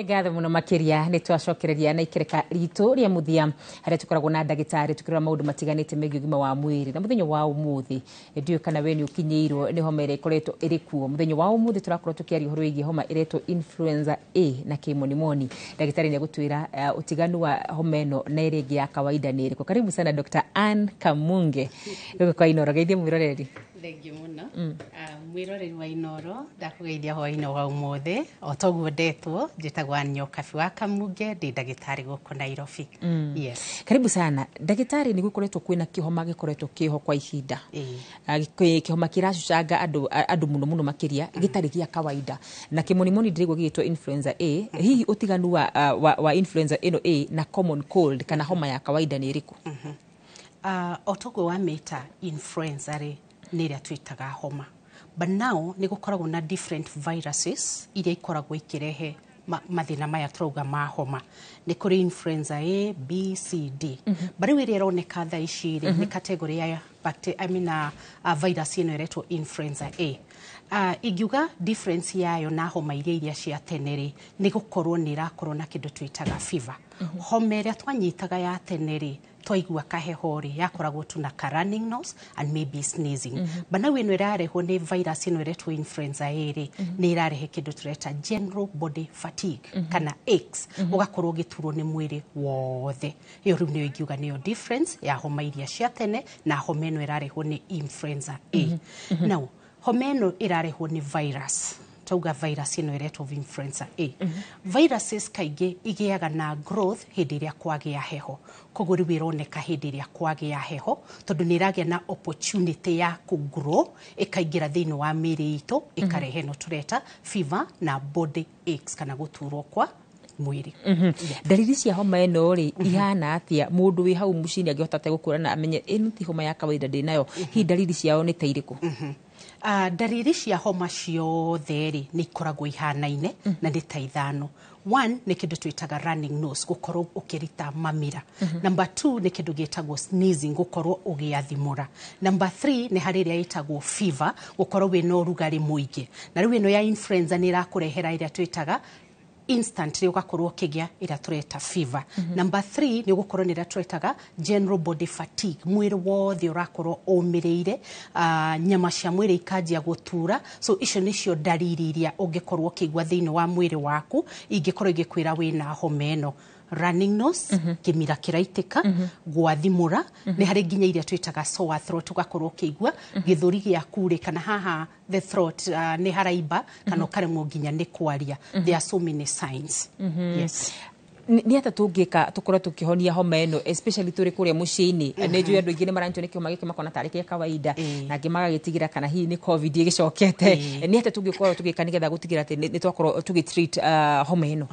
Ngatho muno makiria ni twacokereria na ikereka ritu ria muthia haria tukoragwo na ndagitari tukirora maundu matiganite megiĩ ũgima wa mwiri na muthenya wa umuthi ndio kana we ni ukinyeirwo ni homa ire ikoretwo iri kuo muthenya wa umuthi turakorwo tukiaria horo wĩgiĩ homa iretwo influenza A na kimonimoni. Ndagitari ni agutwira utiganu wa homa ĩno na ĩrĩa ĩngĩ ya kawaida ni ĩrĩkũ. Karibu sana Dr. Ann Kamunge rĩu kwa Inoro geithie mwiroreri. Thank you muno. Mwiroreri wa Inoro ndakugeithia hwaĩ-inĩ wa umuthi o toguo ndetwo njĩtagwo Nyokabi wa Kamunge ndi ndagĩtarĩ gũkũ Nairobi. Yes. Karibu sana ndagĩtarĩ, nĩ gũkoretwo kwĩna kĩhoma gĩkoretwo kĩho kwa ihinda. Kĩhoma kĩracucanga andũ muno makĩria gĩtarĩ gĩa kawaida na kĩmonimoni ndĩrĩgwo gĩgĩtwo influenza A. Hihi ũtiganu wa influenza ĩno A na common cold kana homa ya kawaida nĩ ĩrĩkũ? O toguo wamĩta influenza rĩ nĩ ĩrĩa twĩtaga homa, but now nĩ gũkoragwo na different viruses iria ikoragwo ikĩrehe mathina maya turauga ma homa. Nĩ kũrĩ influenza A, B, C, D. But rĩu ĩrĩa ĩroneka thaa ici rĩ nĩ category ya virus ĩno ĩretwo influenza A. Ingiuga difference yayo na homa iria cia tene rĩ nĩ gũkorwo nĩ irakorwo na kĩndũ twĩtaga fever. Homa ĩrĩa twanyitaga ya tene rĩ twaigua kaheho rĩ yakoragwo tu na running nose and maybe sneezing. But now ĩno ĩrarehwo nĩ virus ĩno ĩretwo influenza A rĩ nĩ ĩrarehe kĩndũ tureta general body fatigue kana aches, ũgakorwo ũgĩturwo nĩ mwĩrĩ wothe. Ĩyo rĩu nĩyo ingiuga nĩyo difference ya homa iria cia tene na homa ĩno ĩrarehwo nĩ influenza A. Now homa ĩno ĩrarehwo nĩ virus, tauga virus ĩno ĩretwo influenza A. Viruses kaingĩ igĩaga na growth hĩndĩ ĩrĩa kwagĩa heho. Koguo rĩu ĩroneka hĩndĩ ĩrĩa kwagĩa heho tondũ nĩ ĩragĩa na opportunity ya kũgrow ĩkaingĩra thĩinĩ wa mĩĩrĩ itũ ĩkarehe no tureta fever na body aches kana gũturwo kwa mwiri. Dalili cia homa ĩno rĩ ihana atia mũndũ wĩ hau mũciĩ angĩhota gũkũrana amenye ĩno ti homa ya kawaida ndĩnayo. Hihi dalili ciao nĩ ta irĩkũ? Dalili cia homa ciothe rĩ nĩ ikoragwo ihanaine na nĩ ta ithano. One nĩ kĩndũ twĩtaga running nose gũkorwo ũkĩrita mamira. Number 2 nĩ kĩndũ gĩtagwo sneezing gũkorwo ũgĩathimũra. Number 3 nĩ harĩ ĩrĩa ĩtagwo fever gũkorwo wĩna ũrugarĩ mũingĩ. Na rĩu ĩno ya influenza nĩ ĩrakũrehera ĩrĩa twĩtaga instantly ugakorwo kigia ira tureta fever. Number 3 ni gukorwo nira turetaga general body fatigue, mwiri wothe urakorwo umireire, nyama cia mwiri ikanjia gutura. So icio nicio dariri iria ungikorwo kigwa thiini wa mwiri waku ingikorwo igikwira wina homa eno. Running nose, kimira kiraitika, gwathimura, ni hari nginya iria twitaga sore throat, ugakorwo kigwa githuri giaku ri kana haha the throat ni haraiba kana ukaremwo nginya ni kwaria. There are so many signs. Yes. Ni ata tungika tukora tukihonia homa eno, especially turi kuria muciini. Ne juu andu ingine marancho ni kiuma giki makona tariki ya kawaida na gimaga gitigira kana hii ni covid igicokete. Ni ata tungikora tugika nigetha gutigira ati ni twakoro tugitreat homa eno.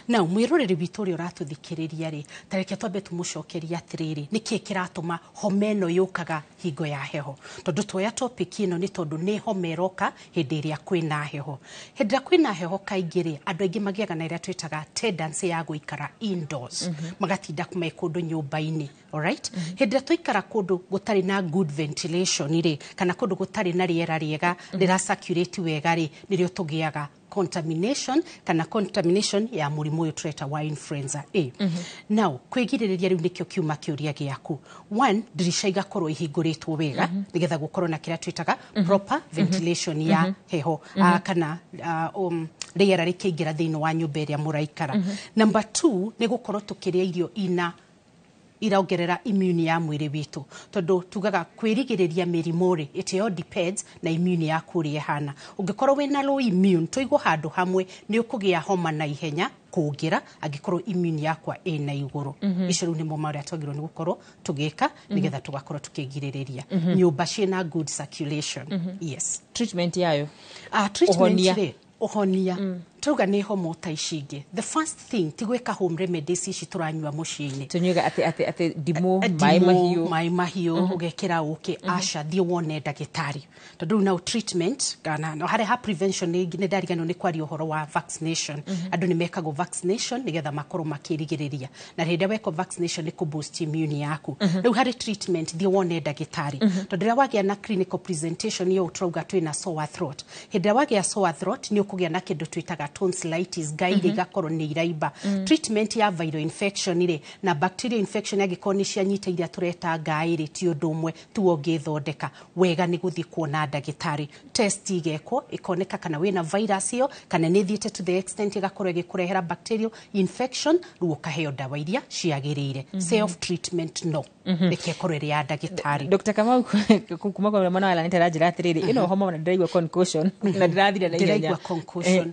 Na mwiroreri witu uri uratuthikiriria ri tareke twambe tumucokeria atiriri niki kiratuma homa eno yukaga hingo ya heho. Tondu twoya topic ino ni tondu ni homa eroka hindi iria kwina heho. Hindi kwina heho kaingiri andu aingi magiaga na iria twitaga tendency ya guikara indoors, magatinda kume kundu nyumba-ini. Alright? Hindi tuikara kundu gutari na good ventilation iri kana kundu gutari na riera riega rira circulate wega ri nirio tugiaga contamination ya murimu uyu tureta wa influenza A. Now kwigiriria riu nikio kiuma kiuria giaku. 1, dirisha igakorwo ihinguritwo wega nigetha gukorwo na kiria twitaga proper ventilation ya heho kana riera rikiingira thiini wa nyumba iria muraikara. Number 2 ni gukorwo tukiria irio iraongerera immune ya mwiri witu, tondu tugaga kwirigiriria mirimo ri it all depends na immune yaku ri hana. Ungikorwo wina low immune tuigo handu hamwe ni ukugia homa na ihenya kugira agikorwo immune yakwa ina iguru. Icio ni mo maria twagirwo ni gukorwo tugika nigetha tugakorwo tukigiririria nyumba ciina good circulation. Yes. Treatment yayo treatment uhonia tuga ni homo ta icingi. The first thing tigweka home remedies ici turanywa muciini, tunyuga ati dimu mai mahiu ugekira uke asha thie wone ndagitari. Tondu now treatment kana no hare ha prevention ni ndarigano ni kwari uhoro wa vaccination. Andu ni mekago vaccination nigetha makorwo makirigiriria, na hinde weko vaccination ni ku boost immune yaku. Riu hare treatment thie wone ndagitari. Tondu ria wagia na clinical presentation yo utrauga twina sore throat. Hinde wagia sore throat ni ukugia na kindu twitaga tonsillitis gairi gakorwo ni iraiba. Treatment ya viral infection ire na bacterial infection yagikoni cia nyita iria tureta gairi ti undu umwe tuo ngithondeka wega ni guthi kuona ndagitari. Test igeko ikoneka kana wina virus iyo kana ni thiete to the extent igakorwo igikurehera bacterial infection ruo kaheo dawa iria ciagirire. Self treatment no nikikorwo iri ya ndagitari. Dr. Kamau kuma kwa mwana wala nitara jira atiriri ino homa na ndiraigwa concussion na ndirathira na ihenya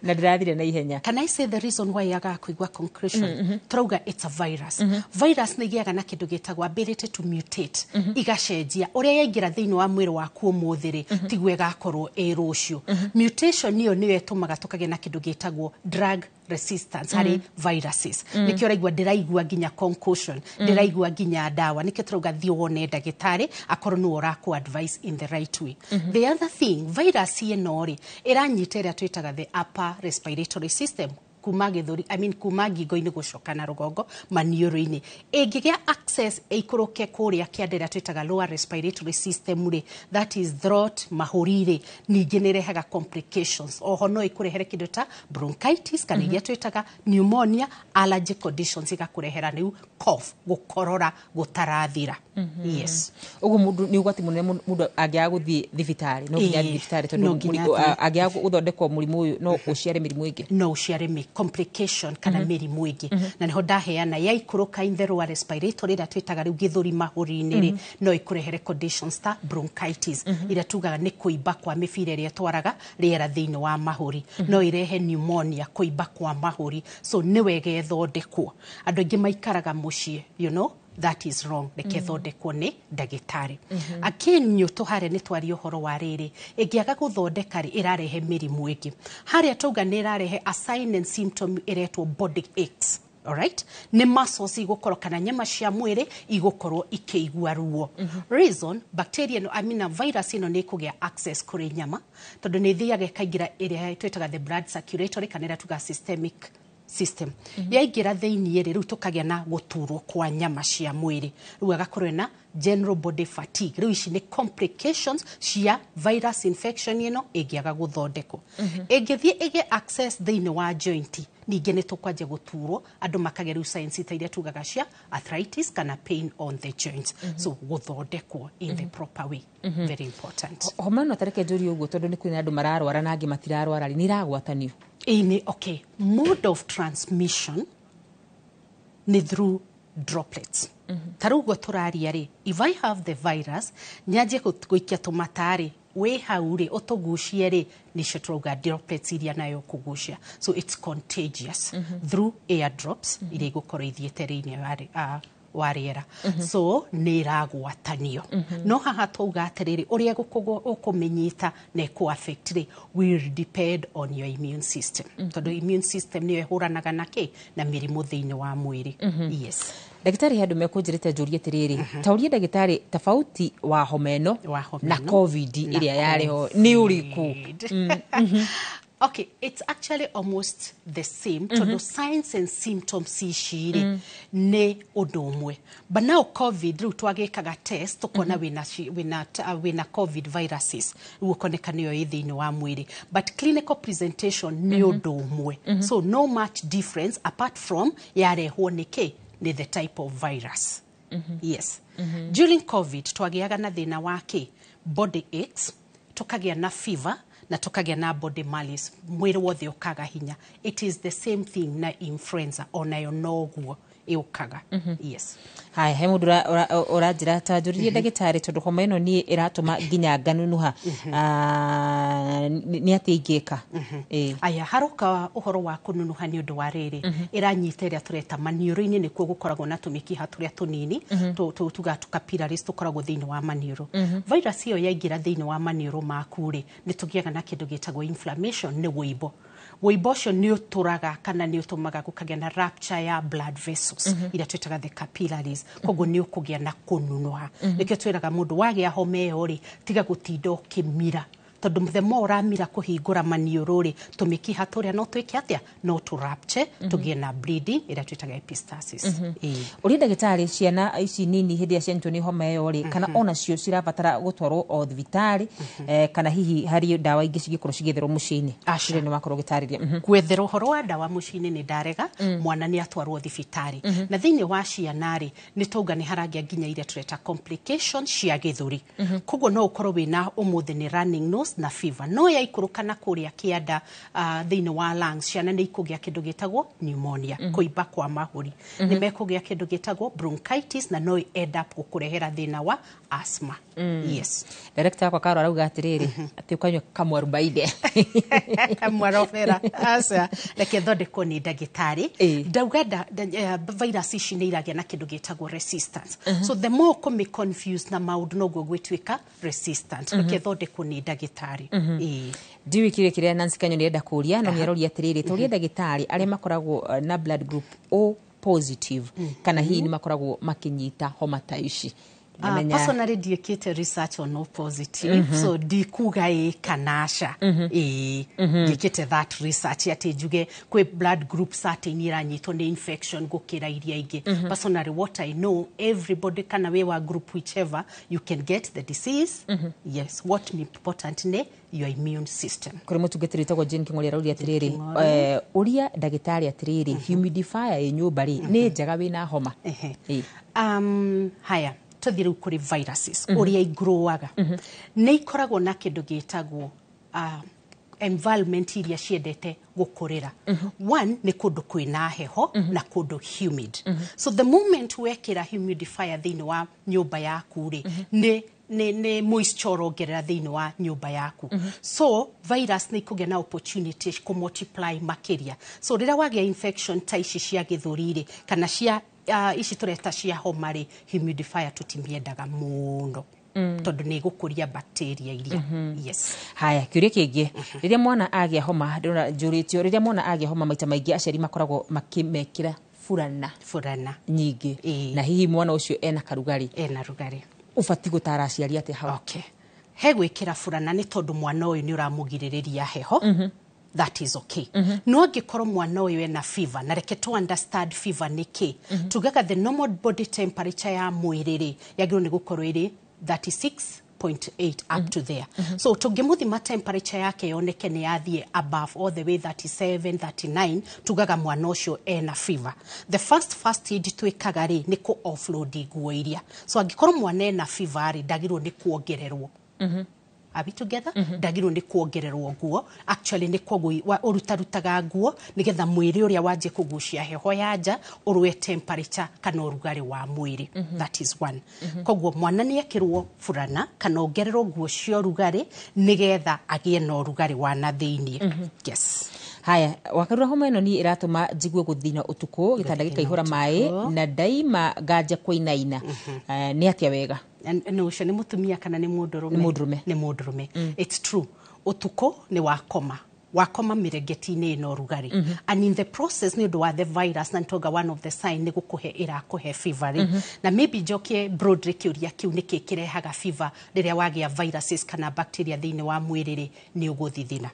na ndirathira na ihenya. Can I say the reason why yaga kuigwa concussion? Trauga it's a virus. Virus ni giaga na kindu gitagwa ability to mutate, igacenjia uria yaingira thiini wa mwiri waku umuthiri tigwe gakorwo rucio. Mutation niyo niyo etumaga tukage na kindu gitagwo drug resistance hari viruses. Nikio raigwa ndiraigwa ginya concussion, ndiraigwa ginya dawa, nikio trauga thio wone ndagitari akorwo nu oraku advice in the right way. The other thing, virus ino ri iranyita ira twitaga the upper respiratory system, kuma githuri kuma ngingo-ini gucoka na rugongo manioro-ini. Ingigia access ikuruke kuria kiandira twitaga lower respiratory system ri, that is throat, mahurire, ningi nirehaga complications. Oho no ikurehere kindu ta bronchitis kana iria twitaga pneumonia, allergic conditions igakurehera niu cough, gukorora gutarathira. Yes. Ugu mundu ni ugwati munene mundu agia guthi thibitari no nginya thibitari tondu agia guthondekwo murimu uyu no uciare mirimu ingi no uciare complication kana mirimu ingi na niho ndaheana ya ikuruka in the lower respiratory ira twitaga riu githuri mahuri-ini ri no ikurehere conditions ta bronchitis ira tugaga ni kuimba kwa mibira iria twaraga riera thiini wa mahuri no irehe pneumonia kuimba kwa mahuri. So ni wega ethondekwo. Andu aingi maikaraga mucie, you know, that is wrong. Nekethondekwo ni ndagitari. Akinyo tuhare ni twari uhoro wa riri igiaga guthondeka ri irarehe mirimu ingi. Haria tuga ni irarehe a sign and symptom iretwo body aches. Alright? Ni muscles igukoro kana nyama cia mwiri igukoro ikiigua ruo. Reason bacteria no virus ino ni kugia access kuri nyama tondu ni thiaga kaingira iria twitaga the blood circulatory kana ira tuga systemic system. Yaingira thiini ri riu tukagia na guturwo kwa nyama cia mwiri, riu agakorwo na general body fatigue. Riu ici ni complications cia virus infection ino igiaga guthondeko. Igithie ige access thiini wa joint ningĩ nĩ tũkwanjia gũturwo andũ makageria signs ta iria tugaga cia arthritis kana pain on the joints so gũthondekwo in the proper way very important. Homa no tareke njũri ũguo tondũ nĩ kwĩna andũ mararwara na angĩ matirarwara nĩ iragwatanio. Okay, mode of transmission ni through droplets. Tarugo turaria ri, if I have the virus, nyaje gũikia tũmatari we hauri otogucia ri nicio turuga droplets iria nayo kugucia. So it's contagious through airdrops iria igũkorwo ithiĩte thĩinĩ wa rĩera. So nĩ iragwatanio. No haha twauga atĩrĩrĩ ũrĩa ũkũmenyita na affect ri will depend on your immune system. Tondũ immune system nĩyo ĩhũranaga na mĩrimũ thĩinĩ wa mwĩrĩ. Yes. Daktari handu mekunjirite njũrie atĩrĩrĩ taurie daktari tofauti wa homa ĩno na covid iria yareho ni uriku. Okay, it's actually almost the same. The signs and symptoms ishiri ne odomwe. But now COVID, ru twagekaga test tukona wina COVID viruses. Ukoneka niyo thĩinĩ wa mwĩrĩ. But clinical presentation ne odomwe. So no much difference apart from yarehwo ni the type of virus. Yes. During COVID, twagiaga na thĩna wa body aches, tukagia na fever, na tukagia na body malaise, mwĩrĩ wothe ukaga hinya. It is the same thing na influenza onayo noguo iukaga. Yes. Hai he mundu urajira ta njuririe ndagitari tondu homa ino ni iratuma nginya nganunuha ni ati ingika. Aya haroka uhoro wa kununuha ni undu wa riri iranyita iria tureta maniuro-ini nikuo gukoragwo na tumikiha turia tunini tuga capillaries tukoragwo thiini wa maniuro. Virus iyo yaingira thiini wa maniuro maku ri ni tugiaga na kindu gitagwo inflammation ni wibo. Wibo ucio ni uturaga kana ni utumaga gukagia na rupture ya blood vessels iria twitaga the capillaries. Koguo ni ukugia na kununuha. Nikio twiraga mundu wagia homa iyo ri tiga gutinda ukimira. Tondu the more uramira kuhingura maniuro ri tumikiha turia no twike atia no tu rupture tugie na bleeding iria twitaga epistaxis. Uri ndagitari ciana ici nini hindi acianitwo ni homa iyo ri kana ona cio cirabatara gutwarwo o thibitari kana hihi hari dawa ingi cigikorwo cigitherwo muciini acire ni makorwo gitariria gwetherwo horo wa dawa muciini ni ndarega mwana ni atwarwo thibitari na thiini wa ciana ri ni tauga ni haragia nginya iria tureta complications cia githuri. Koguo no ukorwo wina umuthi ni running nose na fever no ya ikurukana kuria kianda thiini wa lungs ciana ni ikugia kindu gitagwo pneumonia kuimba kwa mahuri ni mekugia kindu gitagwo bronchitis na no end up gukurehera thina wa asthma. Yes. Director kwa Karo arauga atiriri ati ukanywa kamwe 40 kamwe rofera asa leke thode ko ni ndagitari ndauga virus ici ni iragia na kindu gitagwo resistance. So the more come confused na maundu no gwetwika resistant leke thode ko ni ndagitari. Diwi kire Nancy Kanyoni enda kuria no nierori atiriri turia ndagitari aria makoragwo na blood group O positive kana hii ni makoragwo makinyita homa ta ici. Personally diekete research on O positive so di kuga kanasha diekete that research ati juge kwe blood group certain iranyito ne infection gukira iria ingi. Personally what I know everybody kana we wa group whichever you can get the disease. Yes, what important ne your immune system. Kuri mutugetiri tagwo Jane King'ori arauri atiriri uria ndagitari atiriri humidifier ye nyumba ri ni njaga wina homa. Haya tuthiru kuri viruses uria igrowaga ni ikoragwo na kindu gitagwo environment iria ciendete gukurira. One ni kundu kwina heho na kundu humid. So the moment wekira humidifier thiini wa nyumba yaku ri ne moisture ogerera thiini wa nyumba yaku. So virus ni kugia na opportunity ku multiply makiria. So rira wagia infection ta ici cia githurire kana cia ici tureta cia homa ri humidifier tutimiendaga muno tondu ni gukuria bacteria iria. Yes. Haya kiuria kingi riria mwana agia homa ndona njuritio riria mwana agia homa maita maingi aceri makoragwo makimekira furana nyingi na hihi mwana ucio ena karugari ufati gutara aciari ate hawa. Okay. He gwikira furana ni tondu mwana uyu ni uramugiririria heho. That is okay. No angikorwo mwana uyu ena fever na reke to understand fever ni ki. Tugaga the normal body temperature ya mwiriri yagirwo ni gukorwo iri 36 38.8 up to there. So tungimuthima temperature yake yoneke ni yathie above all the way 37 39 tugaga mwana ucio ena fever. The first aid twikaga ri ni ku offload nguo iria. So angikorwo mwana ena fever ri ndagirwo ni kuongererwo. Are we together? Ndagirwo ni kuongererwo nguo. Actually ni kwa urutarutaga nguo nigetha mwiri uria waje kugucia heho ya nja urwe temperature kana urugari wa mwiri. That is one. Koguo mwana ni ekirwo furana kana ongererwo nguo cio rugari nigetha agie no rugari wa na thiini. Yes. Haya, wakarura homa ino ni iratuma jigue guthina utuku gitanda gikaihura mai na daima gaja kuinaina. Ni atia wega? No, ucio ni mutumia kana ni mundurume? Ni mundurume. It's true. Utuko ni wakoma miregeti-ini ino rugari. And in the process ni wa the virus na ntoga one of the sign ni gukuhe irakuhe fever. Na maybe joke Broderick uria kiu niki kirehaga fever riria wagia viruses kana bacteria thiini wa mwiriri ni uguthithina.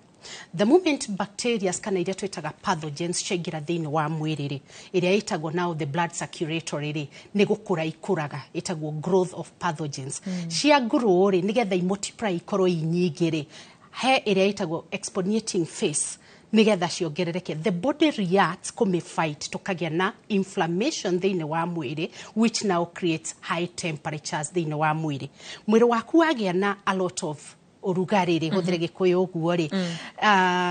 The moment bacteria kana iria twitaga pathogens chengira thiini wa mwiriri iria itagwo now the blood circulatory ni gukura ikuraga itagwo growth of pathogens cia grow ri nigetha i multiply ikorwo inyingiri he iria itagwo exponentiating phase nigetha ciongerereke. The body reacts kume fight tukagia na inflammation thiini wa mwiri which now creates high temperatures thiini wa mwiri. Mwiri waku wagia na a lot of urugari ri huthire gikuyu guo ri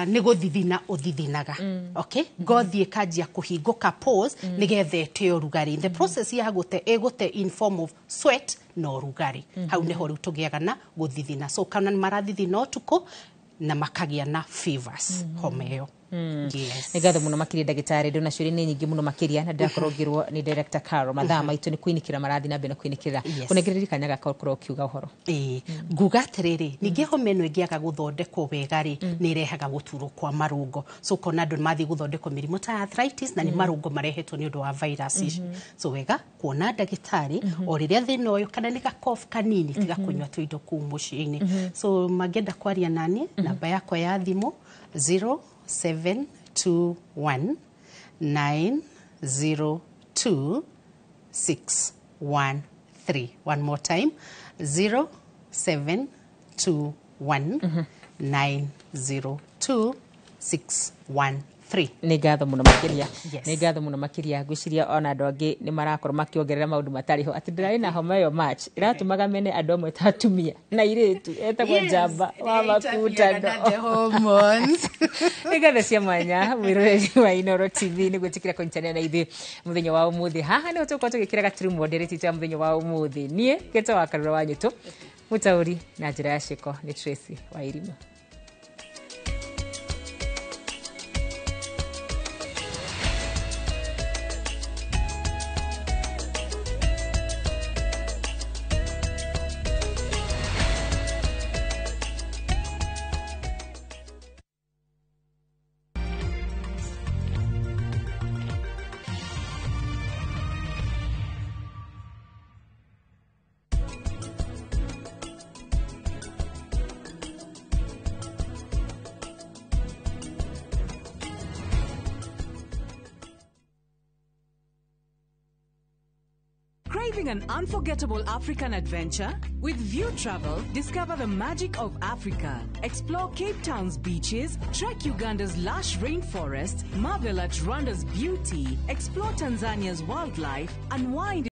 ni guthithina uthithinaga. Okay, gothi ikajia kuhinguka pores nigethe te urugari. The process ya gute in form of sweat no urugari. Hau ne horu tugiaga na guthithina. So kana marathithina utuko na makagia na fevers homa iyo. Yes. Nigatho muno makiria ndagitari ndona ciuri ni nyingi muno makiria na ndakorogirwo ni director Carol mathaa maitu ni kwinikira marathi na bena kwinikira kunegiriri kanyaga korwo kiuga uhoro nguga atiriri ningi homa ino ingiaga guthondekwo wega ri ni irehaga guturo kwa marungo. So kona andu mathi guthondekwo mirimo ta arthritis na ni marungo marehetwo ni undu wa virus. So wega kuona ndagitari o riria thina uyu kana ni ga cough kanini tiga kunywa tuindo ku muciini. So magenda kwaria nani namba yako ya thimu 0721 902 613. One more time 0721 902 613. Nigatho muno makiria nigatho muno makiria gwiciria ona andu angi ni marakorwo makiongerera maundu matariho ati ndirari na homa yo match iratumaga mene andu amwe tatumia na iritu etagwo njamba wa makuta ndo hormones nigatho cia mwanya wiroreri wa Inooro TV ni gwitikira kunyitana na ithi muthenya wa umuthi haha ni utuko tugikira gaturu moderate ta muthenya wa umuthi nie geto wa karura wa nyuto mutauri na njira ya shiko ni Tracy wa Irima. Craving an unforgettable African adventure? With View Travel, discover the magic of Africa. Explore Cape Town's beaches, trek Uganda's lush rainforest, marvel at Rwanda's beauty, explore Tanzania's wildlife, unwind